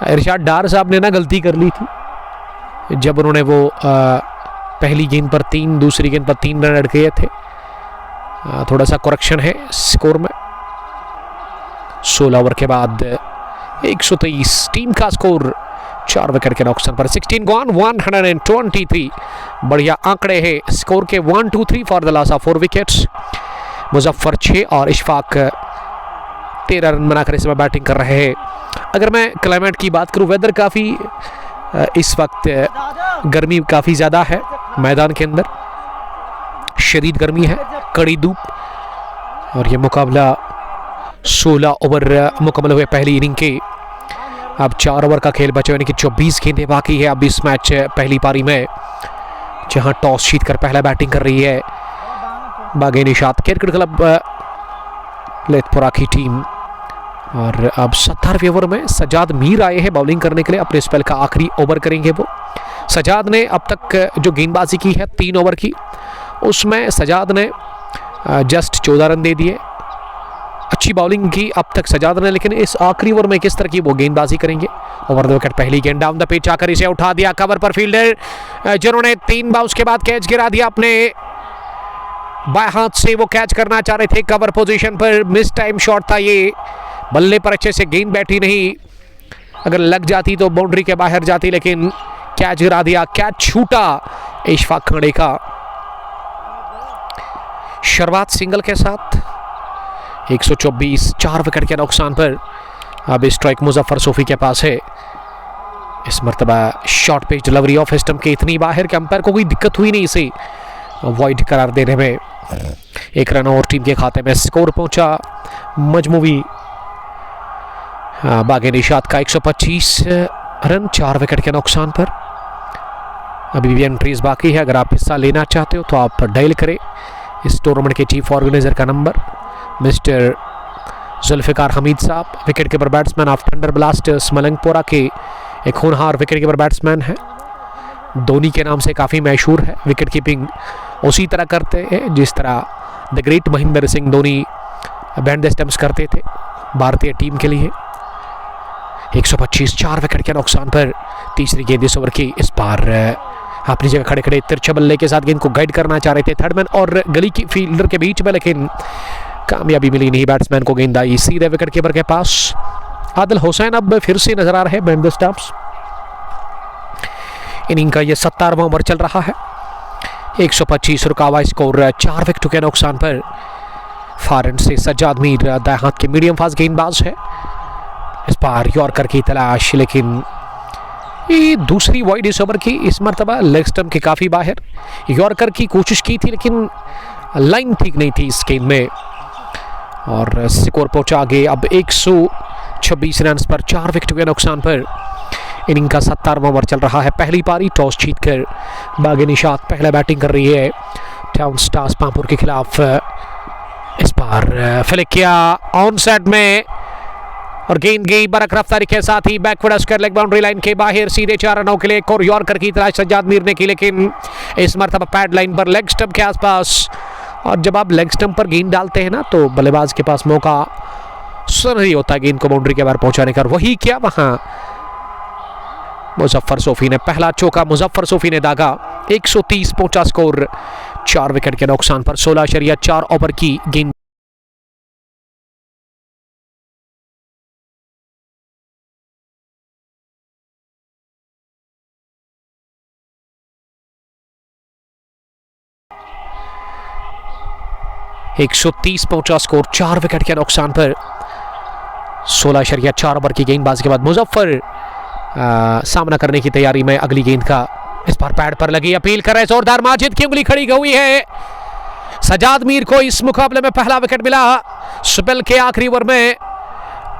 इरशाद डार साहब ने ना गलती कर ली थी जब उन्होंने वो पहली गेंद पर 3, दूसरी गेंद पर 3 रन ऐड किए थे। थोड़ा सा करेक्शन है स्कोर में। 16 ओवर के बाद 123 टीम का स्कोर 4 विकेट के नुकसान पर 16 गॉन 123। बढ़िया आंकड़े हैं स्कोर के 1 2 3 for the loss of 4 wickets. Muzaffar 6 और इशफाक 13 रन बनाकर इस समय बैटिंग कर रहे हैं। अगर मैं क्लाइमेट की बात करूं, वेदर काफ़ी इस वक्त गर्मी काफ़ी ज़्यादा है मैदान के अंदर, शदीद गर्मी है, कड़ी धूप। और ये मुकाबला 16 ओवर मुकम्मल हुए पहली इनिंग के। अब 4 ओवर का खेल बचे, यानी कि 24 गेंदें बाकी है अब इस मैच पहली पारी में, जहां टॉस जीतकर पहला बैटिंग कर रही है बागे निशात क्रिकेट क्लब लेथपुरा की टीम। और अब 17वें ओवर में सजाद मीर आए हैं बॉलिंग करने के लिए। अपने स्पेल का आखिरी ओवर करेंगे वो। सजाद ने अब तक जो गेंदबाजी की है 3 ओवर की, उसमें सजाद ने जस्ट 14 रन दे दिए। अच्छी बॉलिंग की अब तक सजाद ने, लेकिन इस आखिरी ओवर में किस तरह की वो गेंदबाजी करेंगे। ओवर द विकेट पहली गेंद डाउन द पिच आकर इसे उठा दिया कवर पर फील्डर, जिन्होंने 3 बाउंस के बाद कैच गिरा दिया अपने बाएं हाथ से। वो कैच करना चाह रहे थे कवर पोजीशन पर, मिस टाइम शॉट था ये, बल्ले पर अच्छे से गेंद बैठी नहीं, अगर लग जाती तो बाउंड्री के बाहर जाती, लेकिन कैच गिरा दिया। कैच छूटा इशफाक खाने का। शुरुआत सिंगल के साथ 124 4 विकेट के नुकसान पर अब स्ट्राइक मुजफ्फर सोफी के पास है। इस मरतबा short pitch delivery off stump के इतनी बाहर के अंपायर को कोई दिक्कत हुई नहीं इसे वॉइड करार देने में। 1 रन और टीम के खाते में स्कोर पहुंचा मजमूवी बागे निशात का 125 रन 4 विकेट के नुकसान पर। अभी भी एंट्रीज बाकी है, अगर आप हिस्सा लेना चाहते हो तो आप डायल करें इस टूर्नामेंट के चीफ ऑर्गेनाइजर का नंबर मिस्टर जुल्फिकार हमीद साहब, wicket keeper batsman of thunder blasters Malangpura के एक होनहार विकेट कीपर बैट्समैन है। धोनी के नाम से काफ़ी मशहूर है। विकेट कीपिंग उसी तरह करते हैं जिस तरह the great Mahendra Singh Dhoni band the stumps करते थे भारतीय टीम के लिए। 125 4 विकेट के नुकसान पर तीसरी गेंद इस ओवर की। इस बार अपनी जगह खड़े खड़े तिरछे बल्ले के साथ गेंद को गाइड करना चाह रहे थे थर्डमैन और गली की फील्डर के बीच में, लेकिन कामयाबी मिली नहीं। बैट्समैन को गेंद आई सीधे विकेट कीपर के पास। आदिल हुसैन अब फिर से नजर आ रहे हैं बैंड द स्टंप्स। इनिंग का ये 17वां ओवर चल रहा है। 125 रुका हुआ स्कोर 4 विकेटों के नुकसान पर। फारन से सज्जाद मीर दाएं हाथ के मीडियम फास्ट गेंदबाज है। इस बार यॉर्कर की तलाश, लेकिन ये दूसरी वाइड इस ओवर की। इस मरतबा लेग स्टंप के काफ़ी बाहर यॉर्कर की कोशिश की थी, लेकिन लाइन ठीक नहीं थी इस गेंद में और स्कोर पहुंचा आगे अब 126 रन पर 4 विकेट के नुकसान पर। इनिंग का 17वां ओवर चल रहा है। पहली पारी टॉस जीतकर बागे निशात पहले बैटिंग कर रही है टाउन स्टार्स पामपुर के खिलाफ। इस बार फ्लिक किया ऑन साइड में और गेंद गई बरक रफ्तारी के साथ ही backward square leg boundary line के बाहर सीधे 4 रनों के लिए। एक और यॉर्कर की तलाश सज्जाद मीर ने की, लेकिन इस मरतबा पैड लाइन पर लेग स्टंप के आसपास। और जब आप लेग स्टंप पर गेंद डालते हैं ना तो बल्लेबाज के पास मौका नहीं होता गेंद को बाउंड्री के बाहर पहुंचाने का। वही क्या वहां मुजफ्फर सोफी ने पहला चौका मुजफ्फर सोफी ने दागा। 130 पहुंचा स्कोर 4 विकेट के नुकसान पर। 16.4 ओवर की गेंद। एक 130 पहुंचा स्कोर 4 विकेट के नुकसान पर। 16.4 ओवर की गेंदबाजी के बाद मुजफ्फर सामना करने की तैयारी में अगली गेंद का। इस बार पैड पर लगी अपील कर रहे जोरदार। माजिद की उंगली खड़ी हुई है। सज्जाद मीर को इस मुकाबले में पहला विकेट मिला स्पेल के आखिरी ओवर में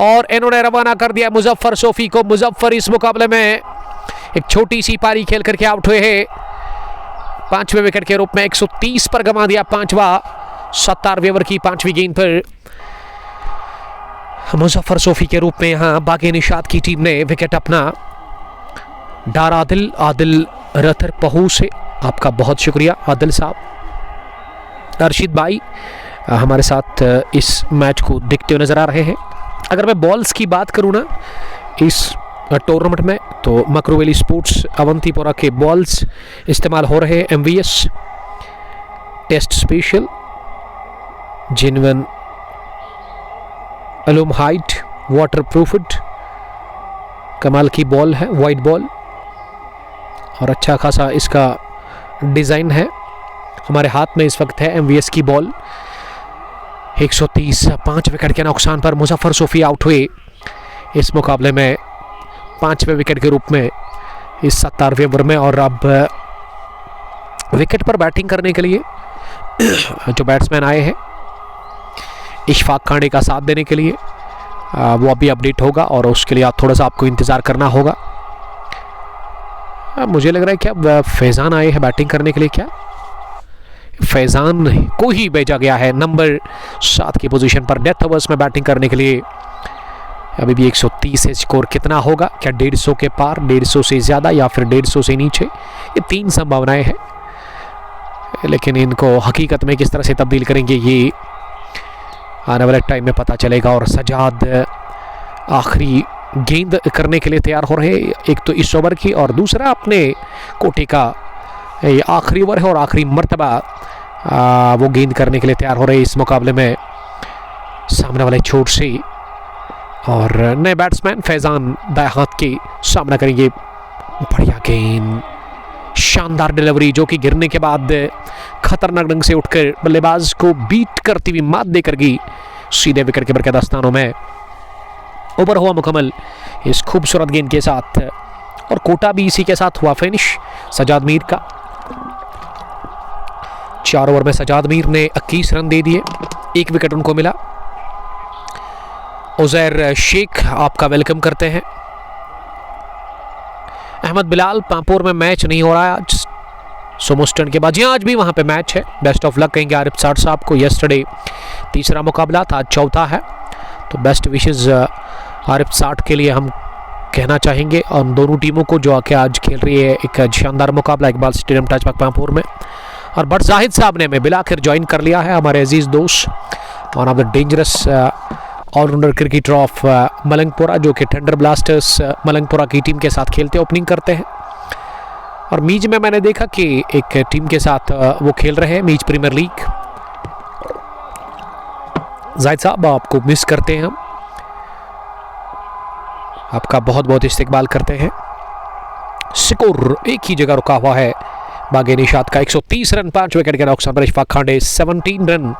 और इन्होंने रवाना कर दिया मुजफ्फर सोफी को। मुजफ्फर इस मुकाबले में एक छोटी सी पारी खेल करके आउट हुए हैं 5वें विकेट के रूप में। 130 पर गंवा दिया 5वां 17वें ओवर की 5वीं गेंद पर। मुजफ्फर सोफी के रूप में यहां बागे निशात की टीम ने विकेट अपना। डार आदिल रथर पहू से आपका बहुत शुक्रिया आदिल साहब। अर्शिद भाई हमारे साथ इस मैच को देखते हुए नजर आ रहे हैं। अगर मैं बॉल्स की बात करूं ना इस टूर्नामेंट में तो मकरूवेली स्पोर्ट्स अवंतीपोरा के बॉल्स इस्तेमाल हो रहे हैं। MVS टेस्ट स्पेशल जेन्युइन अलूम हाइट वाटर प्रूफड कमाल की बॉल है, वाइट बॉल और अच्छा खासा इसका डिज़ाइन है। हमारे हाथ में इस वक्त है MVS की बॉल। 130 5 विकेट के नुकसान पर मुजफ्फर सोफी आउट हुए इस मुकाबले में 5वें विकेट के रूप में इस 17वें ओवर में। और अब विकेट पर बैटिंग करने के लिए जो बैट्समैन आए हैं इशफाक खांडे का साथ देने के लिए वो अभी अपडेट होगा और उसके लिए आप थोड़ा सा आपको इंतज़ार करना होगा। मुझे लग रहा है क्या फैज़ान आए हैं बैटिंग करने के लिए। क्या फैज़ान को ही भेजा गया है नंबर 7 की पोजीशन पर डेथ ओवर्स में बैटिंग करने के लिए। अभी भी 130 है स्कोर। कितना होगा, क्या 150 के पार, 150 से ज़्यादा या फिर 150 से नीचे, ये 3 संभावनाएं हैं। लेकिन इनको हकीकत में किस तरह से तब्दील करेंगे ये आने वाले टाइम में पता चलेगा। और सज्जाद आखिरी गेंद करने के लिए तैयार हो रहे हैं। एक तो इस ओवर की और दूसरा अपने कोटे का ये आखिरी ओवर है और आखिरी मर्तबा वो गेंद करने के लिए तैयार हो रहे हैं इस मुकाबले में सामने वाले छोर से। और नए बैट्समैन फैज़ान दाएं हाथ के सामना करेंगे। बढ़िया गेंद, शानदार डिलीवरी जो कि गिरने के बाद खतरनाक ढंग से उठकर बल्लेबाज को बीट करती हुई मात देकर गई सीधे विकेट कीपर के दस्तानों में। ओवर हुआ मुकम्मल इस खूबसूरत गेंद के साथ और कोटा भी इसी के साथ हुआ फिनिश सज्जाद मीर का। 4 ओवर में सज्जाद मीर ने 21 रन दे दिए, 1 विकेट उनको मिला। उजैर शेख आपका वेलकम करते हैं। अहमद बिलाल पामपुर में मैच नहीं हो रहा है आज सोमोस्टन के बाद। जी आज भी वहाँ पे मैच है। बेस्ट ऑफ लक कहेंगे आरिफ साठ साहब को। यस्टरडे तीसरा मुकाबला था, आज चौथा है, तो बेस्ट विशेस आरिफ साठ के लिए हम कहना चाहेंगे। और दोनों टीमों को जो आके आज खेल रही है एक शानदार मुकाबला इकबाल स्टेडियम टचबैक पामपुर में। और बट जाहिद साहब ने हमें बिलाखिर ज्वाइन कर लिया है, हमारे अजीज़ दोस्त, one of the dangerous all rounder cricketer of Malangpura, जो कि थंडर ब्लास्टर्स मलंगपुरा की टीम के साथ खेलते ओपनिंग करते हैं। और मीज में मैंने देखा कि एक टीम के साथ वो खेल रहे हैं, मीज प्रीमियर लीग। जाहिद साहब आपको मिस करते हैं हम, आपका बहुत बहुत इस्तेकबाल करते हैं। स्कोर एक ही जगह रुका हुआ है बागे निशात का, 130 रन 5 विकेट के नुकसान पर इशफाक खांडे 17 रन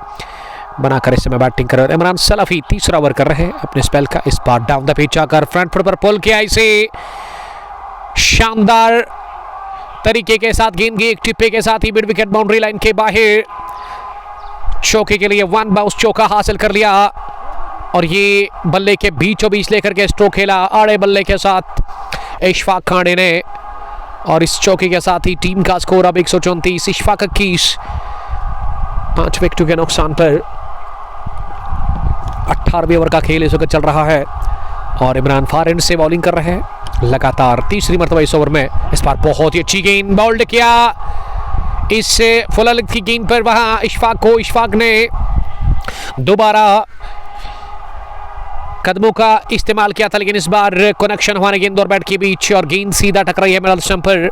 बनाकर इस समय बैटिंग कर रहे हैं। इमरान सलाफी तीसरा ओवर कर रहे हैं अपने स्पेल का, इस बार डाउन द पिच आकर फ्रंट फुट पर पुल किया, इसे शानदार तरीके के साथ गेंद की एक टिप्पे के साथ ही मिड विकेट बाउंड्री लाइन के बाहर चौके के लिए वन बाउंस चौका हासिल कर लिया। और ये बल्ले के बीचों बीच लेकर के स्ट्रोक खेला आड़े बल्ले के साथ इशफाक खांडे ने, और इस चौके के साथ ही टीम का स्कोर अब 134, इशफाक 21, 5 विकेटों के नुकसान पर 18वें ओवर का खेल इस वक्त चल रहा है। और इमरान फार एंड से बॉलिंग कर रहे हैं लगातार तीसरी मरतबा इस ओवर में। इस बार बहुत ही अच्छी गेंद बाउल्ड किया, इस फुल लेंथ की गेंद पर वहां इशफाक ने दोबारा कदमों का इस्तेमाल किया था, लेकिन इस बार कनेक्शन हुआ गेंद और बैट के बीच और गेंद सीधा टकराई है मिडल स्टंप पर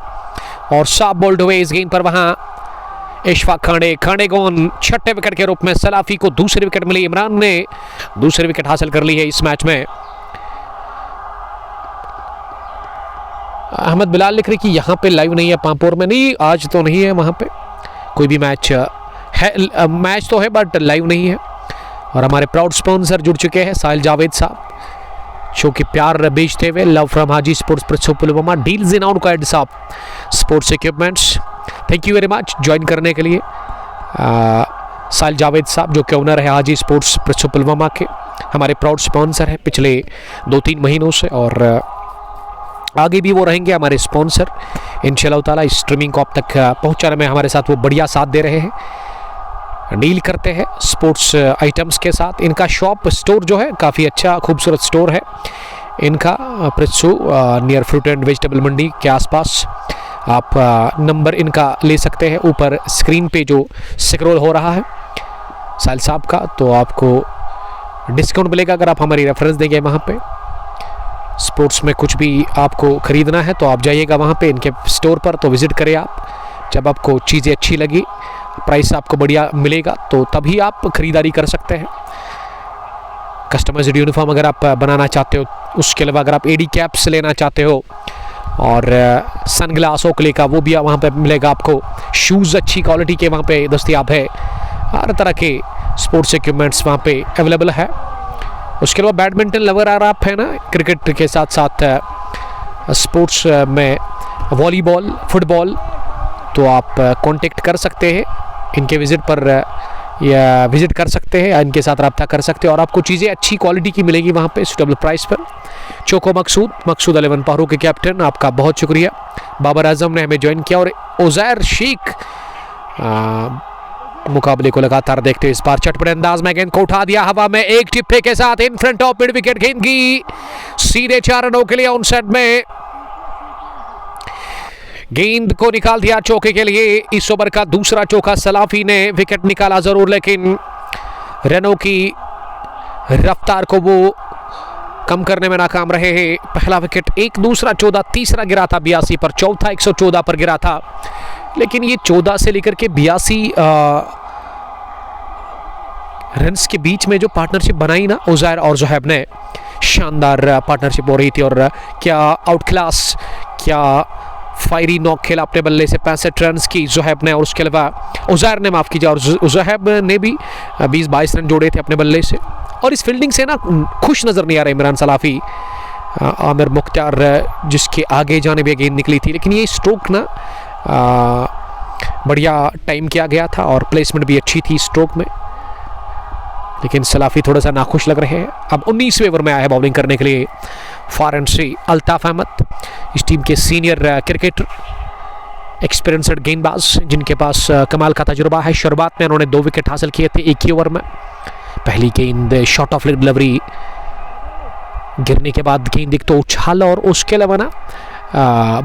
और साफ बोल्ड हुए इस गेंद पर वहां इशफाक खांडे गोन छठे विकेट के रूप में सलाफी को दूसरी विकेट मिली। इमरान ने दूसरी विकेट हासिल कर ली है इस मैच में। अहमद बिलाल लिख रहे कि यहाँ पे लाइव नहीं है पांपोर में, नहीं आज तो नहीं है वहाँ पे कोई भी मैच है, मैच तो है बट लाइव नहीं है। और हमारे प्राउड स्पॉन्सर जुड़ चुके हैं साहिल जावेद साहब, शो की प्यार बेचते हुए लव फ्रॉम हाजी स्पोर्ट्स प्रसो Pulwama, deals in out card साहब sports equipments, thank you very much join करने के लिए। साहिल जावेद साहब जो कि ओनर है हाजी स्पोर्ट्स प्रसो पुलवामा के, हमारे प्राउड स्पॉन्सर हैं पिछले 2-3 महीनों से और आगे भी वो रहेंगे हमारे स्पॉन्सर इंशाल्लाह ताला। इस स्ट्रीमिंग को आप तक पहुंचाने में हमारे साथ वो बढ़िया साथ दे रहे हैं, डील करते हैं स्पोर्ट्स आइटम्स के साथ। इनका शॉप स्टोर जो है काफ़ी अच्छा खूबसूरत स्टोर है इनका प्रत्सु नियर फ्रूट एंड वेजिटेबल मंडी के आसपास। आप नंबर इनका ले सकते हैं, ऊपर स्क्रीन पे जो स्क्रॉल हो रहा है साहिल साहब का, तो आपको डिस्काउंट मिलेगा अगर आप हमारी रेफरेंस देंगे वहाँ पे। स्पोर्ट्स में कुछ भी आपको ख़रीदना है तो आप जाइएगा वहाँ पे इनके स्टोर पर, तो विज़िट करें आप। जब आपको चीज़ें अच्छी लगी, प्राइस आपको बढ़िया मिलेगा तो तभी आप ख़रीदारी कर सकते हैं। कस्टमाइज्ड यूनिफॉर्म अगर आप बनाना चाहते हो, उसके अलावा अगर आप एडी कैप्स लेना चाहते हो और सनग्लास ओकले का वो भी वहाँ पे मिलेगा आपको। शूज़ अच्छी क्वालिटी के वहाँ पे दस्तियाब है, हर तरह के स्पोर्ट्स इक्विपमेंट्स वहाँ पे अवेलेबल है। उसके अलावा बैडमिंटन लवर अगर आप है ना, क्रिकेट के साथ साथ स्पोर्ट्स में वॉलीबॉल फुटबॉल, तो आप कांटेक्ट कर सकते हैं इनके विज़िट पर या विज़िट कर सकते हैं, इनके साथ रब्ता कर सकते हैं और आपको चीज़ें अच्छी क्वालिटी की मिलेगी वहाँ पे सूटेबल प्राइस पर। चोको मकसूद 11 पारू के कैप्टन, आपका बहुत शुक्रिया। बाबर आजम ने हमें ज्वाइन किया और उज़ैर शेख मुकाबले को लगातार देखते हुए इस बार चटपटे अंदाज में गेंद को उठा दिया हवा में, एक टिप्पे के साथ in front of mid wicket गेंद की सीधे 4 रनों के लिए ऑन सेट में गेंद को निकाल दिया चौके के लिए। इस ओवर का दूसरा चौका सलाफी ने विकेट निकाला जरूर, लेकिन रनों की रफ्तार को वो कम करने में नाकाम रहे हैं। पहला विकेट 1, दूसरा 14, तीसरा गिरा था 82 पर, चौथा 114 पर गिरा था। लेकिन ये 14 से लेकर के 82 रन्स के बीच में जो पार्टनरशिप बनाई ना उज़ैर और ज़ुहैब ने, शानदार पार्टनरशिप हो रही थी। और क्या आउट क्लास, क्या फायरी नॉक खेला अपने बल्ले से 65 रन की ज़ुहैब ने, और उसके अलावा उज़ैर ने माफ़ कीजिए, और ज़ुहैब ने भी 20-22 रन जोड़े थे अपने बल्ले से। और इस फील्डिंग से ना खुश नज़र नहीं आ रहे इमरान सलाफी। आमिर मुख्तार जिसके आगे जाने भी गेंद निकली थी, लेकिन ये स्ट्रोक ना बढ़िया टाइम किया गया था और प्लेसमेंट भी अच्छी थी स्ट्रोक में, लेकिन सलाफी थोड़ा सा नाखुश लग रहे हैं। अब 19वें ओवर में आया है बॉलिंग करने के लिए फॉर एंड से अल्ताफ अहमद, इस टीम के सीनियर क्रिकेटर, एक्सपीरियंस्ड गेंदबाज जिनके पास कमाल का तजुर्बा है। शुरुआत में उन्होंने 2 विकेट हासिल किए थे एक ही ओवर में। पहली गेंद शॉट ऑफ डिलीवरी, गिरने के बाद गेंद एक तो उछाल और उसके अलावा ना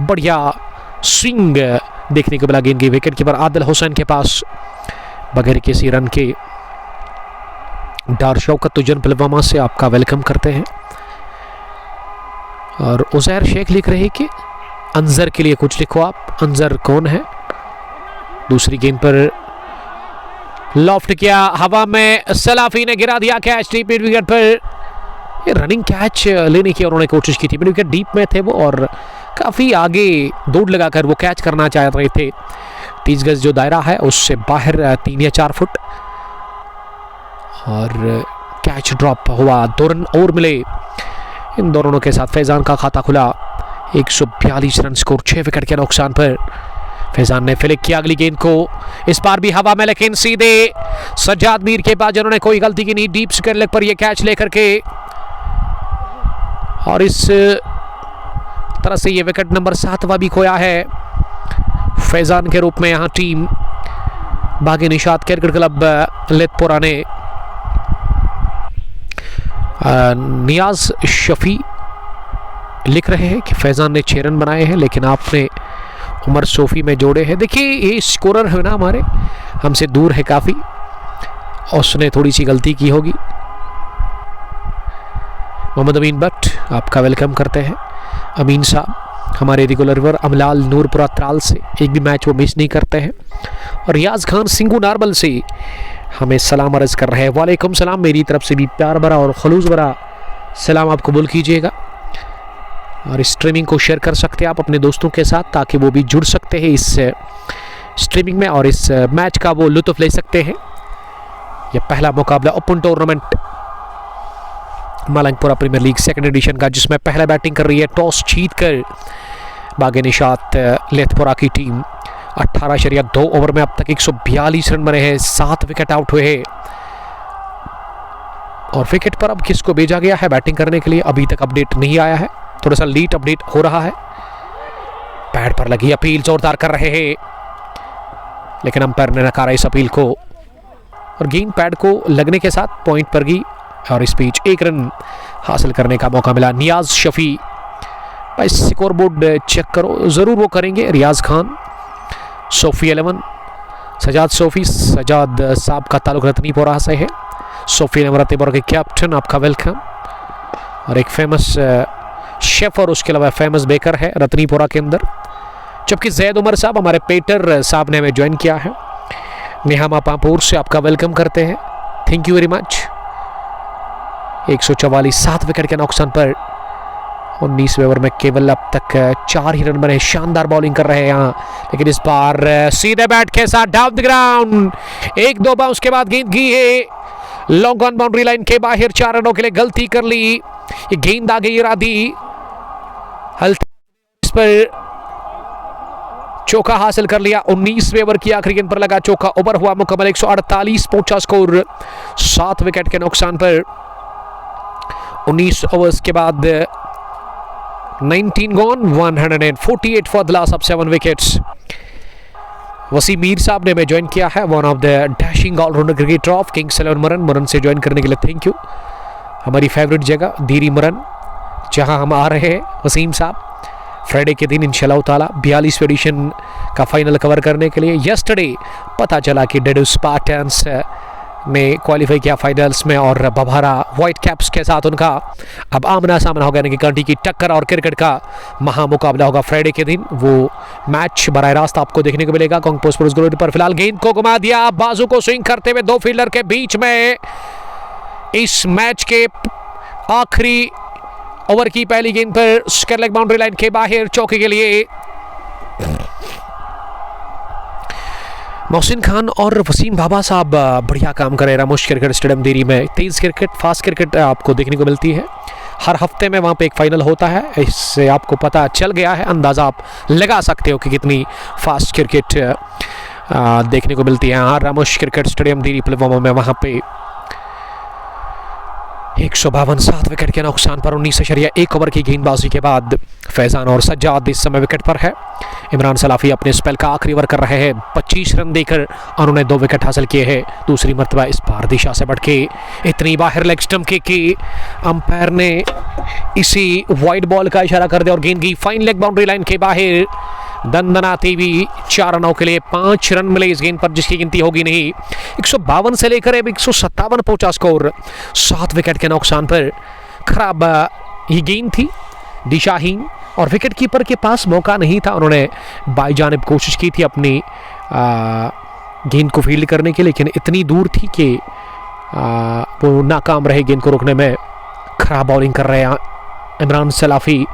बढ़िया स्विंग देखने को मिला। गेंद की विकेट कीपर आदिल हुसैन के पास बगैर किसी रन के। डार शौकत तुजन पुलवामा से आपका वेलकम करते हैं। और उजैर शेख लिख रहे कि अंजर के लिए कुछ लिखो आप। अंजर कौन है? दूसरी गेंद पर लॉफ्ट किया, हवा में सलाफी ने गिरा दिया कैच डीप मिड विकेट पर। ये रनिंग कैच लेने की उन्होंने कोशिश की थी, मिड विकेट डीप में थे वो और काफ़ी आगे दौड़ लगाकर वो कैच करना चाह रहे थे। 30 गज जो दायरा है उससे बाहर 3 या 4 फुट और कैच ड्रॉप हुआ। 2 रन और मिले इन दोनों के साथ। फैजान का खाता खुला 142 रन स्कोर 6 विकेट के नुकसान पर। फैजान ने फ्लिक किया अगली गेंद को, इस बार भी हवा में लेकिन सीधे सज्जाद मीर के पास जिन्होंने कोई गलती की नहीं। डीप स्क्वायर लेग पर यह कैच लेकर के और इस तरह से ये विकेट नंबर 7वां भी खोया है फैजान के रूप में। यहाँ टीम बागी निशात क्रिकेट क्लब लेथपोरा ने। नियाज शफी लिख रहे हैं कि फैजान ने 6 रन बनाए हैं लेकिन आपने उमर सोफी में जोड़े हैं। देखिए ये स्कोरर है ना हमारे, हमसे दूर है काफ़ी, उसने थोड़ी सी गलती की होगी। मोहम्मद अमीन भट्ट आपका वेलकम करते हैं। अमीन साहब हमारे रेगुलर अमलाल नूरपुरा त्राल से एक भी मैच वो मिस नहीं करते हैं। और रियाज खान सिंगू नार्मल से हमें सलाम अर्ज़ कर रहे हैं। वालेकुम सलाम, मेरी तरफ से भी प्यार भरा और खलूस भरा सलाम आप कबूल कीजिएगा। और इस स्ट्रीमिंग को शेयर कर सकते हैं आप अपने दोस्तों के साथ ताकि वो भी जुड़ सकते हैं इस स्ट्रीमिंग में और इस मैच का वो लुत्फ़ ले सकते हैं। यह पहला मुकाबला open tournament Malangpura premier league 2nd edition का, जिसमें पहला बैटिंग कर रही है टॉस जीतकर बागे निशात लेथपोरा की टीम। 18.2 ओवर में अब तक 142 रन बने हैं, 7 विकेट आउट हुए हैं। और विकेट पर अब किसको भेजा गया है बैटिंग करने के लिए अभी तक अपडेट नहीं आया है, थोड़ा सा लेट अपडेट हो रहा है। पैड पर लगी अपील जोरदार कर रहे हैं लेकिन अंपायर ने नकारा इस अपील को और गेंद पैड को लगने के साथ पॉइंट पर गई और इस बीच 1 रन हासिल करने का मौका मिला। नियाज शफी भाई स्कोर बोर्ड चेक करो, ज़रूर वो करेंगे। रियाज खान सोफी 11, सजाद सोफी, सजाद साहब का ताल्लुक रतनीपोरा से है। सोफी रतनीपोरा के कैप्टन आपका वेलकम। और एक फेमस शेफ और उसके अलावा फेमस बेकर है रतनीपोरा के अंदर। जबकि जैद उमर साहब हमारे पेटर साहब ने हमें ज्वाइन किया है निहामा पामपुर से, आपका वेलकम करते हैं, thank you very much. 144 7 wicket के नुकसान पर 19वें ओवर में केवल अब तक 4 ही रन बने। शानदार बॉलिंग कर रहे हैं यहाँ लेकिन इस बार सीधे बैट के साथ डाउन द ग्राउंड 1-2 बाउंस के बाद गेंद गई है लॉन्ग ऑन बाउंड्री लाइन के बाहर। 4 रनों के लिए गलती कर ली, ये गेंद आ गई इरादी इस पर चौका हासिल कर लिया। 19वें ओवर की आखिरी गेंद पर लगा चौका, ओवर हुआ मुकम्मल। 148 पहुंचा स्कोर 7 विकेट के नुकसान पर। 19 ओवर्स के बाद 19 gone, 148 for the loss of 7 wickets. Waseem Mir Sahab ने हमें ज्वाइन किया है, one of the dashing allrounder cricketer of kings 11 मरन। मरन से ज्वाइन करने के लिए थैंक यू। हमारी फेवरेट जगह दीरी मरन जहां हम आ रहे हैं वसीम साहब फ्राइडे के दिन इंशाल्लाह ताला 42वें एडिशन का फाइनल कवर करने के लिए। यस्टरडे पता चला कि डेडू स्पार्टन्स ने क्वालिफाई किया फाइनल्स में और बभारा व्हाइट कैप्स के साथ उनका अब आमना सामना होगा, यानी कि कांटी की टक्कर और क्रिकेट का महामुकाबला होगा फ्राइडे के दिन। वो मैच बराह रास्त आपको देखने को मिलेगा कॉन्ग पोस्ट स्पोर्ट्स ग्लोरी पर। फिलहाल गेंद को घुमा दिया, बाजू को स्विंग करते हुए 2 फील्डर के बीच में। इस मैच के आखिरी ओवर की पहली गेंद पर स्क्वायर लेग बाउंड्री लाइन के बाहर चौके के लिए मोहसिन खान और वसीम बाबा साहब बढ़िया काम कर रहे हैं रामोश क्रिकेट स्टेडियम देरी में। तेज क्रिकेट, फास्ट क्रिकेट आपको देखने को मिलती है। हर हफ्ते में वहाँ पे एक फाइनल होता है, इससे आपको पता चल गया है, अंदाज़ा आप लगा सकते हो कि कितनी फास्ट क्रिकेट देखने को मिलती है। हाँ, रामोश क्रिकेट स्टेडियम देरी पुलवामा में वहाँ पे 152 7 विकेट के नुकसान पर 19.1 ओवर की गेंदबाजी के बाद फैजान और सज्जाद इस समय विकेट पर है। इमरान सलाफी अपने स्पेल का आखिरी ओवर कर रहे हैं। 25 रन देकर उन्होंने 2 विकेट हासिल किए हैं। दूसरी मरतबा इस बार दिशा से बढ़ के इतनी बाहर लेग स्टंप की अंपायर ने इसी वाइड बॉल का इशारा कर दिया और गेंद की फाइन लेग बाउंड्री लाइन के बाहर। दंदनाती हुई 4 रनों के लिए 5 रन मिले इस गेंद पर, जिसकी गिनती होगी नहीं। 152 से लेकर अब 157 पहुंचा स्कोर। 7 विकेट के नुकसान पर खराब ये गेंद थी, दिशाहीन, और विकेट कीपर के पास मौका नहीं था। उन्होंने बाई जानिब कोशिश की थी अपनी गेंद को फील्ड करने की, लेकिन इतनी दूर थी कि वो नाकाम रहे गेंद को रोकने में। खराब बॉलिंग कर रहे हैं इमरान सलाफी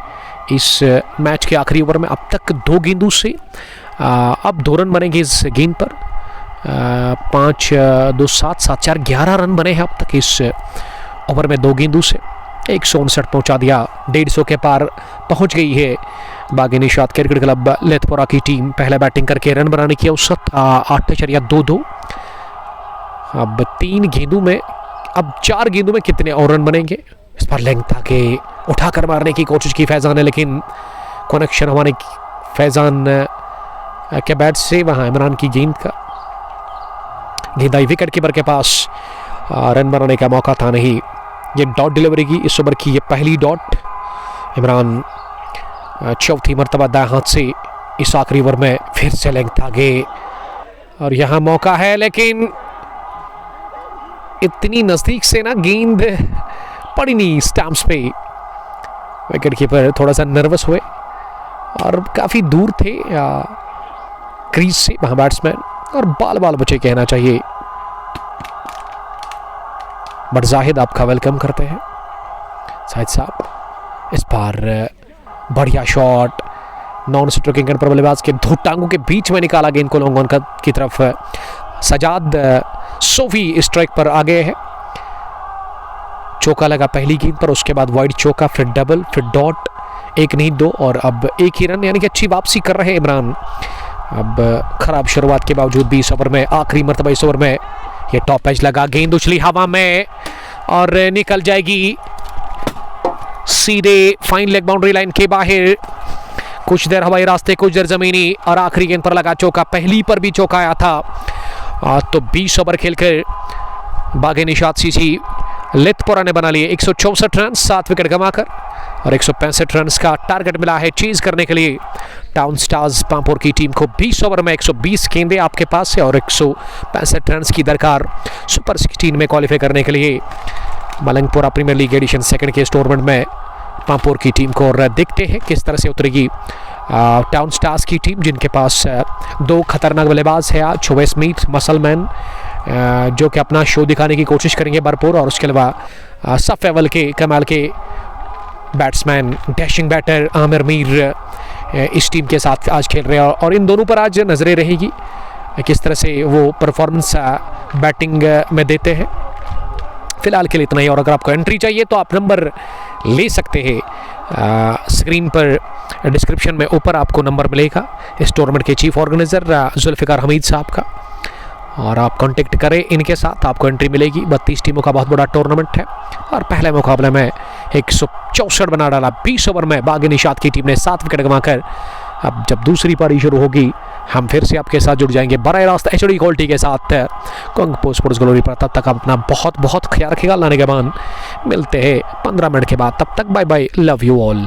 इस मैच के आखिरी ओवर में। अब तक 2 गेंदों से अब 2 रन बनेंगे इस गेंद पर। 5 2 7 7 4 11 रन बने हैं अब तक इस ओवर में 2 गेंदों से। 159 पहुंचा दिया, 150 के पार पहुंच गई है बागी निशात क्रिकेट क्लब लेथपोरा की टीम। पहले बैटिंग करके रन बनाने की औसत 8.22। अब 3 गेंदों में, अब 4 गेंदों में कितने और रन बनेंगे, इस पर लेंथ आके उठाकर मारने की कोशिश की फैजान ने, लेकिन कनेक्शन हमारे फैजान के बैट से वहाँ इमरान की गेंद का गेंद आई विकेट कीपर के पास। रन बनाने का मौका था नहीं। ये डॉट डिलीवरी की इस ओवर की ये पहली डॉट। इमरान चौथी मरतबा दाएं हाथ से इस आखिरी ओवर में फिर से लेंथ आगे, और यहाँ मौका है, लेकिन इतनी नजदीक से ना गेंद पड़ी नहीं स्टैम्प्स पे। विकेट कीपर थोड़ा सा नर्वस हुए और काफ़ी दूर थे क्रीज से वहाँ बैट्समैन, और बाल बाल बचे कहना चाहिए। बट जाहिद आपका वेलकम करते हैं शाहिद साहब। इस बार बढ़िया शॉट, नॉन स्ट्रोकिंग पर बल्लेबाज के 2 टांगों के बीच में निकाला गेंद को लॉन्ग ऑन की तरफ। सजाद सोफी स्ट्राइक पर आ गए हैं। चौका लगा पहली गेंद पर, उसके बाद वाइड चौका, फिर डबल, फिर डॉट, 1 नहीं 2, और अब 1 ही रन, यानी कि अच्छी वापसी कर रहे हैं इमरान। अब खराब शुरुआत के बावजूद भी इस ओवर में आखिरी मरतबा इस ओवर में ये टॉप एज लगा, गेंद उछली हवा में और निकल जाएगी सीधे फाइन लेग बाउंड्री लाइन के बाहर। कुछ देर हवाई रास्ते, कुछ देर जमीनी, और आखिरी गेंद पर लगा चौका। पहली पर भी चौका आया था। तो 20 ओवर खेलकर बागे निशात सीसी लेथपोरा ने बना लिए 164 रन 7 विकेट गंवाकर, और 165 रन का टारगेट मिला है चेज करने के लिए टाउन स्टार्स पांपोर की टीम को। 20 ओवर में 120 गेंदें आपके पास है और 165 रन की दरकार सुपर 16 में क्वालिफाई करने के लिए मलंगपुरा प्रीमियर लीग एडिशन 2 के इस टूर्नामेंट में पांपोर की टीम को। और देखते हैं किस तरह से उतरेगी टाउन स्टार्स की टीम, जिनके पास 2 खतरनाक बल्लेबाज है आज, शोवे स्मिथ, मसलमैन, जो कि अपना शो दिखाने की कोशिश करेंगे भरपूर, और उसके अलावा सब लेवल के कमाल के batsman, dashing batter Amir Mir इस टीम के साथ आज खेल रहे हैं। और इन दोनों पर आज नजरें रहेगी किस तरह से वो परफॉर्मेंस बैटिंग में देते हैं। फिलहाल के लिए इतना ही, और अगर आपको एंट्री चाहिए तो आप नंबर ले सकते हैं। स्क्रीन पर डिस्क्रिप्शन में ऊपर आपको नंबर मिलेगा इस टूर्नामेंट के चीफ ऑर्गेनाइजर जुल्फिकार हमीद साहब का, और आप कांटेक्ट करें इनके साथ, आपको एंट्री मिलेगी। 32 टीमों का बहुत बड़ा टूर्नामेंट है, और पहले मुकाबले में 164 बना डाला 20 ओवर में बागी निशात की टीम ने 7 विकेट गंवाकर। अब जब दूसरी पारी शुरू होगी हम फिर से आपके साथ जुड़ जाएंगे बराह रास्त HD क्वालिटी के साथ कुंग पोस्ट स्पोर्ट्स ग्लोरी पर। तब तक आप अपना बहुत बहुत ख्याल रखिएगा। लाने के बाद मिलते हैं 15 मिनट के बाद, तब तक bye bye, love you all.